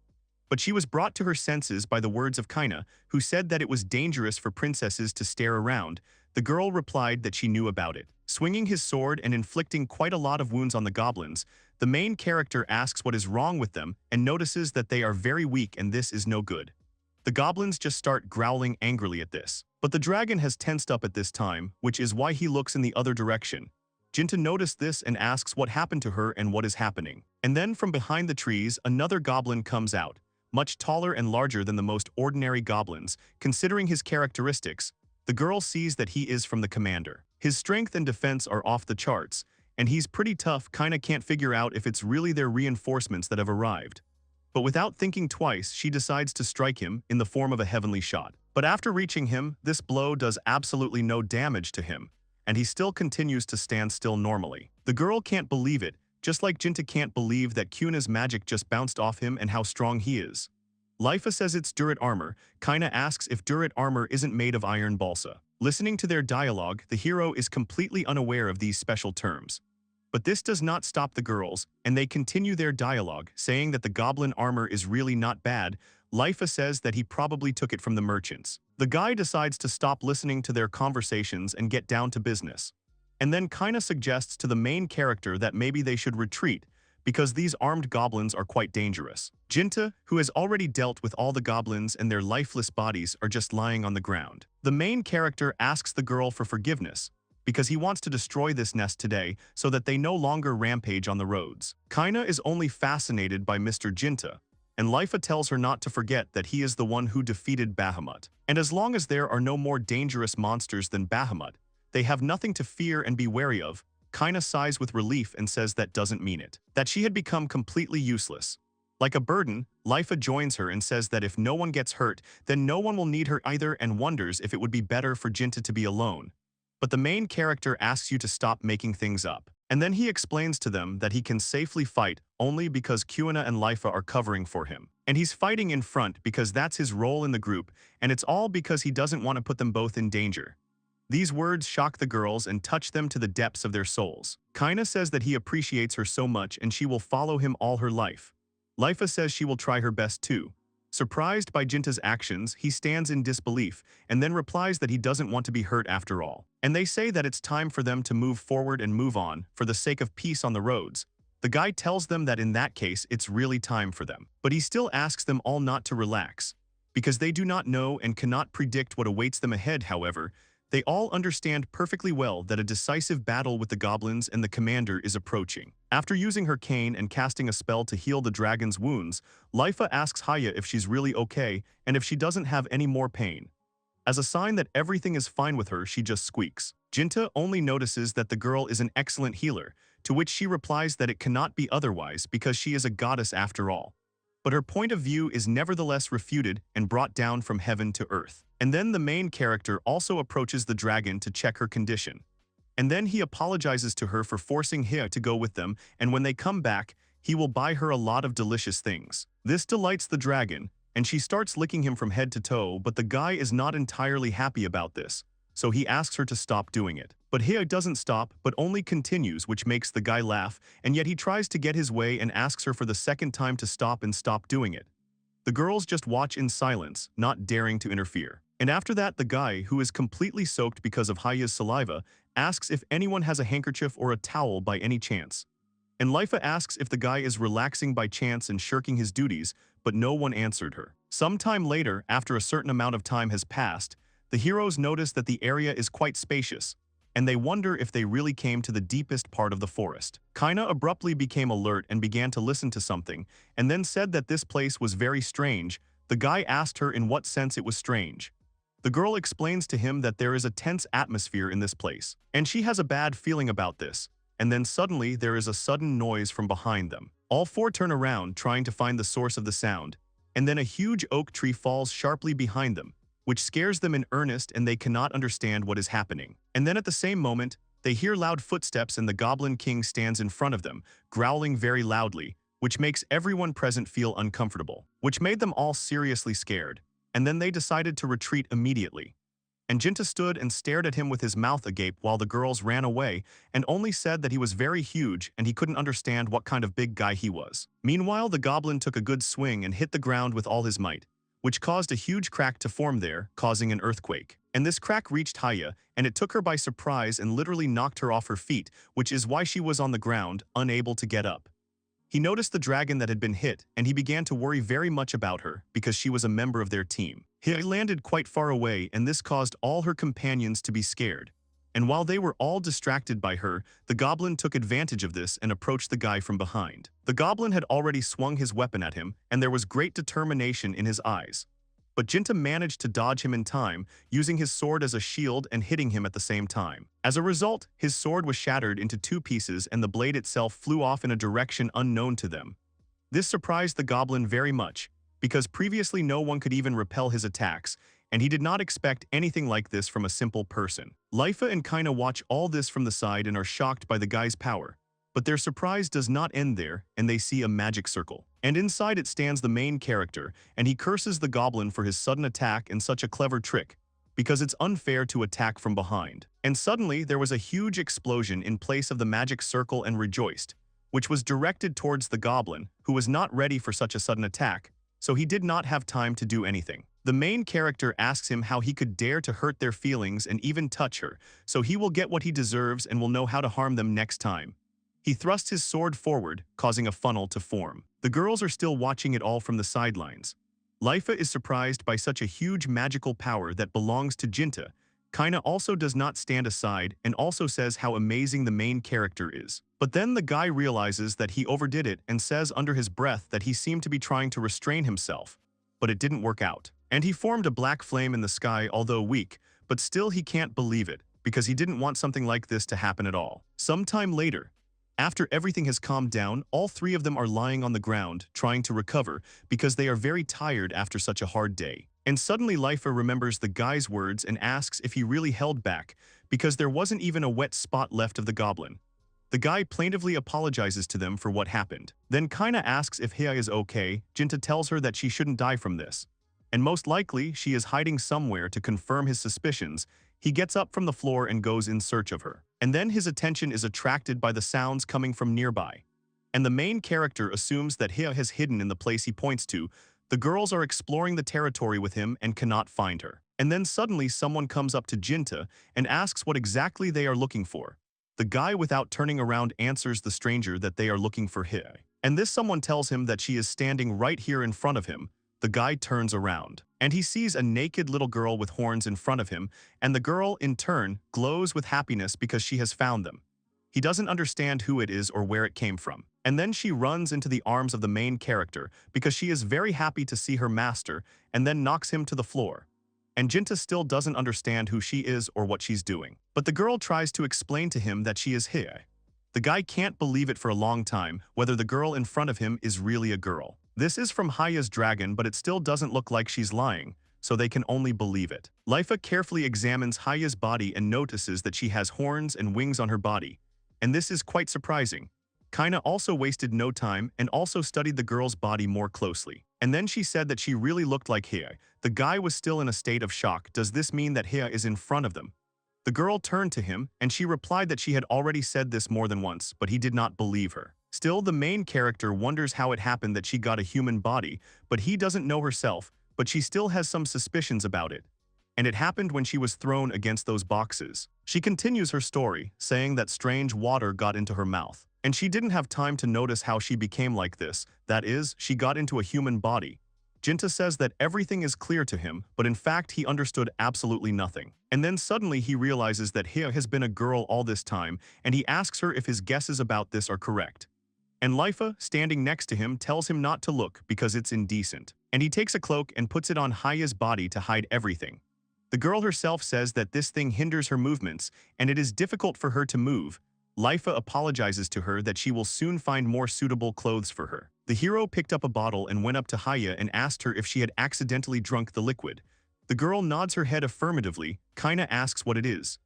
But she was brought to her senses by the words of Kaina, who said that it was dangerous for princesses to stare around. The girl replied that she knew about it. Swinging his sword and inflicting quite a lot of wounds on the goblins, the main character asks what is wrong with them and notices that they are very weak and this is no good. The goblins just start growling angrily at this. But the dragon has tensed up at this time, which is why he looks in the other direction. Jinta noticed this and asks what happened to her and what is happening. And then from behind the trees, another goblin comes out, much taller and larger than the most ordinary goblins. Considering his characteristics, the girl sees that he is from the commander. His strength and defense are off the charts, and he's pretty tough. Kaina can't figure out if it's really their reinforcements that have arrived. But without thinking twice, she decides to strike him in the form of a heavenly shot. But after reaching him, this blow does absolutely no damage to him, and he still continues to stand still normally. The girl can't believe it, just like Jinta can't believe that Kuna's magic just bounced off him and how strong he is. Liafu says it's Durat armor. Kaina asks if Durat armor isn't made of iron balsa. Listening to their dialogue, the hero is completely unaware of these special terms. But this does not stop the girls, and they continue their dialogue, saying that the goblin armor is really not bad. Liafu says that he probably took it from the merchants. The guy decides to stop listening to their conversations and get down to business. And then Kaina suggests to the main character that maybe they should retreat, because these armed goblins are quite dangerous. Jinta, who has already dealt with all the goblins and their lifeless bodies, are just lying on the ground. The main character asks the girl for forgiveness, because he wants to destroy this nest today so that they no longer rampage on the roads. Kaina is only fascinated by Mr. Jinta, and Lifa tells her not to forget that he is the one who defeated Bahamut. And as long as there are no more dangerous monsters than Bahamut, they have nothing to fear and be wary of. Kaina sighs with relief and says that doesn't mean it. That she had become completely useless. Like a burden, Lifa joins her and says that if no one gets hurt, then no one will need her either, and wonders if it would be better for Jinta to be alone. But the main character asks you to stop making things up. And then he explains to them that he can safely fight only because Kuina and Lifa are covering for him. And he's fighting in front because that's his role in the group, and it's all because he doesn't want to put them both in danger. These words shock the girls and touch them to the depths of their souls. Kaina says that he appreciates her so much and she will follow him all her life. Lifa says she will try her best too. Surprised by Jinta's actions, he stands in disbelief and then replies that he doesn't want to be hurt after all. And they say that it's time for them to move forward and move on for the sake of peace on the roads. The guy tells them that in that case, it's really time for them. But he still asks them all not to relax. Because they do not know and cannot predict what awaits them ahead, however, they all understand perfectly well that a decisive battle with the goblins and the commander is approaching. After using her cane and casting a spell to heal the dragon's wounds, Lifa asks Haya if she's really okay and if she doesn't have any more pain. As a sign that everything is fine with her, she just squeaks. Jinta only notices that the girl is an excellent healer, to which she replies that it cannot be otherwise because she is a goddess after all. But her point of view is nevertheless refuted and brought down from heaven to earth. And then the main character also approaches the dragon to check her condition. And then he apologizes to her for forcing Hea to go with them, and when they come back, he will buy her a lot of delicious things. This delights the dragon, and she starts licking him from head to toe, but the guy is not entirely happy about this, so he asks her to stop doing it. But Hea doesn't stop, but only continues, which makes the guy laugh, and yet he tries to get his way and asks her for the second time to stop doing it. The girls just watch in silence, not daring to interfere. And after that, the guy, who is completely soaked because of Haya's saliva, asks if anyone has a handkerchief or a towel by any chance. And Lifa asks if the guy is relaxing by chance and shirking his duties, but no one answered her. Sometime later, after a certain amount of time has passed, the heroes notice that the area is quite spacious, and they wonder if they really came to the deepest part of the forest. Kaina abruptly became alert and began to listen to something, and then said that this place was very strange. The guy asked her in what sense it was strange. The girl explains to him that there is a tense atmosphere in this place, and she has a bad feeling about this, and then suddenly there is a sudden noise from behind them. All four turn around trying to find the source of the sound, and then a huge oak tree falls sharply behind them, which scares them in earnest and they cannot understand what is happening. And then at the same moment, they hear loud footsteps and the Goblin King stands in front of them, growling very loudly, which makes everyone present feel uncomfortable, which made them all seriously scared. And then they decided to retreat immediately. And Jinta stood and stared at him with his mouth agape while the girls ran away and only said that he was very huge and he couldn't understand what kind of big guy he was. Meanwhile, the goblin took a good swing and hit the ground with all his might, which caused a huge crack to form there, causing an earthquake. And this crack reached Haya, and it took her by surprise and literally knocked her off her feet, which is why she was on the ground, unable to get up. He noticed the dragon that had been hit, and he began to worry very much about her because she was a member of their team. He landed quite far away, and this caused all her companions to be scared. And while they were all distracted by her, the goblin took advantage of this and approached the guy from behind. The goblin had already swung his weapon at him, and there was great determination in his eyes. But Jinta managed to dodge him in time, using his sword as a shield and hitting him at the same time. As a result, his sword was shattered into 2 pieces and the blade itself flew off in a direction unknown to them. This surprised the goblin very much, because previously no one could even repel his attacks, and he did not expect anything like this from a simple person. Lifa and Kaina watch all this from the side and are shocked by the guy's power. But their surprise does not end there, and they see a magic circle. And inside it stands the main character, and he curses the goblin for his sudden attack and such a clever trick, because it's unfair to attack from behind. And suddenly there was a huge explosion in place of the magic circle and rejoiced, which was directed towards the goblin, who was not ready for such a sudden attack, so he did not have time to do anything. The main character asks him how he could dare to hurt their feelings and even touch her, so he will get what he deserves and will know how to harm them next time. He thrusts his sword forward, causing a funnel to form. The girls are still watching it all from the sidelines. Lifa is surprised by such a huge magical power that belongs to Jinta. Kaina also does not stand aside and also says how amazing the main character is. But then the guy realizes that he overdid it and says under his breath that he seemed to be trying to restrain himself, but it didn't work out. And he formed a black flame in the sky, although weak, but still he can't believe it, because he didn't want something like this to happen at all. Sometime later, after everything has calmed down, all three of them are lying on the ground, trying to recover, because they are very tired after such a hard day. And suddenly Lifa remembers the guy's words and asks if he really held back, because there wasn't even a wet spot left of the goblin. The guy plaintively apologizes to them for what happened. Then Kaina asks if Hea is okay. Jinta tells her that she shouldn't die from this, and most likely she is hiding somewhere to confirm his suspicions. He gets up from the floor and goes in search of her. And then his attention is attracted by the sounds coming from nearby. And the main character assumes that Hea has hidden in the place he points to. The girls are exploring the territory with him and cannot find her. And then suddenly someone comes up to Jinta and asks what exactly they are looking for. The guy, without turning around, answers the stranger that they are looking for Hea. And this someone tells him that she is standing right here in front of him. The guy turns around, and he sees a naked little girl with horns in front of him, and the girl, in turn, glows with happiness because she has found them. He doesn't understand who it is or where it came from. And then she runs into the arms of the main character because she is very happy to see her master, and then knocks him to the floor. And Jinta still doesn't understand who she is or what she's doing. But the girl tries to explain to him that she is Hea. The guy can't believe it for a long time, whether the girl in front of him is really a girl. This is from Haya's dragon, but it still doesn't look like she's lying, so they can only believe it. Lifa carefully examines Haya's body and notices that she has horns and wings on her body, and this is quite surprising. Kaina also wasted no time and also studied the girl's body more closely. And then she said that she really looked like Hea. The guy was still in a state of shock. Does this mean that Hea is in front of them? The girl turned to him, and she replied that she had already said this more than once, but he did not believe her. Still, the main character wonders how it happened that she got a human body, but he doesn't know herself, but she still has some suspicions about it. And it happened when she was thrown against those boxes. She continues her story, saying that strange water got into her mouth. And she didn't have time to notice how she became like this, that is, she got into a human body. Jinta says that everything is clear to him, but in fact he understood absolutely nothing. And then suddenly he realizes that Hea has been a girl all this time, and he asks her if his guesses about this are correct. And Lifa, standing next to him, tells him not to look because it's indecent. And he takes a cloak and puts it on Haya's body to hide everything. The girl herself says that this thing hinders her movements, and it is difficult for her to move. Lifa apologizes to her that she will soon find more suitable clothes for her. The hero picked up a bottle and went up to Haya and asked her if she had accidentally drunk the liquid. The girl nods her head affirmatively. Kaina asks what it is.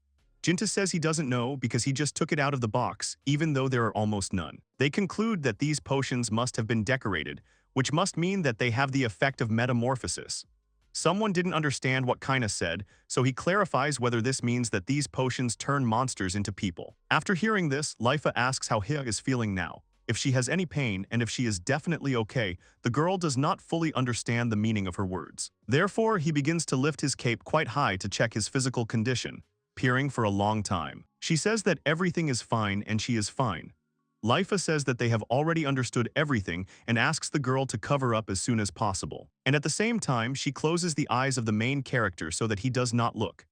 Jinta says he doesn't know because he just took it out of the box, even though there are almost none. They conclude that these potions must have been decorated, which must mean that they have the effect of metamorphosis. Someone didn't understand what Kaina said, so he clarifies whether this means that these potions turn monsters into people. After hearing this, Lifa asks how Hea is feeling now, if she has any pain, and if she is definitely okay. The girl does not fully understand the meaning of her words. Therefore, he begins to lift his cape quite high to check his physical condition, peering for a long time. She says that everything is fine and she is fine. Lifa says that they have already understood everything and asks the girl to cover up as soon as possible. And at the same time, she closes the eyes of the main character so that he does not look.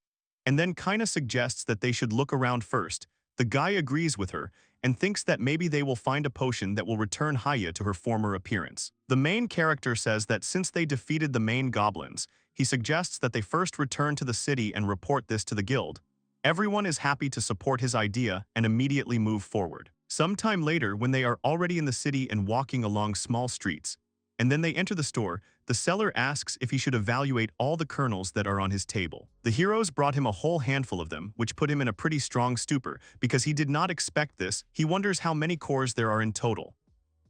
And then Kaina suggests that they should look around first. The guy agrees with her and thinks that maybe they will find a potion that will return Haya to her former appearance. The main character says that since they defeated the main goblins, he suggests that they first return to the city and report this to the guild. Everyone is happy to support his idea and immediately move forward. Sometime later, when they are already in the city and walking along small streets, and then they enter the store, the seller asks if he should evaluate all the kernels that are on his table. The heroes brought him a whole handful of them, which put him in a pretty strong stupor, because he did not expect this. He wonders how many cores there are in total.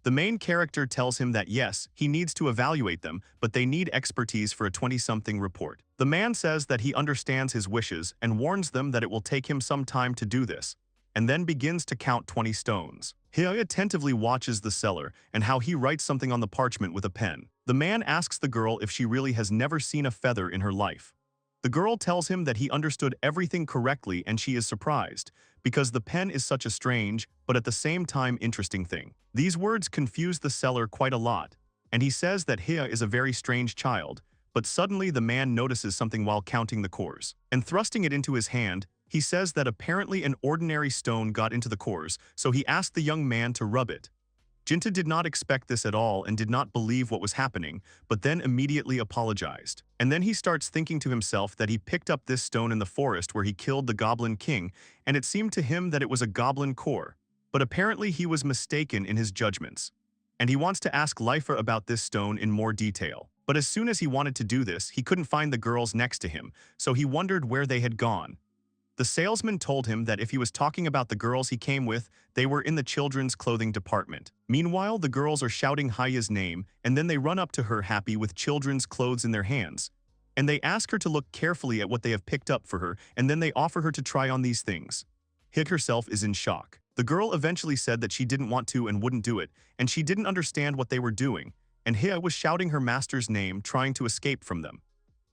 The main character tells him that yes, he needs to evaluate them, but they need expertise for a 20-something report. The man says that he understands his wishes and warns them that it will take him some time to do this, and then begins to count 20 stones. He attentively watches the seller and how he writes something on the parchment with a pen. The man asks the girl if she really has never seen a feather in her life. The girl tells him that he understood everything correctly, and she is surprised, because the pen is such a strange, but at the same time interesting thing. These words confuse the seller quite a lot, and he says that Hea is a very strange child, But suddenly the man notices something while counting the cores. And thrusting it into his hand, he says that apparently an ordinary stone got into the cores, so he asked the young man to rub it. Jinta did not expect this at all and did not believe what was happening, but then immediately apologized. And then he starts thinking to himself that he picked up this stone in the forest where he killed the Goblin King, and it seemed to him that it was a goblin core. But apparently he was mistaken in his judgments. And he wants to ask Lifa about this stone in more detail. But as soon as he wanted to do this, he couldn't find the girls next to him, so he wondered where they had gone. The salesman told him that if he was talking about the girls he came with, they were in the children's clothing department. Meanwhile, the girls are shouting Haya's name, and then they run up to her happy with children's clothes in their hands. And they ask her to look carefully at what they have picked up for her, and then they offer her to try on these things. Hik herself is in shock. The girl eventually said that she didn't want to and wouldn't do it, and she didn't understand what they were doing, and Hia was shouting her master's name, trying to escape from them.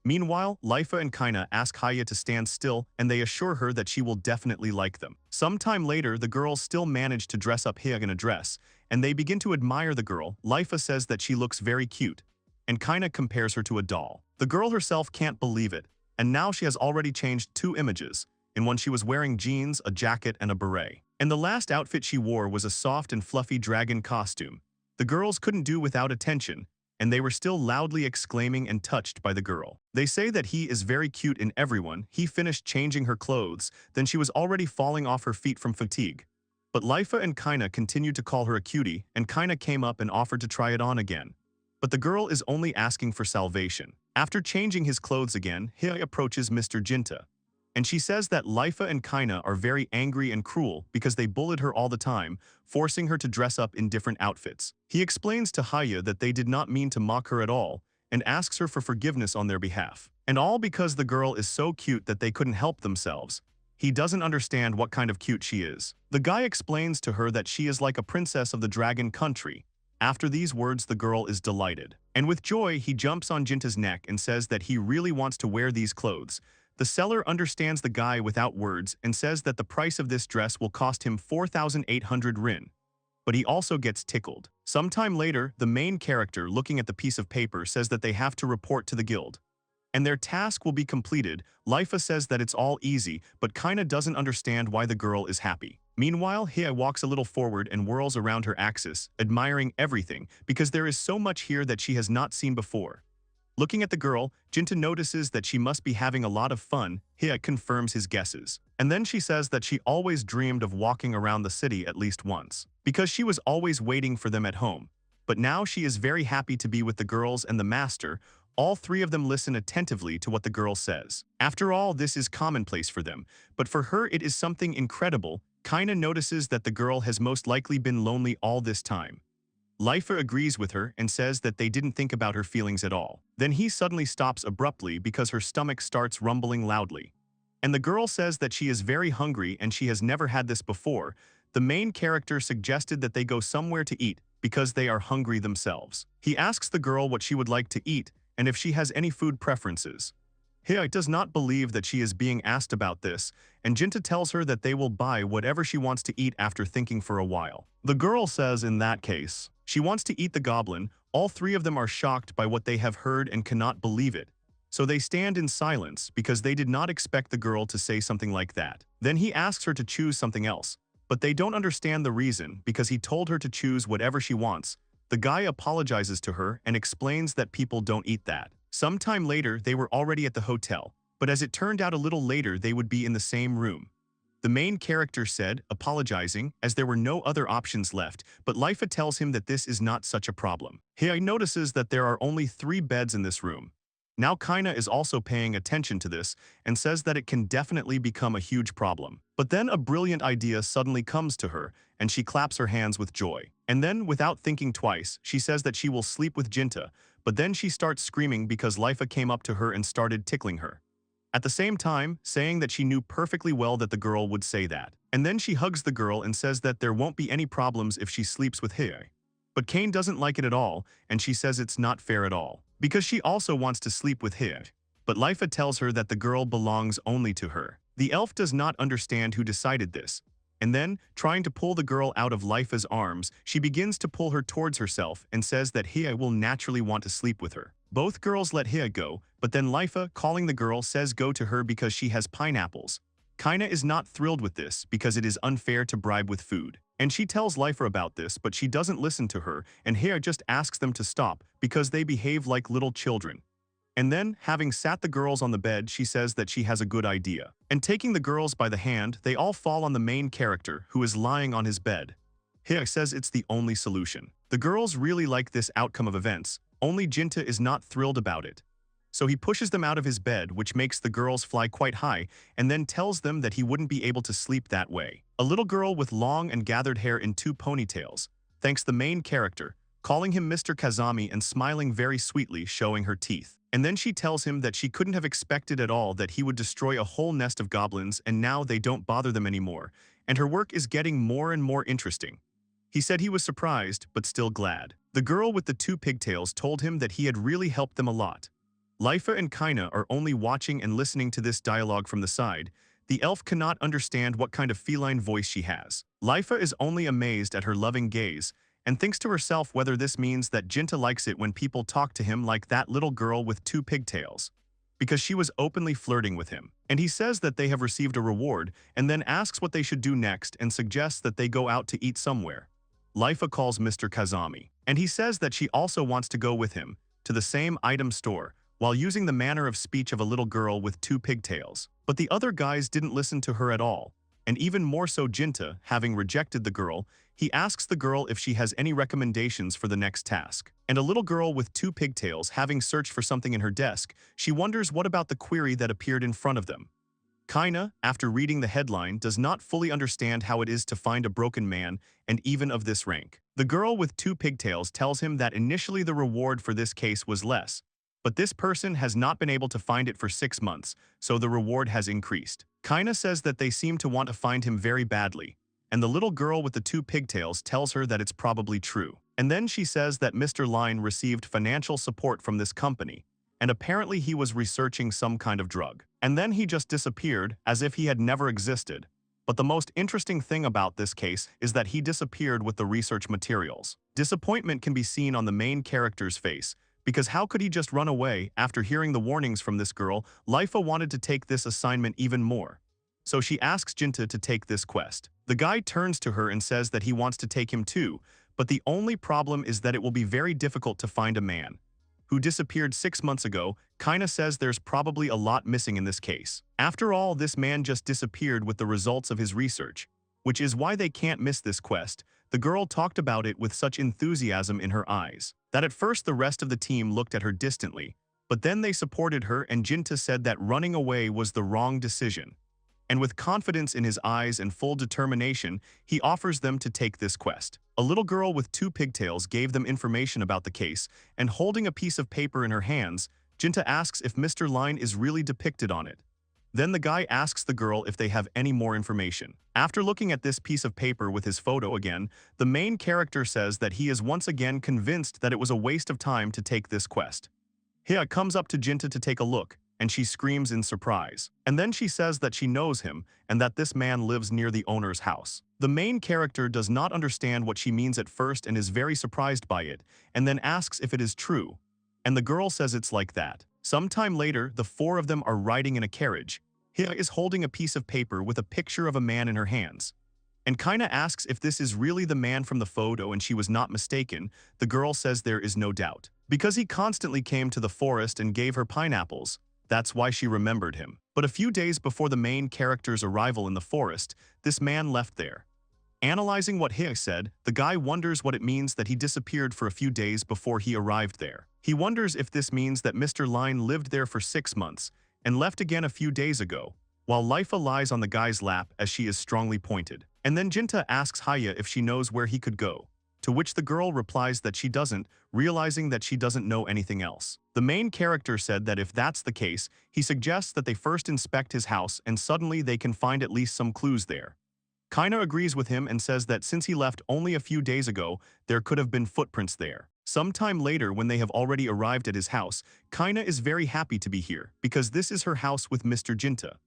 Meanwhile, Lifa and Kaina ask Haya to stand still, and they assure her that she will definitely like them. Sometime later, the girls still manage to dress up Hia in a dress, and they begin to admire the girl. Lifa says that she looks very cute, and Kaina compares her to a doll. The girl herself can't believe it, and now she has already changed 2 images. In one she was wearing jeans, a jacket, and a beret. And the last outfit she wore was a soft and fluffy dragon costume. The girls couldn't do without attention, and they were still loudly exclaiming and touched by the girl. They say that he is very cute in everyone. He finished changing her clothes, then she was already falling off her feet from fatigue. But Lifa and Kaina continued to call her a cutie, and Kaina came up and offered to try it on again. But the girl is only asking for salvation. After changing his clothes again, Hia approaches Mr. Jinta. And she says that Lifa and Kaina are very angry and cruel because they bullied her all the time, forcing her to dress up in different outfits. He explains to Haya that they did not mean to mock her at all, and asks her for forgiveness on their behalf. And all because the girl is so cute that they couldn't help themselves. He doesn't understand what kind of cute she is. The guy explains to her that she is like a princess of the dragon country. After these words, the girl is delighted. And with joy, he jumps on Jinta's neck and says that he really wants to wear these clothes. The seller understands the guy without words and says that the price of this dress will cost him 4,800 rin. But he also gets tickled. Sometime later, the main character, looking at the piece of paper, says that they have to report to the guild. And their task will be completed. Lifa says that it's all easy, but Kaina doesn't understand why the girl is happy. Meanwhile, Hia walks a little forward and whirls around her axis, admiring everything, because there is so much here that she has not seen before. Looking at the girl, Jinta notices that she must be having a lot of fun. Hia confirms his guesses. And then she says that she always dreamed of walking around the city at least once, because she was always waiting for them at home. But now she is very happy to be with the girls and the master. All 3 of them listen attentively to what the girl says. After all, this is commonplace for them, but for her it is something incredible. Kaina notices that the girl has most likely been lonely all this time. Lifa agrees with her and says that they didn't think about her feelings at all. Then he suddenly stops abruptly because her stomach starts rumbling loudly. And the girl says that she is very hungry and she has never had this before. The main character suggested that they go somewhere to eat because they are hungry themselves. He asks the girl what she would like to eat and if she has any food preferences. Hia does not believe that she is being asked about this, and Jinta tells her that they will buy whatever she wants to eat after thinking for a while. The girl says in that case, she wants to eat the goblin. All 3 of them are shocked by what they have heard and cannot believe it. So they stand in silence because they did not expect the girl to say something like that. Then he asks her to choose something else, but they don't understand the reason because he told her to choose whatever she wants. The guy apologizes to her and explains that people don't eat that. Sometime later, they were already at the hotel, but as it turned out a little later, they would be in the same room. The main character said, apologizing, as there were no other options left, but Lifa tells him that this is not such a problem. Hia notices that there are only 3 beds in this room. Now Kaina is also paying attention to this and says that it can definitely become a huge problem. But then a brilliant idea suddenly comes to her, and she claps her hands with joy. And then, without thinking twice, she says that she will sleep with Jinta, but then she starts screaming because Lifa came up to her and started tickling her. At the same time, saying that she knew perfectly well that the girl would say that. And then she hugs the girl and says that there won't be any problems if she sleeps with Hie. But Kane doesn't like it at all, and she says it's not fair at all, because she also wants to sleep with Hie. But Lifa tells her that the girl belongs only to her. The elf does not understand who decided this. And then, trying to pull the girl out of Lifa's arms, she begins to pull her towards herself and says that Hie will naturally want to sleep with her. Both girls let Hia go, but then Lifa, calling the girl, says go to her because she has pineapples. Kaina is not thrilled with this because it is unfair to bribe with food. And she tells Lifa about this, but she doesn't listen to her, and Hia just asks them to stop because they behave like little children. And then, having sat the girls on the bed, she says that she has a good idea. And taking the girls by the hand, they all fall on the main character, who is lying on his bed. Hia says it's the only solution. The girls really like this outcome of events, only Jinta is not thrilled about it. So he pushes them out of his bed, which makes the girls fly quite high, and then tells them that he wouldn't be able to sleep that way. A little girl with long and gathered hair in 2 ponytails thanks the main character, calling him Mr. Kazami and smiling very sweetly, showing her teeth. And then she tells him that she couldn't have expected at all that he would destroy a whole nest of goblins and now they don't bother them anymore, and her work is getting more and more interesting. He said he was surprised, but still glad. The girl with the 2 pigtails told him that he had really helped them a lot. Lifa and Kaina are only watching and listening to this dialogue from the side. The elf cannot understand what kind of feline voice she has. Lifa is only amazed at her loving gaze, and thinks to herself whether this means that Jinta likes it when people talk to him like that little girl with 2 pigtails, because she was openly flirting with him. And he says that they have received a reward, and then asks what they should do next and suggests that they go out to eat somewhere. Lifa calls Mr. Kazami, and he says that she also wants to go with him to the same item store, while using the manner of speech of a little girl with 2 pigtails. But the other guys didn't listen to her at all, and even more so Jinta, having rejected the girl, he asks the girl if she has any recommendations for the next task. And a little girl with 2 pigtails, having searched for something in her desk, she wonders what about the query that appeared in front of them. Kaina, after reading the headline, does not fully understand how it is to find a broken man, and even of this rank. The girl with 2 pigtails tells him that initially the reward for this case was less, but this person has not been able to find it for 6 months, so the reward has increased. Kaina says that they seem to want to find him very badly, and the little girl with the 2 pigtails tells her that it's probably true. And then she says that Mr. Line received financial support from this company, and apparently he was researching some kind of drug. And then he just disappeared, as if he had never existed. But the most interesting thing about this case is that he disappeared with the research materials. Disappointment can be seen on the main character's face, because how could he just run away? After hearing the warnings from this girl, Lifa wanted to take this assignment even more. So she asks Jinta to take this quest. The guy turns to her and says that he wants to take him too, but the only problem is that it will be very difficult to find a man who disappeared 6 months ago. Kaina says there's probably a lot missing in this case. After all, this man just disappeared with the results of his research, which is why they can't miss this quest. The girl talked about it with such enthusiasm in her eyes that at first the rest of the team looked at her distantly, but then they supported her, and Jinta said that running away was the wrong decision. And with confidence in his eyes and full determination, he offers them to take this quest. A little girl with 2 pigtails gave them information about the case, and holding a piece of paper in her hands, Jinta asks if Mr. Line is really depicted on it. Then the guy asks the girl if they have any more information. After looking at this piece of paper with his photo again, the main character says that he is once again convinced that it was a waste of time to take this quest. Hia comes up to Jinta to take a look, and she screams in surprise. And then she says that she knows him and that this man lives near the owner's house. The main character does not understand what she means at first and is very surprised by it, and then asks if it is true. And the girl says it's like that. Sometime later, the 4 of them are riding in a carriage. Hia is holding a piece of paper with a picture of a man in her hands. And Kaina asks if this is really the man from the photo, and she was not mistaken. The girl says there is no doubt, because he constantly came to the forest and gave her pineapples. That's why she remembered him. But a few days before the main character's arrival in the forest, this man left there. Analyzing what Hia said, the guy wonders what it means that he disappeared for a few days before he arrived there. He wonders if this means that Mr. Line lived there for 6 months and left again a few days ago, while Lifa lies on the guy's lap as she is strongly pointed. And then Jinta asks Haya if she knows where he could go, to which the girl replies that she doesn't, realizing that she doesn't know anything else. The main character said that if that's the case, he suggests that they first inspect his house and suddenly they can find at least some clues there. Kaina agrees with him and says that since he left only a few days ago, there could have been footprints there. Sometime later, when they have already arrived at his house, Kaina is very happy to be here, because this is her house with Mr. Jinta.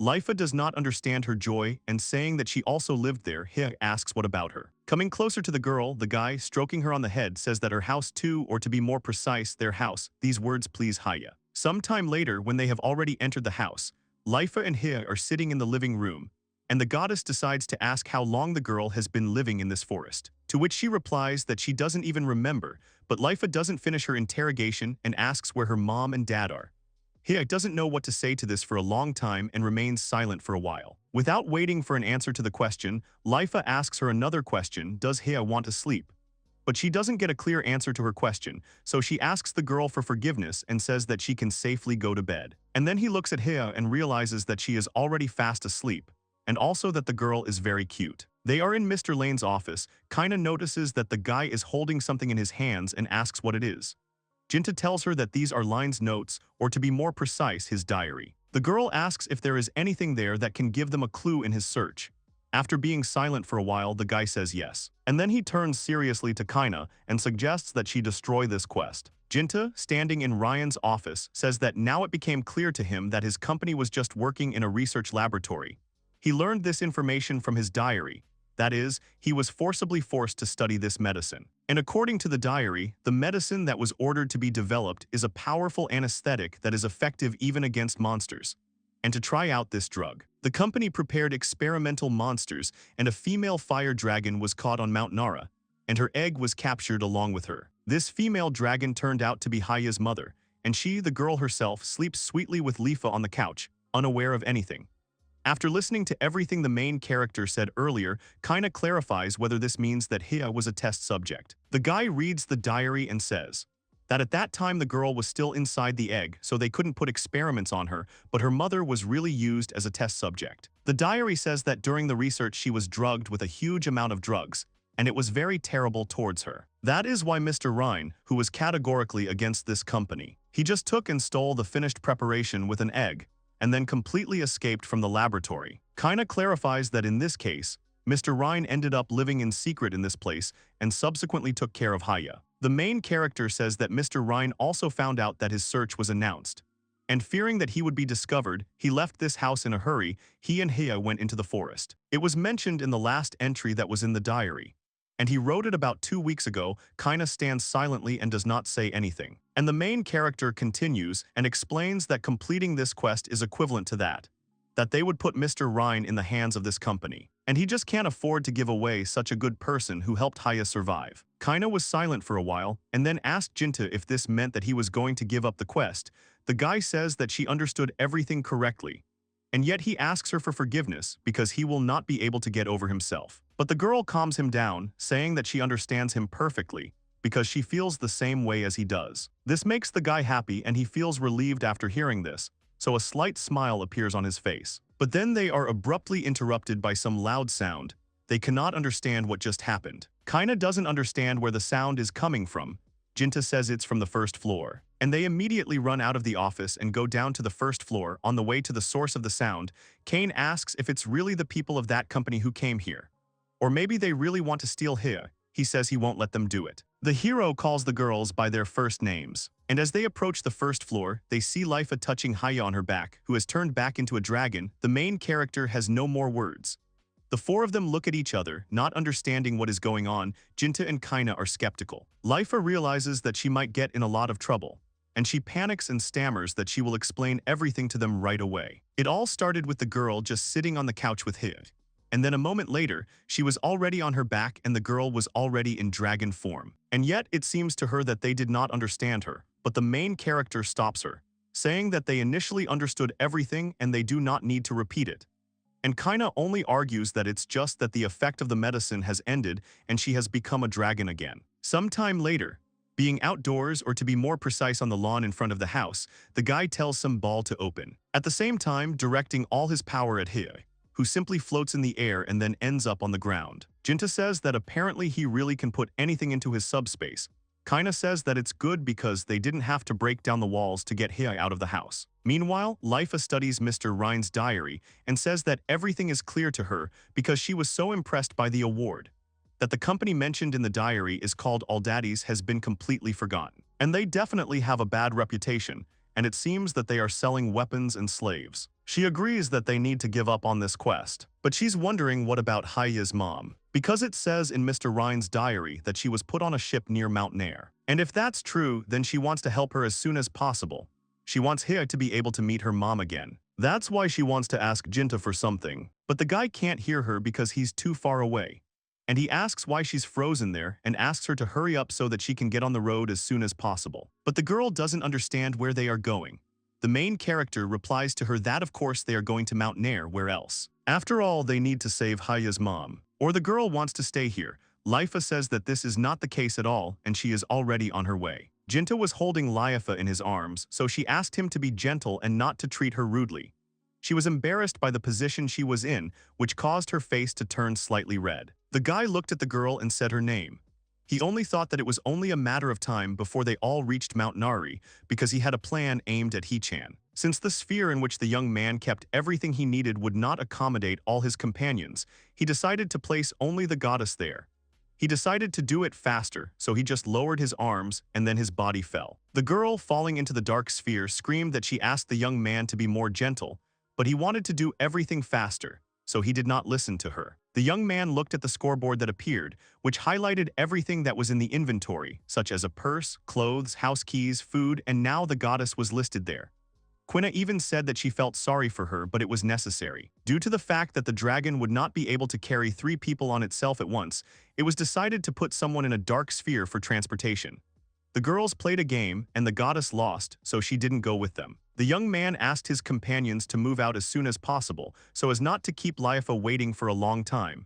Lifa does not understand her joy and saying that she also lived there, Hye asks what about her. Coming closer to the girl, the guy, stroking her on the head, says that her house too, or to be more precise, their house. These words please Hye. Sometime later, when they have already entered the house, Lifa and Hye are sitting in the living room, and the goddess decides to ask how long the girl has been living in this forest. To which she replies that she doesn't even remember, but Lifa doesn't finish her interrogation and asks where her mom and dad are. Hye doesn't know what to say to this for a long time and remains silent for a while. Without waiting for an answer to the question, Lifa asks her another question, does Hye want to sleep? But she doesn't get a clear answer to her question, so she asks the girl for forgiveness and says that she can safely go to bed. And then he looks at Hye and realizes that she is already fast asleep, and also that the girl is very cute. They are in Mr. Lane's office. Kaina notices that the guy is holding something in his hands and asks what it is. Jinta tells her that these are Line's notes, or to be more precise, his diary. The girl asks if there is anything there that can give them a clue in his search. After being silent for a while, the guy says yes. And then he turns seriously to Kaina and suggests that she destroy this quest. Jinta, standing in Ryan's office, says that now it became clear to him that his company was just working in a research laboratory. He learned this information from his diary. That is, he was forcibly forced to study this medicine. And according to the diary, the medicine that was ordered to be developed is a powerful anesthetic that is effective even against monsters. And to try out this drug, the company prepared experimental monsters, and a female fire dragon was caught on Mount Nara, and her egg was captured along with her. This female dragon turned out to be Hye's mother, and she, the girl herself, sleeps sweetly with Lifa on the couch, unaware of anything. After listening to everything the main character said earlier, Kaina clarifies whether this means that Hye was a test subject. The guy reads the diary and says that at that time the girl was still inside the egg, so they couldn't put experiments on her, but her mother was really used as a test subject. The diary says that during the research she was drugged with a huge amount of drugs, and it was very terrible towards her. That is why Mr. Ryan, who was categorically against this company, he just took and stole the finished preparation with an egg, and then completely escaped from the laboratory. Kaina clarifies that in this case, Mr. Ryan ended up living in secret in this place and subsequently took care of Hye. The main character says that Mr. Ryan also found out that his search was announced, and fearing that he would be discovered, he left this house in a hurry. He and Hye went into the forest. It was mentioned in the last entry that was in the diary, and he wrote it about 2 weeks ago. Kaina stands silently and does not say anything. And the main character continues and explains that completing this quest is equivalent to that they would put Mr. Ryan in the hands of this company. And he just can't afford to give away such a good person who helped Hye survive. Kaina was silent for a while and then asked Jinta if this meant that he was going to give up the quest. The guy says that she understood everything correctly, and yet he asks her for forgiveness because he will not be able to get over himself. But the girl calms him down, saying that she understands him perfectly because she feels the same way as he does. This makes the guy happy and he feels relieved after hearing this, so a slight smile appears on his face. But then they are abruptly interrupted by some loud sound. They cannot understand what just happened. Kaina doesn't understand where the sound is coming from. Jinta says it's from the first floor. And they immediately run out of the office and go down to the first floor. On the way to the source of the sound, Kane asks if it's really the people of that company who came here. Or maybe they really want to steal Hye. He says he won't let them do it. The hero calls the girls by their first names. And as they approach the first floor, they see Lifa touching Hye on her back, who has turned back into a dragon. The main character has no more words. The four of them look at each other, not understanding what is going on. Jinta and Kaina are skeptical. Lifa realizes that she might get in a lot of trouble, and she panics and stammers that she will explain everything to them right away. It all started with the girl just sitting on the couch with Hye. And then a moment later, she was already on her back and the girl was already in dragon form. And yet it seems to her that they did not understand her, but the main character stops her, saying that they initially understood everything and they do not need to repeat it. And Kaina only argues that it's just that the effect of the medicine has ended and she has become a dragon again. Sometime later, being outdoors, or to be more precise on the lawn in front of the house, the guy tells some ball to open, at the same time directing all his power at Hye, who simply floats in the air and then ends up on the ground. Jinta says that apparently he really can put anything into his subspace. Kaina says that it's good because they didn't have to break down the walls to get Hye out of the house. Meanwhile, Lifa studies Mr. Ryan's diary and says that everything is clear to her because she was so impressed by the award that the company mentioned in the diary is called All Daddies has been completely forgotten. And they definitely have a bad reputation, and it seems that they are selling weapons and slaves. She agrees that they need to give up on this quest, but she's wondering what about Haya's mom, because it says in Mr. Ryan's diary that she was put on a ship near Mount Nair. And if that's true, then she wants to help her as soon as possible. She wants Haya to be able to meet her mom again. That's why she wants to ask Jinta for something, but the guy can't hear her because he's too far away. And he asks why she's frozen there and asks her to hurry up so that she can get on the road as soon as possible. But the girl doesn't understand where they are going. The main character replies to her that of course they are going to Mount Nair, where else? After all, they need to save Haya's mom. Or the girl wants to stay here. Liafu says that this is not the case at all and she is already on her way. Jinta was holding Liafu in his arms, so she asked him to be gentle and not to treat her rudely. She was embarrassed by the position she was in, which caused her face to turn slightly red. The guy looked at the girl and said her name. He only thought that it was only a matter of time before they all reached Mount Nari, because he had a plan aimed at Hee-chan. Since the sphere in which the young man kept everything he needed would not accommodate all his companions, he decided to place only the goddess there. He decided to do it faster, so he just lowered his arms and then his body fell. The girl, falling into the dark sphere, screamed that she asked the young man to be more gentle, but he wanted to do everything faster, so he did not listen to her. The young man looked at the scoreboard that appeared, which highlighted everything that was in the inventory, such as a purse, clothes, house keys, food, and now the goddess was listed there. Quina even said that she felt sorry for her, but it was necessary. Due to the fact that the dragon would not be able to carry 3 people on itself at once, it was decided to put someone in a dark sphere for transportation. The girls played a game, and the goddess lost, so she didn't go with them. The young man asked his companions to move out as soon as possible, so as not to keep Liafu waiting for a long time.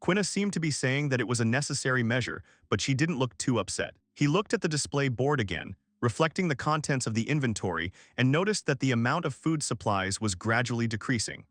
Quina seemed to be saying that it was a necessary measure, but she didn't look too upset. He looked at the display board again, reflecting the contents of the inventory, and noticed that the amount of food supplies was gradually decreasing.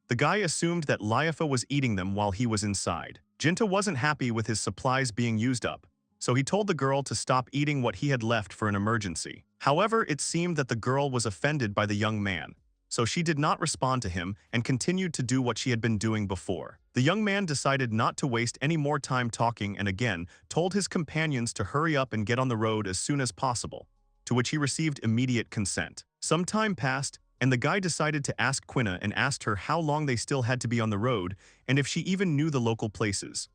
The guy assumed that Liafu was eating them while he was inside. Jinta wasn't happy with his supplies being used up, so he told the girl to stop eating what he had left for an emergency. However, it seemed that the girl was offended by the young man, so she did not respond to him and continued to do what she had been doing before. The young man decided not to waste any more time talking and again told his companions to hurry up and get on the road as soon as possible, to which he received immediate consent. Some time passed, and the guy decided to ask Quina and asked her how long they still had to be on the road and if she even knew the local places.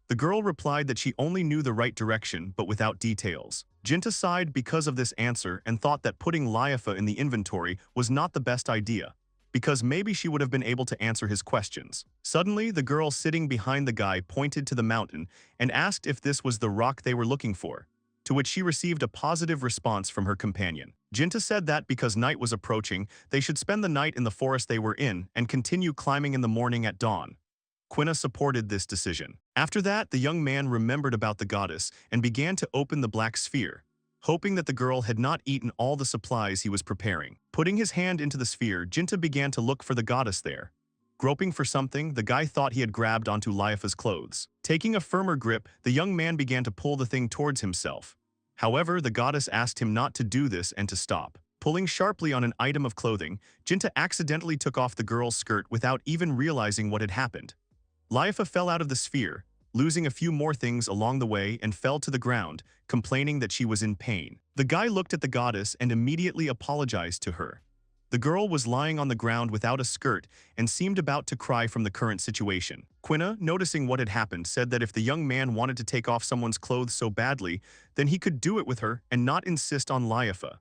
The girl replied that she only knew the right direction, but without details. Jinta sighed because of this answer and thought that putting Liafu in the inventory was not the best idea, because maybe she would have been able to answer his questions. Suddenly, the girl sitting behind the guy pointed to the mountain and asked if this was the rock they were looking for, to which she received a positive response from her companion. Jinta said that because night was approaching, they should spend the night in the forest they were in and continue climbing in the morning at dawn. Quina supported this decision. After that, the young man remembered about the goddess and began to open the black sphere, hoping that the girl had not eaten all the supplies he was preparing. Putting his hand into the sphere, Jinta began to look for the goddess there. Groping for something, the guy thought he had grabbed onto Liafu's clothes. Taking a firmer grip, the young man began to pull the thing towards himself. However, the goddess asked him not to do this and to stop. Pulling sharply on an item of clothing, Jinta accidentally took off the girl's skirt without even realizing what had happened. Liafu fell out of the sphere, losing a few more things along the way, and fell to the ground, complaining that she was in pain. The guy looked at the goddess and immediately apologized to her. The girl was lying on the ground without a skirt and seemed about to cry from the current situation. Quina, noticing what had happened, said that if the young man wanted to take off someone's clothes so badly, then he could do it with her and not insist on Liafu.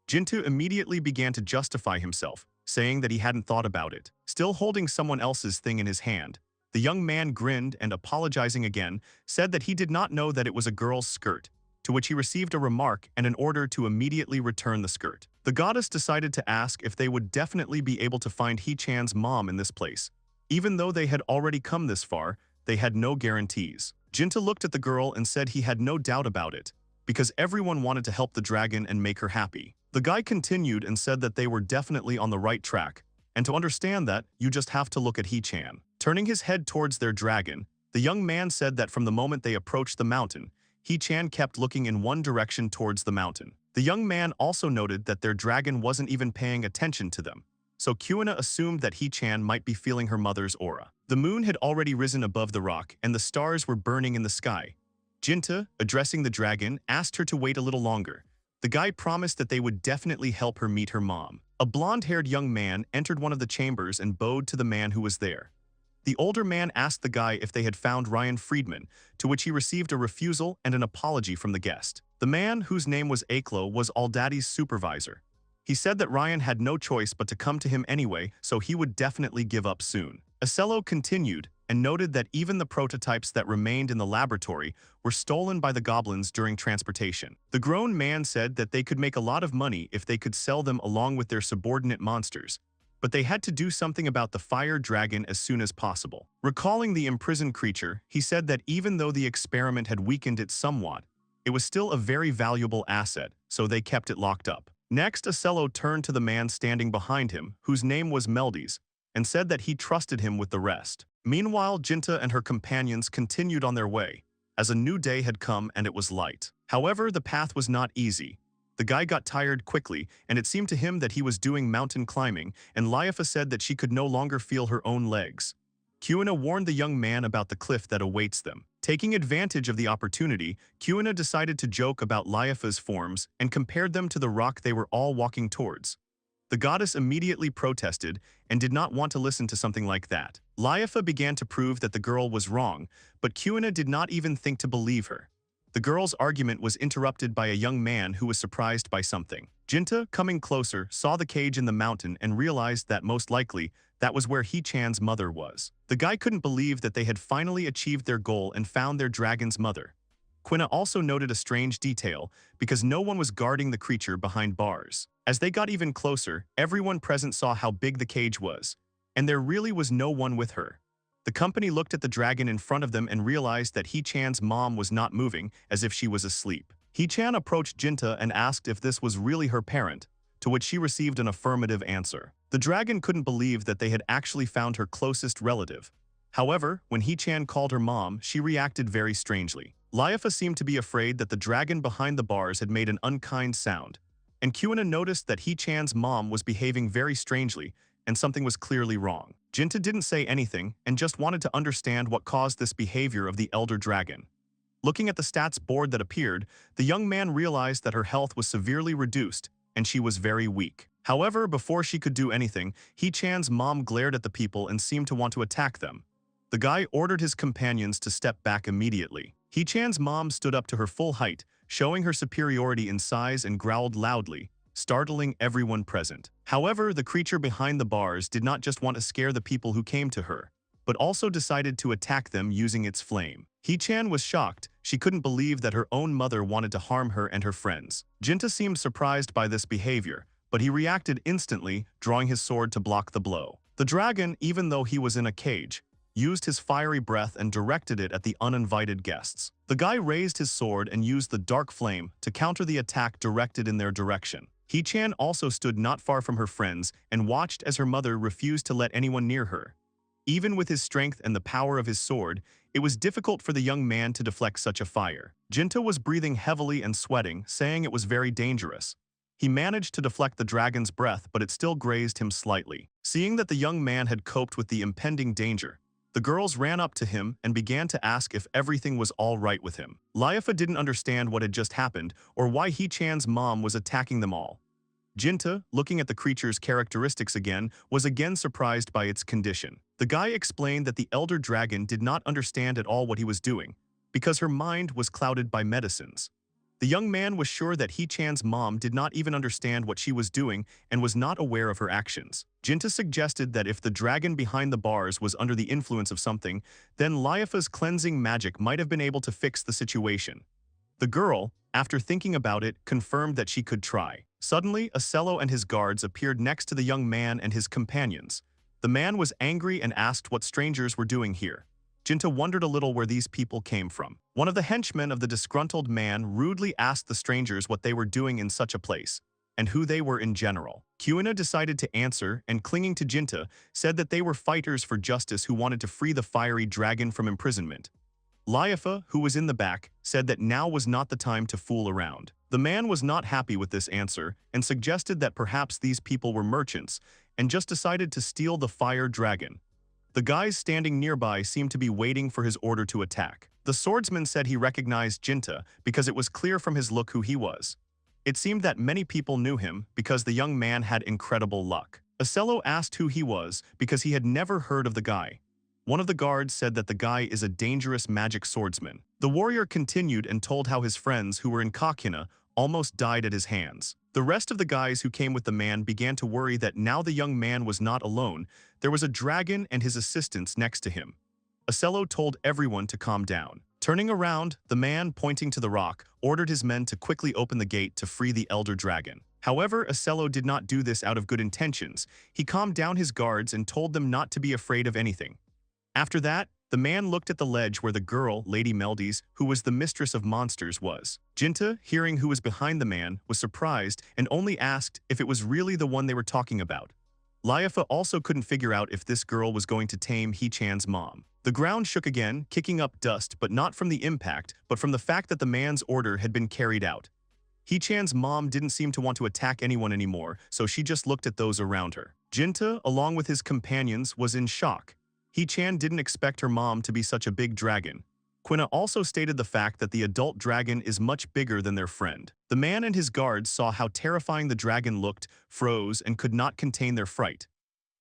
Jinta immediately began to justify himself, saying that he hadn't thought about it. Still holding someone else's thing in his hand, the young man grinned and, apologizing again, said that he did not know that it was a girl's skirt, to which he received a remark and an order to immediately return the skirt. The goddess decided to ask if they would definitely be able to find Hee-chan's mom in this place. Even though they had already come this far, they had no guarantees. Jinta looked at the girl and said he had no doubt about it, because everyone wanted to help the dragon and make her happy. The guy continued and said that they were definitely on the right track, and to understand that, you just have to look at Hee-chan. Turning his head towards their dragon, the young man said that from the moment they approached the mountain, Hee-chan kept looking in one direction towards the mountain. The young man also noted that their dragon wasn't even paying attention to them, so Quina assumed that Hee-chan might be feeling her mother's aura. The moon had already risen above the rock and the stars were burning in the sky. Jinta, addressing the dragon, asked her to wait a little longer, The guy promised that they would definitely help her meet her mom. A blonde-haired young man entered one of the chambers and bowed to the man who was there. The older man asked the guy if they had found Ryan Friedman, to which he received a refusal and an apology from the guest. The man, whose name was Aklo, was Aldaddy's supervisor. He said that Ryan had no choice but to come to him anyway, so he would definitely give up soon. Acello continued and noted that even the prototypes that remained in the laboratory were stolen by the goblins during transportation. The grown man said that they could make a lot of money if they could sell them along with their subordinate monsters, but they had to do something about the fire dragon as soon as possible. Recalling the imprisoned creature, he said that even though the experiment had weakened it somewhat, it was still a very valuable asset, so they kept it locked up. Next, Acello turned to the man standing behind him, whose name was Meldes, and said that he trusted him with the rest. Meanwhile, Jinta and her companions continued on their way, as a new day had come and it was light. However, the path was not easy. The guy got tired quickly, and it seemed to him that he was doing mountain climbing, and Liafu said that she could no longer feel her own legs. Kuina warned the young man about the cliff that awaits them. Taking advantage of the opportunity, Kuina decided to joke about Liafu's forms and compared them to the rock they were all walking towards. The goddess immediately protested and did not want to listen to something like that. Liafu began to prove that the girl was wrong, but Kuina did not even think to believe her. The girl's argument was interrupted by a young man who was surprised by something. Jinta, coming closer, saw the cage in the mountain and realized that most likely that was where He-chan's mother was. The guy couldn't believe that they had finally achieved their goal and found their dragon's mother. Quina also noted a strange detail because no one was guarding the creature behind bars. As they got even closer, everyone present saw how big the cage was, and there really was no one with her. The company looked at the dragon in front of them and realized that He-chan's mom was not moving, as if she was asleep. He-chan approached Jinta and asked if this was really her parent, to which she received an affirmative answer. The dragon couldn't believe that they had actually found her closest relative. However, when He-chan called her mom, she reacted very strangely. Liafu seemed to be afraid that the dragon behind the bars had made an unkind sound, and Kuina noticed that He-chan's mom was behaving very strangely, and something was clearly wrong. Jinta didn't say anything and just wanted to understand what caused this behavior of the elder dragon. Looking at the stats board that appeared, the young man realized that her health was severely reduced and she was very weak. However, before she could do anything, He-chan's mom glared at the people and seemed to want to attack them. The guy ordered his companions to step back immediately. He-chan's mom stood up to her full height, showing her superiority in size, and growled loudly, startling everyone present. However, the creature behind the bars did not just want to scare the people who came to her, but also decided to attack them using its flame. He-chan was shocked. She couldn't believe that her own mother wanted to harm her and her friends. Jinta seemed surprised by this behavior, but he reacted instantly, drawing his sword to block the blow. The dragon, even though he was in a cage, used his fiery breath and directed it at the uninvited guests. The guy raised his sword and used the dark flame to counter the attack directed in their direction. He-chan also stood not far from her friends and watched as her mother refused to let anyone near her. Even with his strength and the power of his sword, it was difficult for the young man to deflect such a fire. Jinta was breathing heavily and sweating, saying it was very dangerous. He managed to deflect the dragon's breath, but it still grazed him slightly. Seeing that the young man had coped with the impending danger, the girls ran up to him and began to ask if everything was all right with him. Liafu didn't understand what had just happened or why He-chan's mom was attacking them all. Jinta, looking at the creature's characteristics again, was again surprised by its condition. The guy explained that the elder dragon did not understand at all what he was doing, because her mind was clouded by medicines. The young man was sure that He-chan's mom did not even understand what she was doing and was not aware of her actions. Jinta suggested that if the dragon behind the bars was under the influence of something, then Liafu's cleansing magic might have been able to fix the situation. The girl, after thinking about it, confirmed that she could try. Suddenly, Acello and his guards appeared next to the young man and his companions. The man was angry and asked what strangers were doing here. Jinta wondered a little where these people came from. One of the henchmen of the disgruntled man rudely asked the strangers what they were doing in such a place, and who they were in general. Kuina decided to answer and, clinging to Jinta, said that they were fighters for justice who wanted to free the fiery dragon from imprisonment. Liafu, who was in the back, said that now was not the time to fool around. The man was not happy with this answer and suggested that perhaps these people were merchants and just decided to steal the fire dragon. The guys standing nearby seemed to be waiting for his order to attack. The swordsman said he recognized Jinta because it was clear from his look who he was. It seemed that many people knew him because the young man had incredible luck. Ocello asked who he was because he had never heard of the guy. One of the guards said that the guy is a dangerous magic swordsman. The warrior continued and told how his friends who were in Kakuna almost died at his hands. The rest of the guys who came with the man began to worry that now the young man was not alone, there was a dragon and his assistants next to him. Ocello told everyone to calm down. Turning around, the man, pointing to the rock, ordered his men to quickly open the gate to free the elder dragon. However, Ocello did not do this out of good intentions. He calmed down his guards and told them not to be afraid of anything. After that, the man looked at the ledge where the girl, Lady Meldes, who was the mistress of monsters, was. Jinta, hearing who was behind the man, was surprised and only asked if it was really the one they were talking about. Liafu also couldn't figure out if this girl was going to tame Hee-chan's mom. The ground shook again, kicking up dust, but not from the impact, but from the fact that the man's order had been carried out. Hee-chan's mom didn't seem to want to attack anyone anymore, so she just looked at those around her. Jinta, along with his companions, was in shock. Hee-chan didn't expect her mom to be such a big dragon. Quina also stated the fact that the adult dragon is much bigger than their friend. The man and his guards saw how terrifying the dragon looked, froze, and could not contain their fright.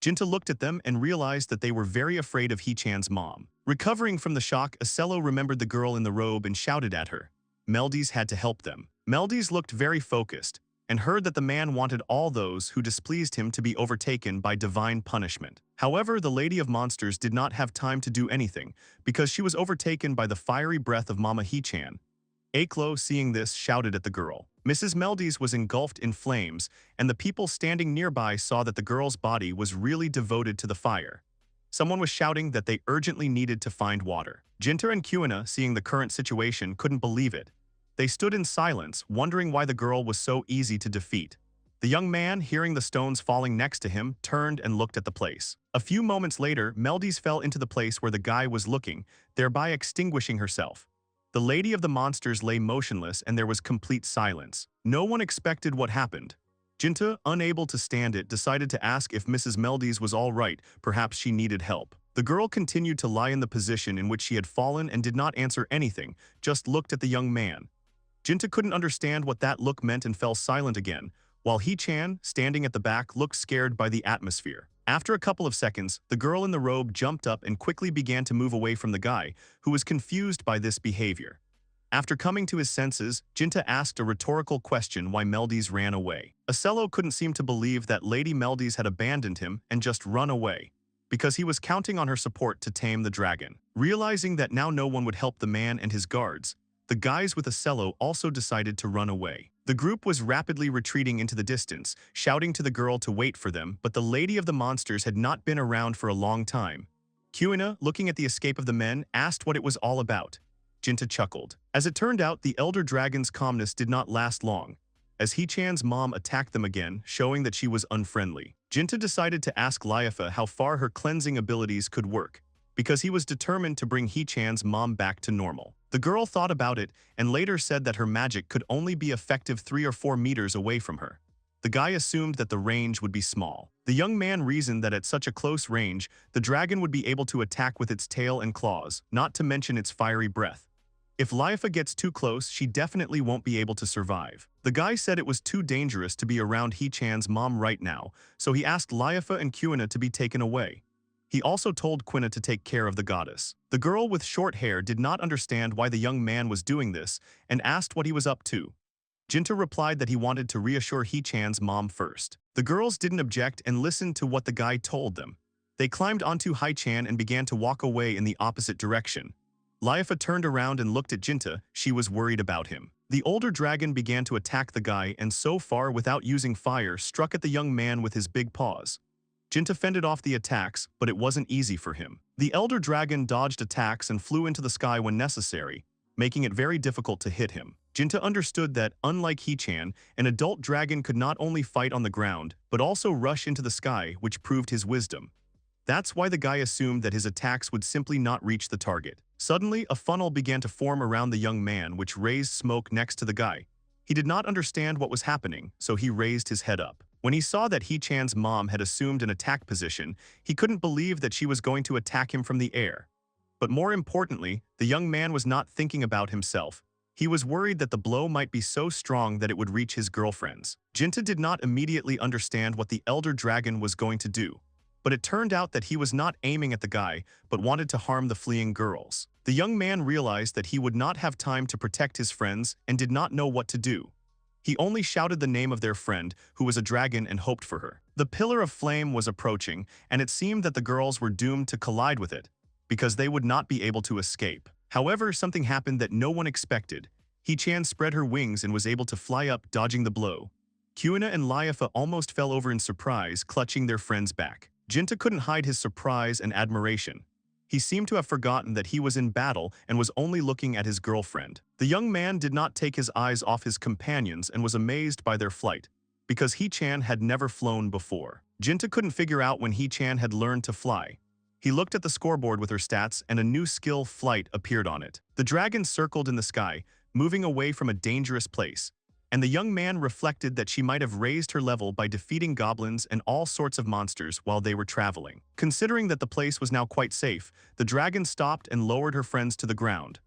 Jinta looked at them and realized that they were very afraid of Hee-chan's mom. Recovering from the shock, Ocello remembered the girl in the robe and shouted at her. Meldes had to help them. Meldes looked very focused and heard that the man wanted all those who displeased him to be overtaken by divine punishment. However, the Lady of Monsters did not have time to do anything because she was overtaken by the fiery breath of Mama Hee-chan. Aklo, seeing this, shouted at the girl. Mrs. Meldes was engulfed in flames, and the people standing nearby saw that the girl's body was really devoted to the fire. Someone was shouting that they urgently needed to find water. Jinta and Kuina, seeing the current situation, couldn't believe it. They stood in silence, wondering why the girl was so easy to defeat. The young man, hearing the stones falling next to him, turned and looked at the place. A few moments later, Meldes fell into the place where the guy was looking, thereby extinguishing herself. The Lady of the Monsters lay motionless and there was complete silence. No one expected what happened. Jinta, unable to stand it, decided to ask if Mrs. Meldes was all right, perhaps she needed help. The girl continued to lie in the position in which she had fallen and did not answer anything, just looked at the young man. Jinta couldn't understand what that look meant and fell silent again, while Hee-chan, standing at the back, looked scared by the atmosphere. After a couple of seconds, the girl in the robe jumped up and quickly began to move away from the guy, who was confused by this behavior. After coming to his senses, Jinta asked a rhetorical question why Meldes ran away. Ocello couldn't seem to believe that Lady Meldes had abandoned him and just run away, because he was counting on her support to tame the dragon. Realizing that now no one would help the man and his guards, the guys with Ocello also decided to run away. The group was rapidly retreating into the distance, shouting to the girl to wait for them, but the Lady of the Monsters had not been around for a long time. Kuina, looking at the escape of the men, asked what it was all about. Jinta chuckled. As it turned out, the elder dragon's calmness did not last long, as Hee-chan's mom attacked them again, showing that she was unfriendly. Jinta decided to ask Liafu how far her cleansing abilities could work, because he was determined to bring Hee-chan's mom back to normal. The girl thought about it and later said that her magic could only be effective 3 or 4 meters away from her. The guy assumed that the range would be small. The young man reasoned that at such a close range, the dragon would be able to attack with its tail and claws, not to mention its fiery breath. If Liafu gets too close, she definitely won't be able to survive. The guy said it was too dangerous to be around Hee-chan's mom right now, so he asked Liafu and Kuina to be taken away. He also told Quina to take care of the goddess. The girl with short hair did not understand why the young man was doing this and asked what he was up to. Jinta replied that he wanted to reassure Hee-chan's mom first. The girls didn't object and listened to what the guy told them. They climbed onto Hee-chan and began to walk away in the opposite direction. Liafu turned around and looked at Jinta. She was worried about him. The older dragon began to attack the guy and so far without using fire struck at the young man with his big paws. Jinta fended off the attacks, but it wasn't easy for him. The elder dragon dodged attacks and flew into the sky when necessary, making it very difficult to hit him. Jinta understood that, unlike Hee-chan, an adult dragon could not only fight on the ground, but also rush into the sky, which proved his wisdom. That's why the guy assumed that his attacks would simply not reach the target. Suddenly, a funnel began to form around the young man, which raised smoke next to the guy. He did not understand what was happening, so he raised his head up. When he saw that Hee-chan's mom had assumed an attack position, he couldn't believe that she was going to attack him from the air. But more importantly, the young man was not thinking about himself. He was worried that the blow might be so strong that it would reach his girlfriends. Jinta did not immediately understand what the elder dragon was going to do, but it turned out that he was not aiming at the guy, but wanted to harm the fleeing girls. The young man realized that he would not have time to protect his friends and did not know what to do. He only shouted the name of their friend, who was a dragon, and hoped for her. The pillar of flame was approaching, and it seemed that the girls were doomed to collide with it, because they would not be able to escape. However, something happened that no one expected. Hee-chan spread her wings and was able to fly up, dodging the blow. Kuina and Liafu almost fell over in surprise, clutching their friend's back. Jinta couldn't hide his surprise and admiration. He seemed to have forgotten that he was in battle and was only looking at his girlfriend. The young man did not take his eyes off his companions and was amazed by their flight, because Hee-chan had never flown before. Jinta couldn't figure out when Hee-chan had learned to fly. He looked at the scoreboard with her stats and a new skill, flight, appeared on it. The dragon circled in the sky, moving away from a dangerous place, and the young man reflected that she might have raised her level by defeating goblins and all sorts of monsters while they were traveling. Considering that the place was now quite safe, the dragon stopped and lowered her friends to the ground.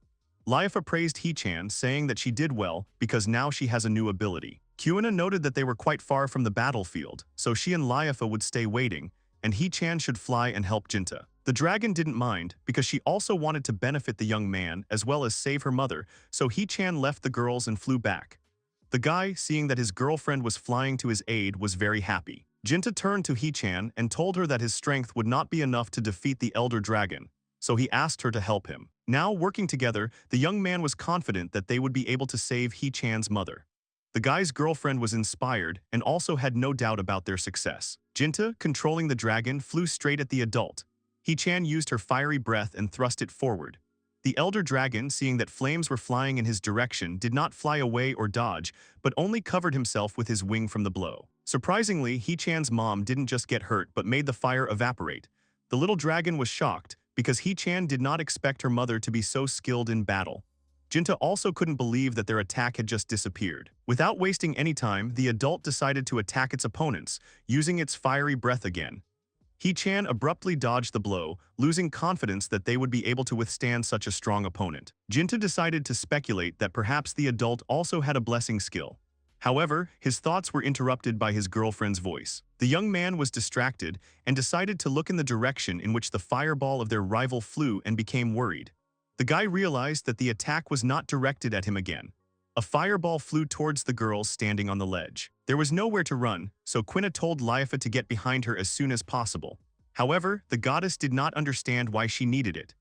Liafu praised Hee-chan, saying that she did well because now she has a new ability. Kuina noted that they were quite far from the battlefield, so she and Liafu would stay waiting, and Hee-chan should fly and help Jinta. The dragon didn't mind, because she also wanted to benefit the young man as well as save her mother, so Hee-chan left the girls and flew back. The guy, seeing that his girlfriend was flying to his aid, was very happy. Jinta turned to Hee-chan and told her that his strength would not be enough to defeat the elder dragon, so he asked her to help him. Now, working together, the young man was confident that they would be able to save Hee-chan's mother. The guy's girlfriend was inspired and also had no doubt about their success. Jinta, controlling the dragon, flew straight at the adult. Hee-chan used her fiery breath and thrust it forward. The elder dragon, seeing that flames were flying in his direction, did not fly away or dodge, but only covered himself with his wing from the blow. Surprisingly, Hee-chan's mom didn't just get hurt but made the fire evaporate. The little dragon was shocked, because Hee-chan did not expect her mother to be so skilled in battle. Jinta also couldn't believe that their attack had just disappeared. Without wasting any time, the adult decided to attack its opponents, using its fiery breath again. Hee-chan abruptly dodged the blow, losing confidence that they would be able to withstand such a strong opponent. Jinta decided to speculate that perhaps the adult also had a blessing skill. However, his thoughts were interrupted by his girlfriend's voice. The young man was distracted and decided to look in the direction in which the fireball of their rival flew and became worried. The guy realized that the attack was not directed at him again. A fireball flew towards the girls standing on the ledge. There was nowhere to run, so Kuina told Liafu to get behind her as soon as possible. However, the goddess did not understand why she needed it.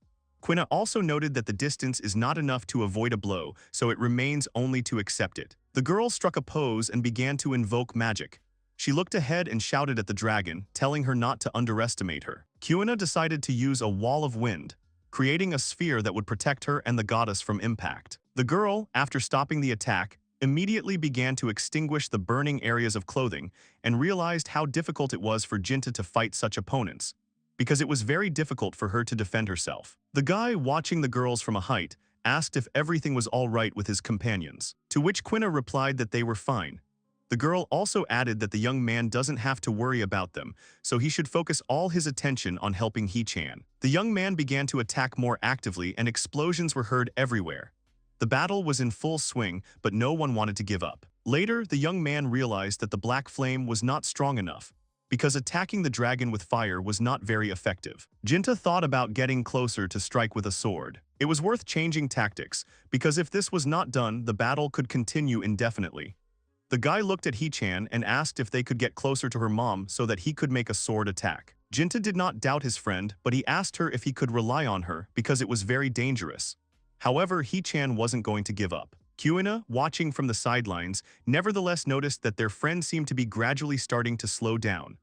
Kuina also noted that the distance is not enough to avoid a blow, so it remains only to accept it. The girl struck a pose and began to invoke magic. She looked ahead and shouted at the dragon, telling her not to underestimate her. Kuina decided to use a wall of wind, creating a sphere that would protect her and the goddess from impact. The girl, after stopping the attack, immediately began to extinguish the burning areas of clothing and realized how difficult it was for Jinta to fight such opponents, because it was very difficult for her to defend herself. The guy, watching the girls from a height, asked if everything was all right with his companions, to which Kuina replied that they were fine. The girl also added that the young man doesn't have to worry about them, so he should focus all his attention on helping Hee-chan. The young man began to attack more actively and explosions were heard everywhere. The battle was in full swing, but no one wanted to give up. Later, the young man realized that the black flame was not strong enough, because attacking the dragon with fire was not very effective. Jinta thought about getting closer to strike with a sword. It was worth changing tactics, because if this was not done, the battle could continue indefinitely. The guy looked at Hee-chan and asked if they could get closer to her mom so that he could make a sword attack. Jinta did not doubt his friend, but he asked her if he could rely on her because it was very dangerous. However, Hee-chan wasn't going to give up. Kuina, watching from the sidelines, nevertheless noticed that their friend seemed to be gradually starting to slow down.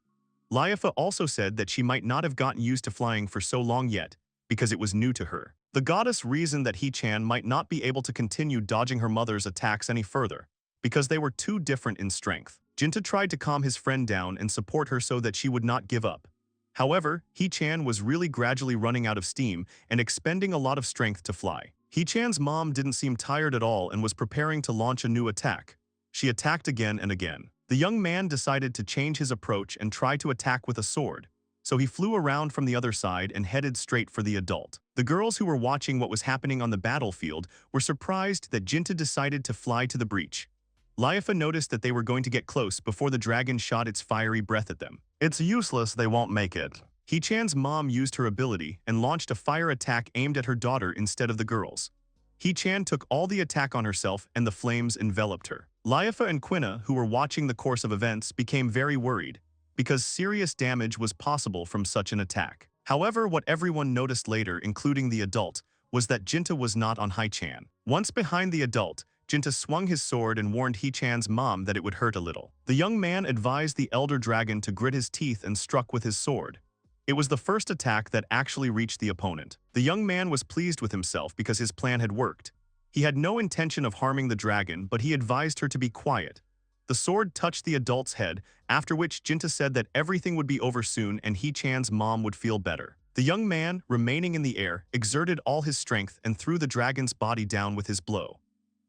Liafu also said that she might not have gotten used to flying for so long yet, because it was new to her. The goddess reasoned that Hee-chan might not be able to continue dodging her mother's attacks any further, because they were too different in strength. Jinta tried to calm his friend down and support her so that she would not give up. However, Hee-chan was really gradually running out of steam and expending a lot of strength to fly. Hee-chan's mom didn't seem tired at all and was preparing to launch a new attack. She attacked again and again. The young man decided to change his approach and try to attack with a sword. so he flew around from the other side and headed straight for the adult. The girls who were watching what was happening on the battlefield were surprised that Jinta decided to fly to the breach. Liafu noticed that they were going to get close before the dragon shot its fiery breath at them. It's useless, they won't make it. Hee-chan's mom used her ability and launched a fire attack aimed at her daughter instead of the girls. Hee-chan took all the attack on herself and the flames enveloped her. Liafu and Quina, who were watching the course of events, became very worried, because serious damage was possible from such an attack. However, what everyone noticed later, including the adult, was that Jinta was not on Hee-chan. Once behind the adult, Jinta swung his sword and warned Hee-chan's mom that it would hurt a little. The young man advised the elder dragon to grit his teeth and struck with his sword. It was the first attack that actually reached the opponent. The young man was pleased with himself because his plan had worked. He had no intention of harming the dragon, but he advised her to be quiet. The sword touched the adult's head, after which Jinta said that everything would be over soon and Hee-chan's mom would feel better. The young man, remaining in the air, exerted all his strength and threw the dragon's body down with his blow.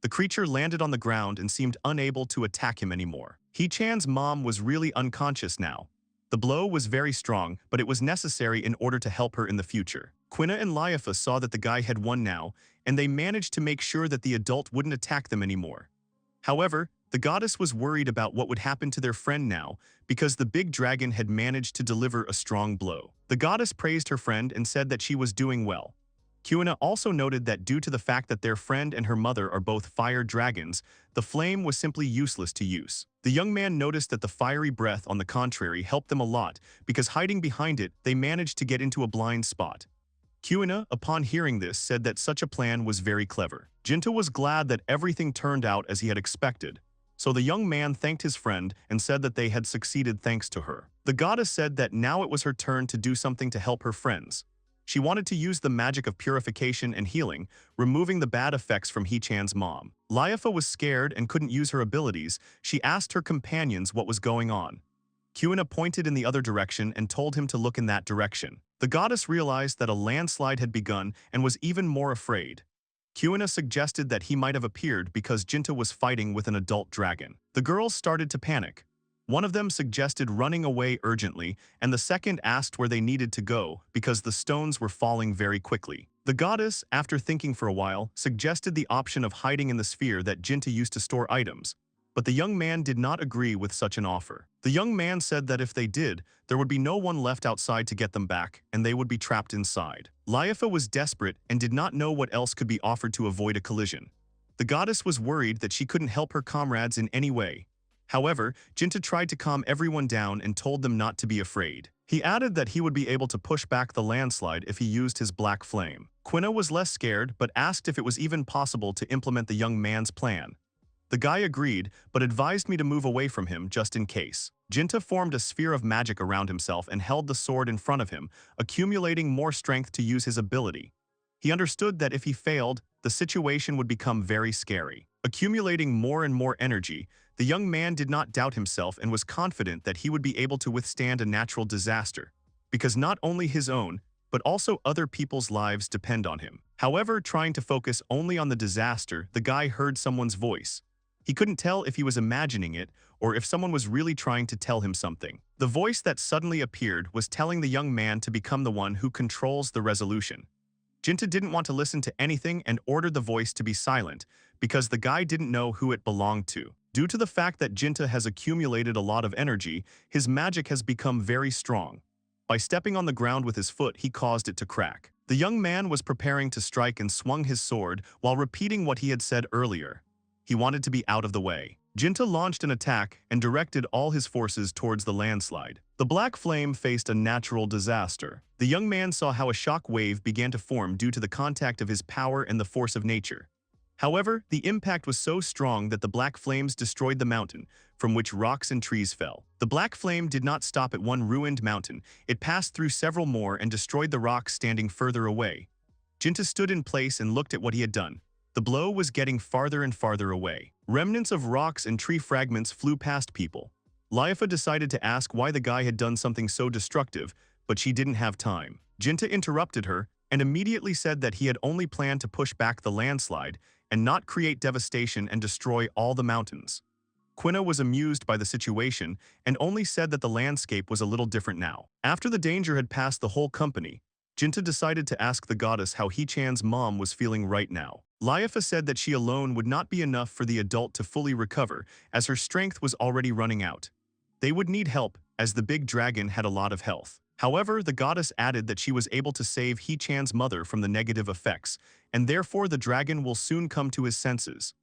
The creature landed on the ground and seemed unable to attack him anymore. Hee-chan's mom was really unconscious now. The blow was very strong, but it was necessary in order to help her in the future. Quina and Liafu saw that the guy had won now, and they managed to make sure that the adult wouldn't attack them anymore. However, the goddess was worried about what would happen to their friend now, because the big dragon had managed to deliver a strong blow. The goddess praised her friend and said that she was doing well. Quina also noted that due to the fact that their friend and her mother are both fire dragons, the flame was simply useless to use. The young man noticed that the fiery breath, on the contrary, helped them a lot, because hiding behind it, they managed to get into a blind spot. Quina, upon hearing this, said that such a plan was very clever. Jinta was glad that everything turned out as he had expected, so the young man thanked his friend and said that they had succeeded thanks to her. The goddess said that now it was her turn to do something to help her friends. She wanted to use the magic of purification and healing, removing the bad effects from Hee-chan's mom. Liafu was scared and couldn't use her abilities. She asked her companions what was going on. Quina pointed in the other direction and told him to look in that direction. The goddess realized that a landslide had begun and was even more afraid. Quina suggested that he might have appeared because Jinta was fighting with an adult dragon. The girls started to panic. One of them suggested running away urgently, and the second asked where they needed to go because the stones were falling very quickly. The goddess, after thinking for a while, suggested the option of hiding in the sphere that Jinta used to store items, but the young man did not agree with such an offer. The young man said that if they did, there would be no one left outside to get them back, and they would be trapped inside. Liafu was desperate and did not know what else could be offered to avoid a collision. The goddess was worried that she couldn't help her comrades in any way. However, Jinta tried to calm everyone down and told them not to be afraid. He added that he would be able to push back the landslide if he used his black flame. Quina was less scared but asked if it was even possible to implement the young man's plan. The guy agreed, but advised me to move away from him just in case. Jinta formed a sphere of magic around himself and held the sword in front of him, accumulating more strength to use his ability. He understood that if he failed, the situation would become very scary. Accumulating more and more energy, the young man did not doubt himself and was confident that he would be able to withstand a natural disaster, because not only his own, but also other people's lives depend on him. However, trying to focus only on the disaster, the guy heard someone's voice. He couldn't tell if he was imagining it or if someone was really trying to tell him something. The voice that suddenly appeared was telling the young man to become the one who controls the resolution. Jinta didn't want to listen to anything and ordered the voice to be silent because the guy didn't know who it belonged to. Due to the fact that Jinta has accumulated a lot of energy, his magic has become very strong. By stepping on the ground with his foot, he caused it to crack. The young man was preparing to strike and swung his sword while repeating what he had said earlier. He wanted to be out of the way. Jinta launched an attack and directed all his forces towards the landslide. The black flame faced a natural disaster. The young man saw how a shock wave began to form due to the contact of his power and the force of nature. However, the impact was so strong that the black flames destroyed the mountain, from which rocks and trees fell. The black flame did not stop at one ruined mountain. It passed through several more and destroyed the rocks standing further away. Jinta stood in place and looked at what he had done. The blow was getting farther and farther away. Remnants of rocks and tree fragments flew past people. Liafu decided to ask why the guy had done something so destructive, but she didn't have time. Jinta interrupted her and immediately said that he had only planned to push back the landslide and not create devastation and destroy all the mountains. Quina was amused by the situation and only said that the landscape was a little different now. After the danger had passed the whole company, Jinta decided to ask the goddess how Hee-chan's mom was feeling right now. Liafu said that she alone would not be enough for the adult to fully recover, as her strength was already running out. They would need help, as the big dragon had a lot of health. However, the goddess added that she was able to save Hee-chan's mother from the negative effects, and therefore the dragon will soon come to his senses.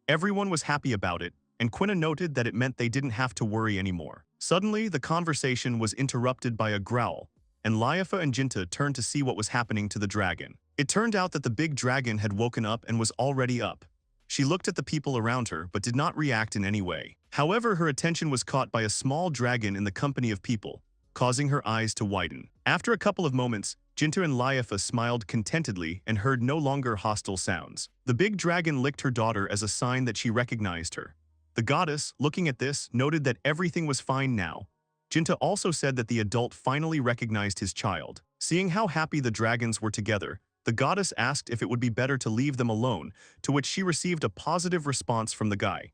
Everyone was happy about it, and Quina noted that it meant they didn't have to worry anymore. Suddenly, the conversation was interrupted by a growl, and Liafu and Jinta turned to see what was happening to the dragon. It turned out that the big dragon had woken up and was already up. She looked at the people around her but did not react in any way. However, her attention was caught by a small dragon in the company of people, causing her eyes to widen. After a couple of moments, Jinta and Liafu smiled contentedly and heard no longer hostile sounds. The big dragon licked her daughter as a sign that she recognized her. The goddess, looking at this, noted that everything was fine now. Jinta also said that the adult finally recognized his child. Seeing how happy the dragons were together, the goddess asked if it would be better to leave them alone, to which she received a positive response from the guy.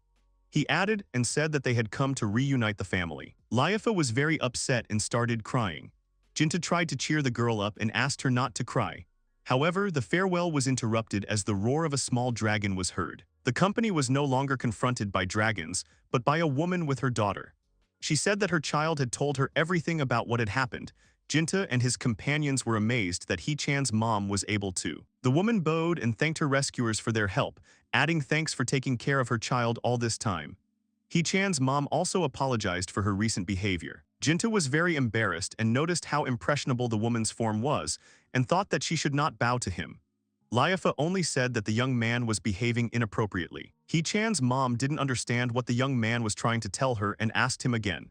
He added and said that they had come to reunite the family. Liafu was very upset and started crying. Jinta tried to cheer the girl up and asked her not to cry. However, the farewell was interrupted as the roar of a small dragon was heard. The company was no longer confronted by dragons, but by a woman with her daughter. She said that her child had told her everything about what had happened. Jinta and his companions were amazed that Hee-chan's mom was able to. The woman bowed and thanked her rescuers for their help, adding thanks for taking care of her child all this time. Hee-chan's mom also apologized for her recent behavior. Jinta was very embarrassed and noticed how impressionable the woman's form was, and thought that she should not bow to him. Liafu only said that the young man was behaving inappropriately. Hee-chan's mom didn't understand what the young man was trying to tell her and asked him again.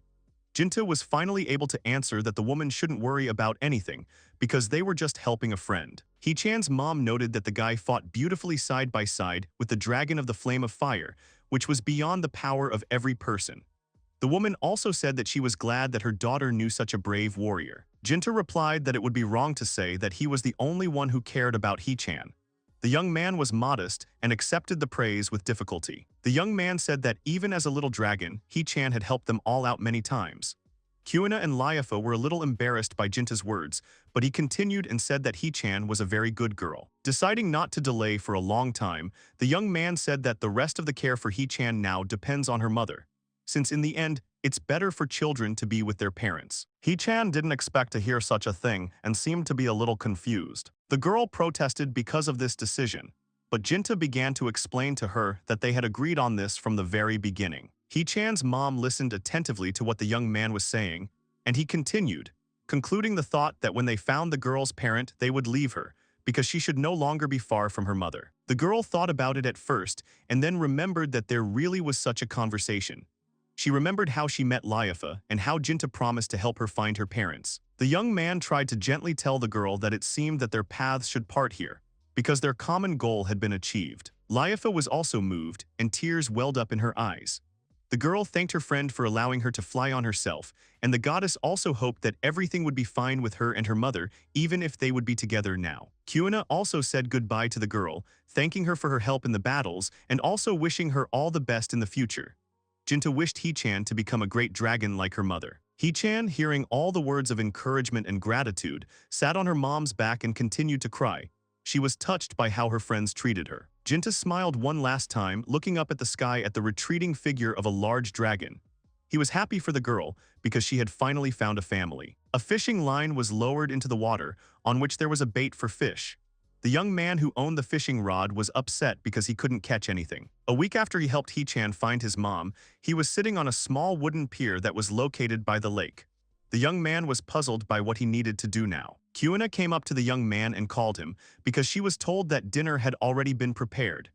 Jinta was finally able to answer that the woman shouldn't worry about anything, because they were just helping a friend. Hee-chan's mom noted that the guy fought beautifully side by side with the dragon of the flame of fire, which was beyond the power of every person. The woman also said that she was glad that her daughter knew such a brave warrior. Jinta replied that it would be wrong to say that he was the only one who cared about Hee-chan. The young man was modest and accepted the praise with difficulty. The young man said that even as a little dragon, Hee-chan had helped them all out many times. Quina and Liafu were a little embarrassed by Jinta's words, but he continued and said that Hee-chan was a very good girl. Deciding not to delay for a long time, the young man said that the rest of the care for Hee-chan now depends on her mother, since in the end, it's better for children to be with their parents. Hee-chan didn't expect to hear such a thing and seemed to be a little confused. The girl protested because of this decision, but Jinta began to explain to her that they had agreed on this from the very beginning. Hee-chan's mom listened attentively to what the young man was saying, and he continued, concluding the thought that when they found the girl's parent, they would leave her, because she should no longer be far from her mother. The girl thought about it at first, and then remembered that there really was such a conversation. She remembered how she met Liafu and how Jinta promised to help her find her parents. The young man tried to gently tell the girl that it seemed that their paths should part here, because their common goal had been achieved. Liafu was also moved, and tears welled up in her eyes. The girl thanked her friend for allowing her to fly on herself, and the goddess also hoped that everything would be fine with her and her mother, even if they would be together now. Quina also said goodbye to the girl, thanking her for her help in the battles and also wishing her all the best in the future. Jinta wished Hee-chan to become a great dragon like her mother. Hee-chan, hearing all the words of encouragement and gratitude, sat on her mom's back and continued to cry. She was touched by how her friends treated her. Jinta smiled one last time, looking up at the sky at the retreating figure of a large dragon. He was happy for the girl because she had finally found a family. A fishing line was lowered into the water, on which there was a bait for fish. The young man who owned the fishing rod was upset because he couldn't catch anything. A week after he helped Hee-chan find his mom, he was sitting on a small wooden pier that was located by the lake. The young man was puzzled by what he needed to do now. Quina came up to the young man and called him because she was told that dinner had already been prepared.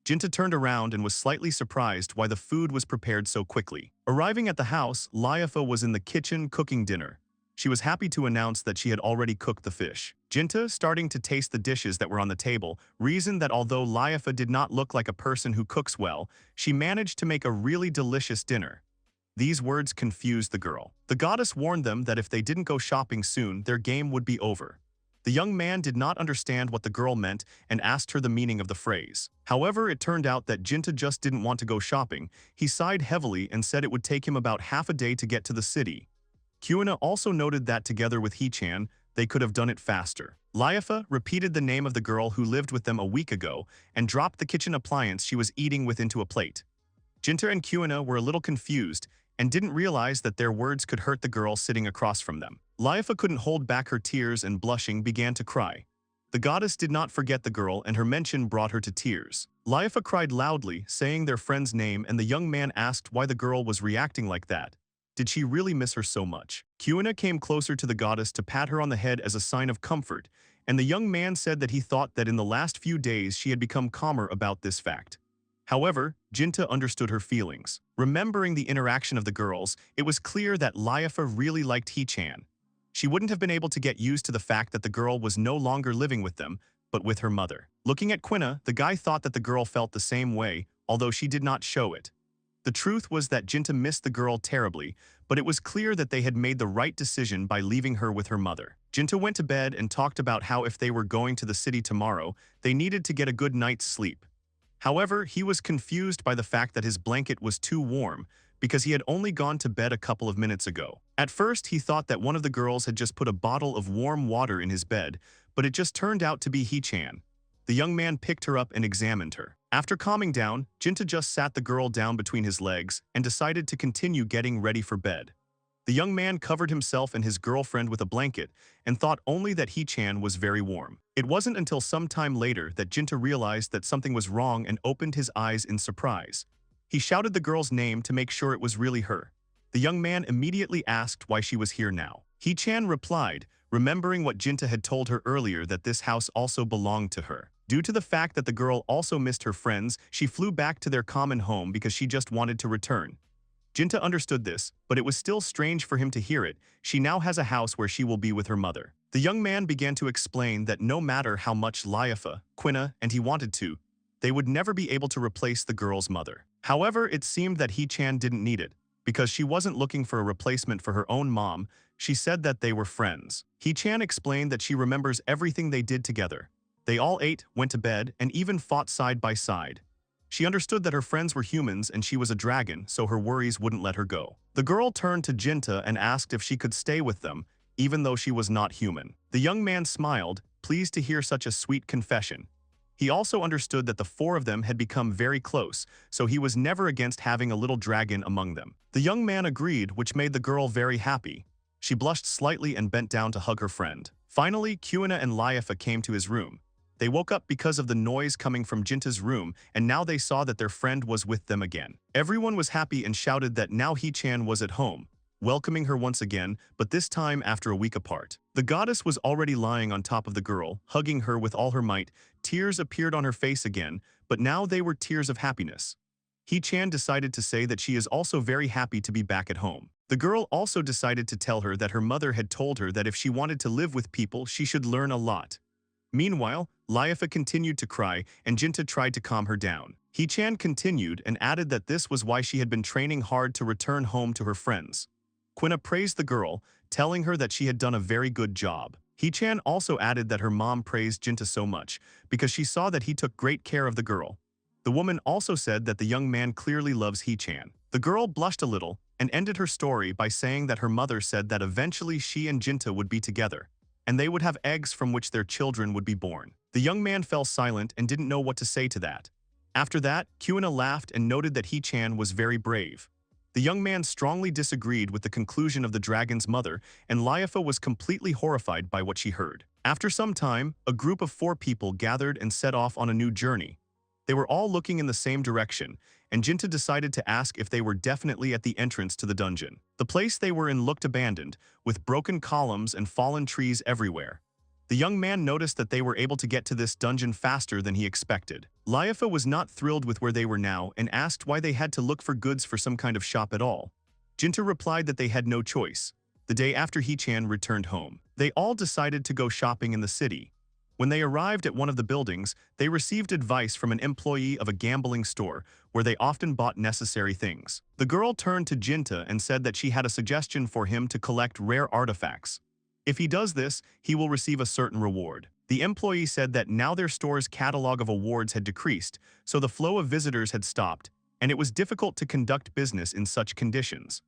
Jinta turned around and was slightly surprised why the food was prepared so quickly. Arriving at the house, Liafu was in the kitchen cooking dinner. She was happy to announce that she had already cooked the fish. Jinta, starting to taste the dishes that were on the table, reasoned that although Liafu did not look like a person who cooks well, she managed to make a really delicious dinner. These words confused the girl. The goddess warned them that if they didn't go shopping soon, their game would be over. The young man did not understand what the girl meant and asked her the meaning of the phrase. However, it turned out that Jinta just didn't want to go shopping. He sighed heavily and said it would take him about half a day to get to the city. Kuina also noted that together with Hee-chan, they could have done it faster. Liafu repeated the name of the girl who lived with them a week ago and dropped the kitchen appliance she was eating with into a plate. Jinta and Kuina were a little confused and didn't realize that their words could hurt the girl sitting across from them. Liafu couldn't hold back her tears and blushing began to cry. The goddess did not forget the girl and her mention brought her to tears. Liafu cried loudly, saying their friend's name, and the young man asked why the girl was reacting like that. Did she really miss her so much? Kuina came closer to the goddess to pat her on the head as a sign of comfort, and the young man said that he thought that in the last few days she had become calmer about this fact. However, Jinta understood her feelings. Remembering the interaction of the girls, it was clear that Liafu really liked Hee-chan. She wouldn't have been able to get used to the fact that the girl was no longer living with them, but with her mother. Looking at Kuina, the guy thought that the girl felt the same way, although she did not show it. The truth was that Jinta missed the girl terribly, but it was clear that they had made the right decision by leaving her with her mother. Jinta went to bed and talked about how if they were going to the city tomorrow, they needed to get a good night's sleep. However, he was confused by the fact that his blanket was too warm because he had only gone to bed a couple of minutes ago. At first, he thought that one of the girls had just put a bottle of warm water in his bed, but it just turned out to be Hee-chan. The young man picked her up and examined her. After calming down, Jinta just sat the girl down between his legs and decided to continue getting ready for bed. The young man covered himself and his girlfriend with a blanket and thought only that Hee-chan was very warm. It wasn't until some time later that Jinta realized that something was wrong and opened his eyes in surprise. He shouted the girl's name to make sure it was really her. The young man immediately asked why she was here now. Hee-chan replied, remembering what Jinta had told her earlier that this house also belonged to her. Due to the fact that the girl also missed her friends, she flew back to their common home because she just wanted to return. Jinta understood this, but it was still strange for him to hear it. She now has a house where she will be with her mother. The young man began to explain that no matter how much Liafu, Kuina, and he wanted to, they would never be able to replace the girl's mother. However, it seemed that Hee-chan didn't need it. Because she wasn't looking for a replacement for her own mom, she said that they were friends. Hee-chan explained that she remembers everything they did together. They all ate, went to bed, and even fought side by side. She understood that her friends were humans and she was a dragon, so her worries wouldn't let her go. The girl turned to Jinta and asked if she could stay with them, even though she was not human. The young man smiled, pleased to hear such a sweet confession. He also understood that the four of them had become very close, so he was never against having a little dragon among them. The young man agreed, which made the girl very happy. She blushed slightly and bent down to hug her friend. Finally, Kuina and Liafu came to his room. They woke up because of the noise coming from Jinta's room, and now they saw that their friend was with them again. Everyone was happy and shouted that now Hee-chan was at home, welcoming her once again, but this time after a week apart. The goddess was already lying on top of the girl, hugging her with all her might. Tears appeared on her face again, but now they were tears of happiness. Hee-chan decided to say that she is also very happy to be back at home. The girl also decided to tell her that her mother had told her that if she wanted to live with people, she should learn a lot. Meanwhile, Liafu continued to cry, and Jinta tried to calm her down. Hee-chan continued and added that this was why she had been training hard to return home to her friends. Kuina praised the girl, telling her that she had done a very good job. Hee-chan also added that her mom praised Jinta so much because she saw that he took great care of the girl. The woman also said that the young man clearly loves Hee-chan. The girl blushed a little and ended her story by saying that her mother said that eventually she and Jinta would be together, and they would have eggs from which their children would be born. The young man fell silent and didn't know what to say to that. After that, Kuina laughed and noted that Hee-chan was very brave. The young man strongly disagreed with the conclusion of the dragon's mother, and Liafu was completely horrified by what she heard. After some time, a group of 4 people gathered and set off on a new journey. They were all looking in the same direction, and Jinta decided to ask if they were definitely at the entrance to the dungeon. The place they were in looked abandoned, with broken columns and fallen trees everywhere. The young man noticed that they were able to get to this dungeon faster than he expected. Liafu was not thrilled with where they were now and asked why they had to look for goods for some kind of shop at all. Jinta replied that they had no choice. The day after Hee-chan returned home, they all decided to go shopping in the city. When they arrived at one of the buildings, they received advice from an employee of a gambling store where they often bought necessary things. The girl turned to Jinta and said that she had a suggestion for him to collect rare artifacts. If he does this, he will receive a certain reward. The employee said that now their store's catalog of awards had decreased, so the flow of visitors had stopped, and it was difficult to conduct business in such conditions.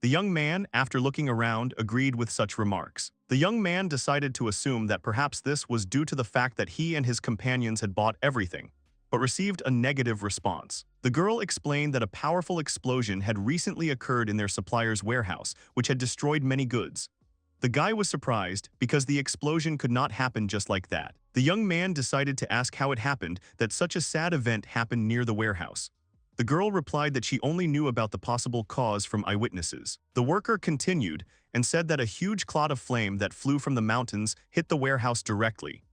The young man, after looking around, agreed with such remarks. The young man decided to assume that perhaps this was due to the fact that he and his companions had bought everything, but received a negative response. The girl explained that a powerful explosion had recently occurred in their supplier's warehouse, which had destroyed many goods. The guy was surprised because the explosion could not happen just like that. The young man decided to ask how it happened that such a sad event happened near the warehouse. The girl replied that she only knew about the possible cause from eyewitnesses. The worker continued and said that a huge cloud of flame that flew from the mountains hit the warehouse directly.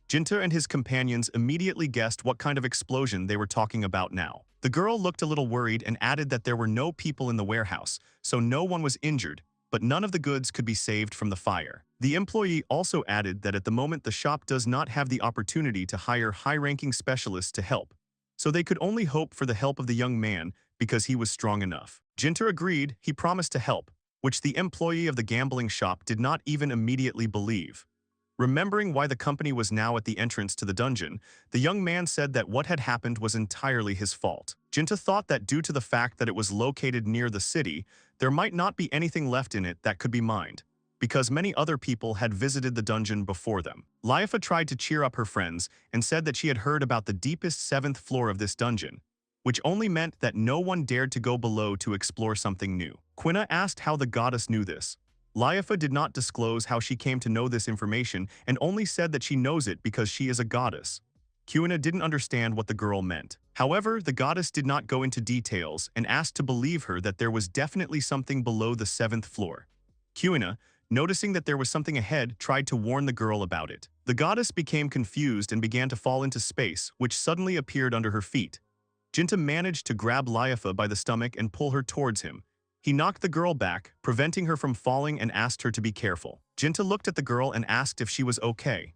Jinta and his companions immediately guessed what kind of explosion they were talking about now. The girl looked a little worried and added that there were no people in the warehouse, so no one was injured, but none of the goods could be saved from the fire. The employee also added that at the moment the shop does not have the opportunity to hire high-ranking specialists to help, so they could only hope for the help of the young man because he was strong enough. Jinta agreed. He promised to help, which the employee of the gambling shop did not even immediately believe. Remembering why the company was now at the entrance to the dungeon, the young man said that what had happened was entirely his fault. Jinta thought that due to the fact that it was located near the city, there might not be anything left in it that could be mined, because many other people had visited the dungeon before them. Liafu tried to cheer up her friends and said that she had heard about the deepest 7th floor of this dungeon, which only meant that no one dared to go below to explore something new. Quina asked how the goddess knew this. Liafu did not disclose how she came to know this information and only said that she knows it because she is a goddess. Quina didn't understand what the girl meant. However, the goddess did not go into details and asked to believe her that there was definitely something below the 7th floor. Quina, noticing that there was something ahead, tried to warn the girl about it. The goddess became confused and began to fall into space, which suddenly appeared under her feet. Jinta managed to grab Liafu by the stomach and pull her towards him. He knocked the girl back, preventing her from falling, and asked her to be careful. Jinta looked at the girl and asked if she was okay.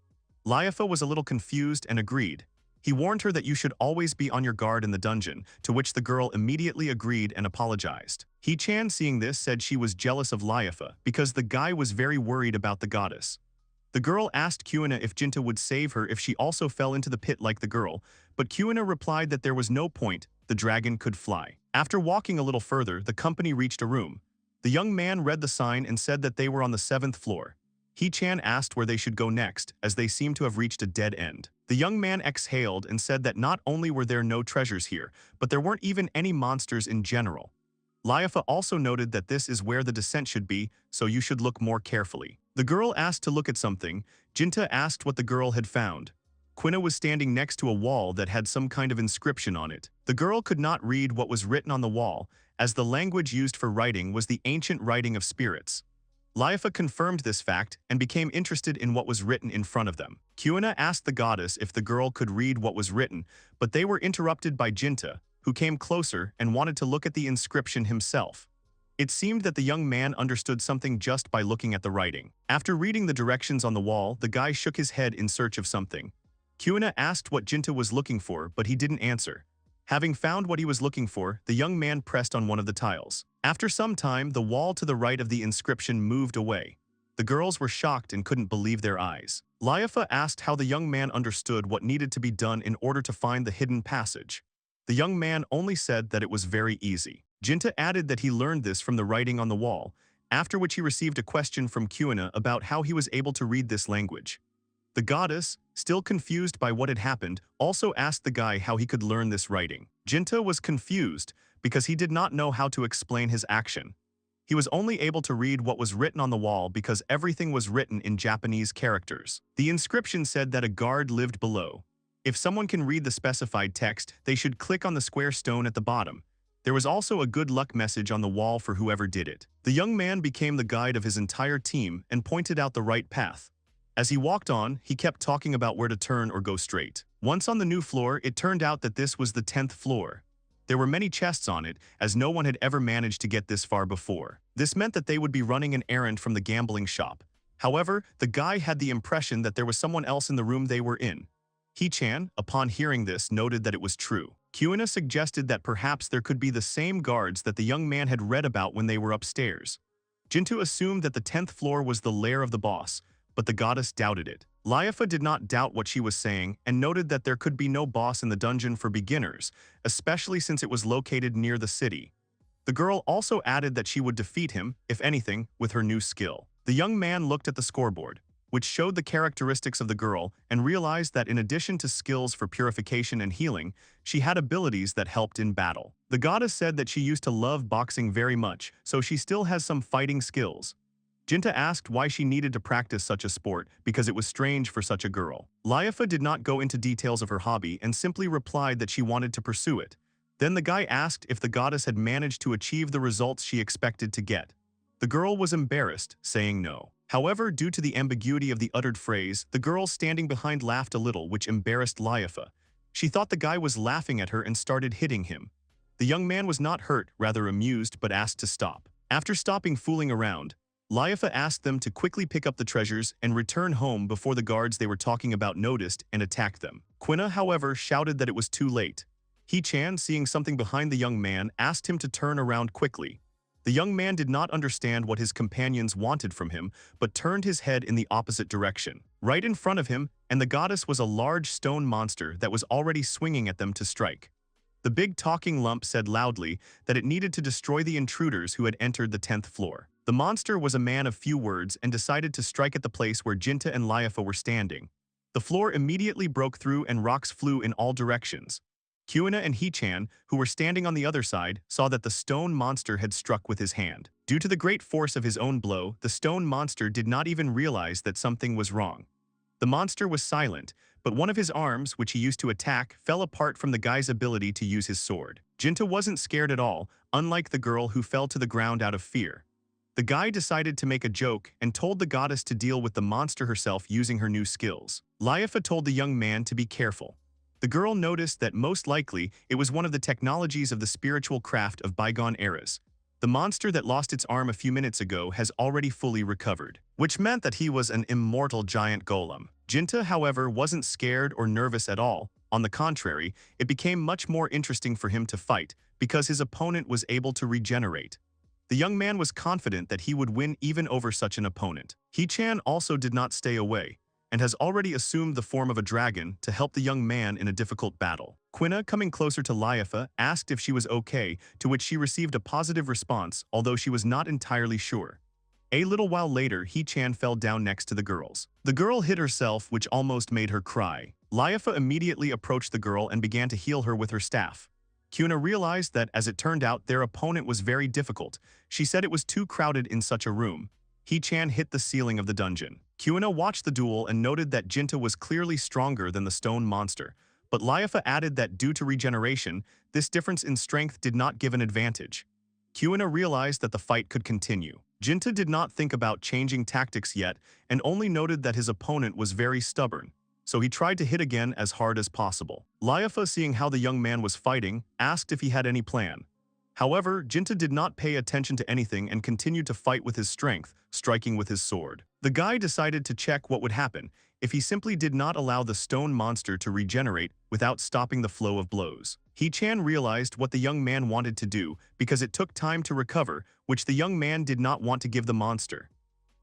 Liafu was a little confused and agreed. He warned her that you should always be on your guard in the dungeon, to which the girl immediately agreed and apologized. He-chan, seeing this, said she was jealous of Liafu because the guy was very worried about the goddess. The girl asked Quina if Jinta would save her if she also fell into the pit like the girl, but Quina replied that there was no point, the dragon could fly. After walking a little further, the company reached a room. The young man read the sign and said that they were on the 7th floor. He-chan asked where they should go next, as they seemed to have reached a dead end. The young man exhaled and said that not only were there no treasures here, but there weren't even any monsters in general. Liafu also noted that this is where the descent should be, so you should look more carefully. The girl asked to look at something. Jinta asked what the girl had found. Quina was standing next to a wall that had some kind of inscription on it. The girl could not read what was written on the wall, as the language used for writing was the ancient writing of spirits. Liafu confirmed this fact and became interested in what was written in front of them. Quina asked the goddess if the girl could read what was written, but they were interrupted by Jinta, who came closer and wanted to look at the inscription himself. It seemed that the young man understood something just by looking at the writing. After reading the directions on the wall, the guy shook his head in search of something. Quina asked what Jinta was looking for, but he didn't answer. Having found what he was looking for, the young man pressed on one of the tiles. After some time, the wall to the right of the inscription moved away. The girls were shocked and couldn't believe their eyes. Liafu asked how the young man understood what needed to be done in order to find the hidden passage. The young man only said that it was very easy. Jinta added that he learned this from the writing on the wall, after which he received a question from Quina about how he was able to read this language. The goddess, still confused by what had happened, also asked the guy how he could learn this writing. Jinta was confused because he did not know how to explain his action. He was only able to read what was written on the wall because everything was written in Japanese characters. The inscription said that a guard lived below. If someone can read the specified text, they should click on the square stone at the bottom. There was also a good luck message on the wall for whoever did it. The young man became the guide of his entire team and pointed out the right path. As he walked on, he kept talking about where to turn or go straight. Once on the new floor, it turned out that this was the 10th floor. There were many chests on it, as no one had ever managed to get this far before. This meant that they would be running an errand from the gambling shop. However, the guy had the impression that there was someone else in the room they were in. He-chan, upon hearing this, noted that it was true. Quina suggested that perhaps there could be the same guards that the young man had read about when they were upstairs. Jinta assumed that the 10th floor was the lair of the boss, but the goddess doubted it. Liafu did not doubt what she was saying and noted that there could be no boss in the dungeon for beginners, especially since it was located near the city. The girl also added that she would defeat him, if anything, with her new skill. The young man looked at the scoreboard, which showed the characteristics of the girl, and realized that in addition to skills for purification and healing, she had abilities that helped in battle. The goddess said that she used to love boxing very much, so she still has some fighting skills. Jinta asked why she needed to practice such a sport because it was strange for such a girl. Liafu did not go into details of her hobby and simply replied that she wanted to pursue it. Then the guy asked if the goddess had managed to achieve the results she expected to get. The girl was embarrassed, saying no. However, due to the ambiguity of the uttered phrase, the girl standing behind laughed a little, which embarrassed Liafu. She thought the guy was laughing at her and started hitting him. The young man was not hurt, rather amused, but asked to stop. After stopping fooling around, Liafu asked them to quickly pick up the treasures and return home before the guards they were talking about noticed and attacked them. Quina, however, shouted that it was too late. He-chan, seeing something behind the young man, asked him to turn around quickly. The young man did not understand what his companions wanted from him, but turned his head in the opposite direction. Right in front of him, and the goddess was a large stone monster that was already swinging at them to strike. The big talking lump said loudly that it needed to destroy the intruders who had entered the 10th floor. The monster was a man of few words and decided to strike at the place where Jinta and Liafu were standing. The floor immediately broke through and rocks flew in all directions. Kuina and He-chan, who were standing on the other side, saw that the stone monster had struck with his hand. Due to the great force of his own blow, the stone monster did not even realize that something was wrong. The monster was silent, but one of his arms, which he used to attack, fell apart from the guy's ability to use his sword. Jinta wasn't scared at all, unlike the girl who fell to the ground out of fear. The guy decided to make a joke and told the goddess to deal with the monster herself using her new skills. Liafu told the young man to be careful. The girl noticed that most likely it was one of the technologies of the spiritual craft of bygone eras. The monster that lost its arm a few minutes ago has already fully recovered, which meant that he was an immortal giant golem. Jinta, however, wasn't scared or nervous at all. On the contrary, it became much more interesting for him to fight because his opponent was able to regenerate. The young man was confident that he would win even over such an opponent. He-chan also did not stay away, and has already assumed the form of a dragon to help the young man in a difficult battle. Quina, coming closer to Liafu, asked if she was okay, to which she received a positive response, although she was not entirely sure. A little while later, He-chan fell down next to the girls. The girl hit herself, which almost made her cry. Liafu immediately approached the girl and began to heal her with her staff. Quina realized that, as it turned out, their opponent was very difficult. She said it was too crowded in such a room. He-chan hit the ceiling of the dungeon. Quina watched the duel and noted that Jinta was clearly stronger than the stone monster, but Liafu added that due to regeneration, this difference in strength did not give an advantage. Quina realized that the fight could continue. Jinta did not think about changing tactics yet and only noted that his opponent was very stubborn, so he tried to hit again as hard as possible. Liafu, seeing how the young man was fighting, asked if he had any plan. However, Jinta did not pay attention to anything and continued to fight with his strength, striking with his sword. The guy decided to check what would happen if he simply did not allow the stone monster to regenerate without stopping the flow of blows. He-chan realized what the young man wanted to do because it took time to recover, which the young man did not want to give the monster.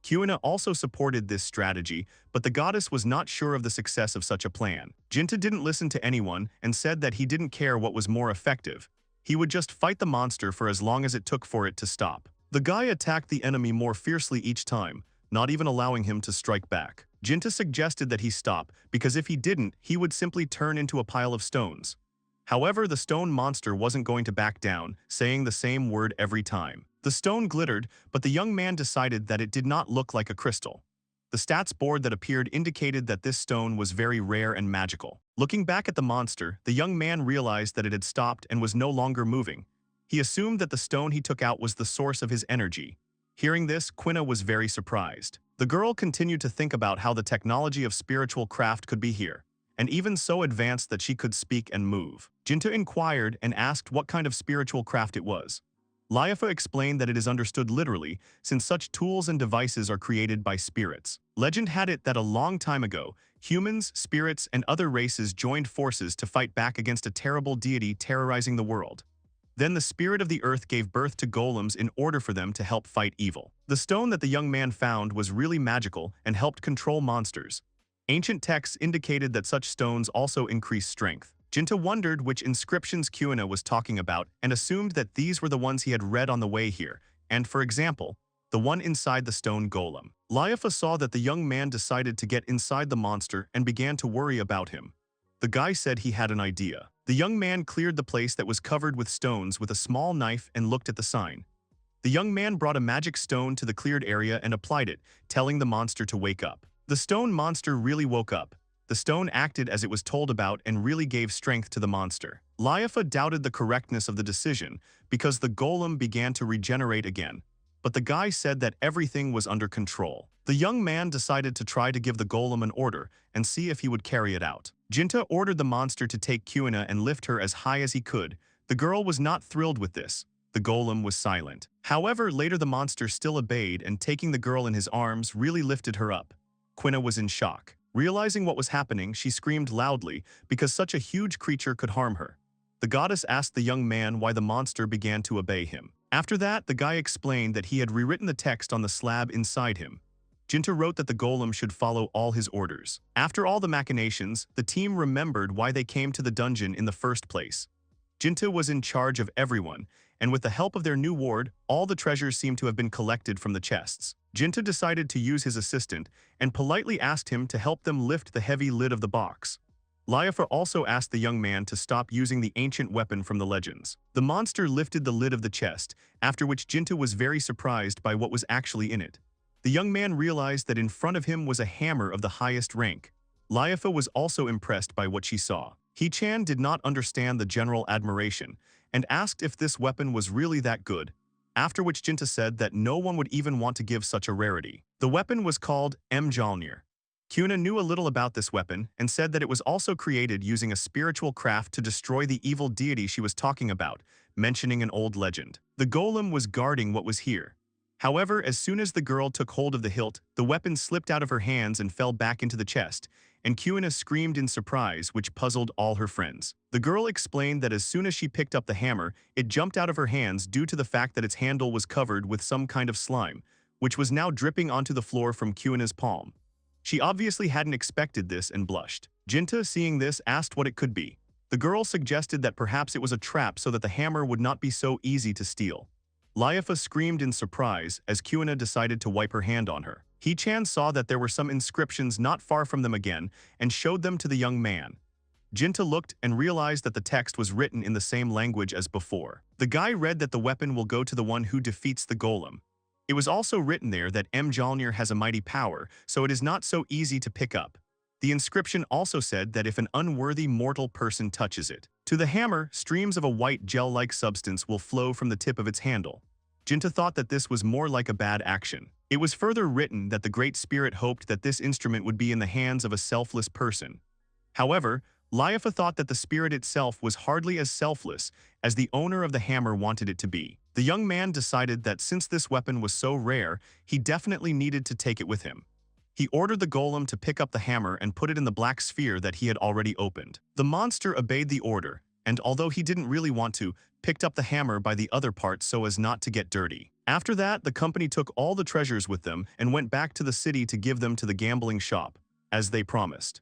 Kuina also supported this strategy, but the goddess was not sure of the success of such a plan. Jinta didn't listen to anyone and said that he didn't care what was more effective. He would just fight the monster for as long as it took for it to stop. The guy attacked the enemy more fiercely each time, not even allowing him to strike back. Jinta suggested that he stop, because if he didn't, he would simply turn into a pile of stones. However, the stone monster wasn't going to back down, saying the same word every time. The stone glittered, but the young man decided that it did not look like a crystal. The stats board that appeared indicated that this stone was very rare and magical. Looking back at the monster, the young man realized that it had stopped and was no longer moving. He assumed that the stone he took out was the source of his energy. Hearing this, Quina was very surprised. The girl continued to think about how the technology of spiritual craft could be here, and even so advanced that she could speak and move. Jinta inquired and asked what kind of spiritual craft it was. Liafu explained that it is understood literally, since such tools and devices are created by spirits. Legend had it that a long time ago, humans, spirits, and other races joined forces to fight back against a terrible deity terrorizing the world. Then the spirit of the earth gave birth to golems in order for them to help fight evil. The stone that the young man found was really magical and helped control monsters. Ancient texts indicated that such stones also increase strength. Jinta wondered which inscriptions Kuina was talking about and assumed that these were the ones he had read on the way here, and, for example, the one inside the stone golem. Liafu saw that the young man decided to get inside the monster and began to worry about him. The guy said he had an idea. The young man cleared the place that was covered with stones with a small knife and looked at the sign. The young man brought a magic stone to the cleared area and applied it, telling the monster to wake up. The stone monster really woke up. The stone acted as it was told about and really gave strength to the monster. Liafu doubted the correctness of the decision because the golem began to regenerate again, but the guy said that everything was under control. The young man decided to try to give the golem an order and see if he would carry it out. Jinta ordered the monster to take Kuina and lift her as high as he could. The girl was not thrilled with this. The golem was silent. However, later the monster still obeyed and taking the girl in his arms really lifted her up. Kuina was in shock. Realizing what was happening, she screamed loudly because such a huge creature could harm her. The goddess asked the young man why the monster began to obey him. After that, the guy explained that he had rewritten the text on the slab inside him. Jinta wrote that the golem should follow all his orders. After all the machinations, the team remembered why they came to the dungeon in the first place. Jinta was in charge of everyone, and with the help of their new ward, all the treasures seemed to have been collected from the chests. Jinta decided to use his assistant and politely asked him to help them lift the heavy lid of the box. Liafu also asked the young man to stop using the ancient weapon from the legends. The monster lifted the lid of the chest, after which Jinta was very surprised by what was actually in it. The young man realized that in front of him was a hammer of the highest rank. Liafu was also impressed by what she saw. He-chan did not understand the general admiration and asked if this weapon was really that good, after which Jinta said that no one would even want to give such a rarity. The weapon was called Mjalnir. Kuina knew a little about this weapon and said that it was also created using a spiritual craft to destroy the evil deity she was talking about, mentioning an old legend. The golem was guarding what was here. However, as soon as the girl took hold of the hilt, the weapon slipped out of her hands and fell back into the chest, and Kuina screamed in surprise, which puzzled all her friends. The girl explained that as soon as she picked up the hammer, it jumped out of her hands due to the fact that its handle was covered with some kind of slime, which was now dripping onto the floor from Kuina's palm. She obviously hadn't expected this and blushed. Jinta, seeing this, asked what it could be. The girl suggested that perhaps it was a trap so that the hammer would not be so easy to steal. Liafu screamed in surprise as Kuina decided to wipe her hand on her. He-chan saw that there were some inscriptions not far from them again and showed them to the young man. Jinta looked and realized that the text was written in the same language as before. The guy read that the weapon will go to the one who defeats the golem. It was also written there that Mjalnir has a mighty power, so it is not so easy to pick up. The inscription also said that if an unworthy mortal person touches it, to the hammer, streams of a white gel-like substance will flow from the tip of its handle. Jinta thought that this was more like a bad action. It was further written that the Great Spirit hoped that this instrument would be in the hands of a selfless person. However, Liafu thought that the spirit itself was hardly as selfless as the owner of the hammer wanted it to be. The young man decided that since this weapon was so rare, he definitely needed to take it with him. He ordered the golem to pick up the hammer and put it in the black sphere that he had already opened. The monster obeyed the order, and although he didn't really want to, picked up the hammer by the other part so as not to get dirty. After that, the company took all the treasures with them and went back to the city to give them to the gambling shop, as they promised.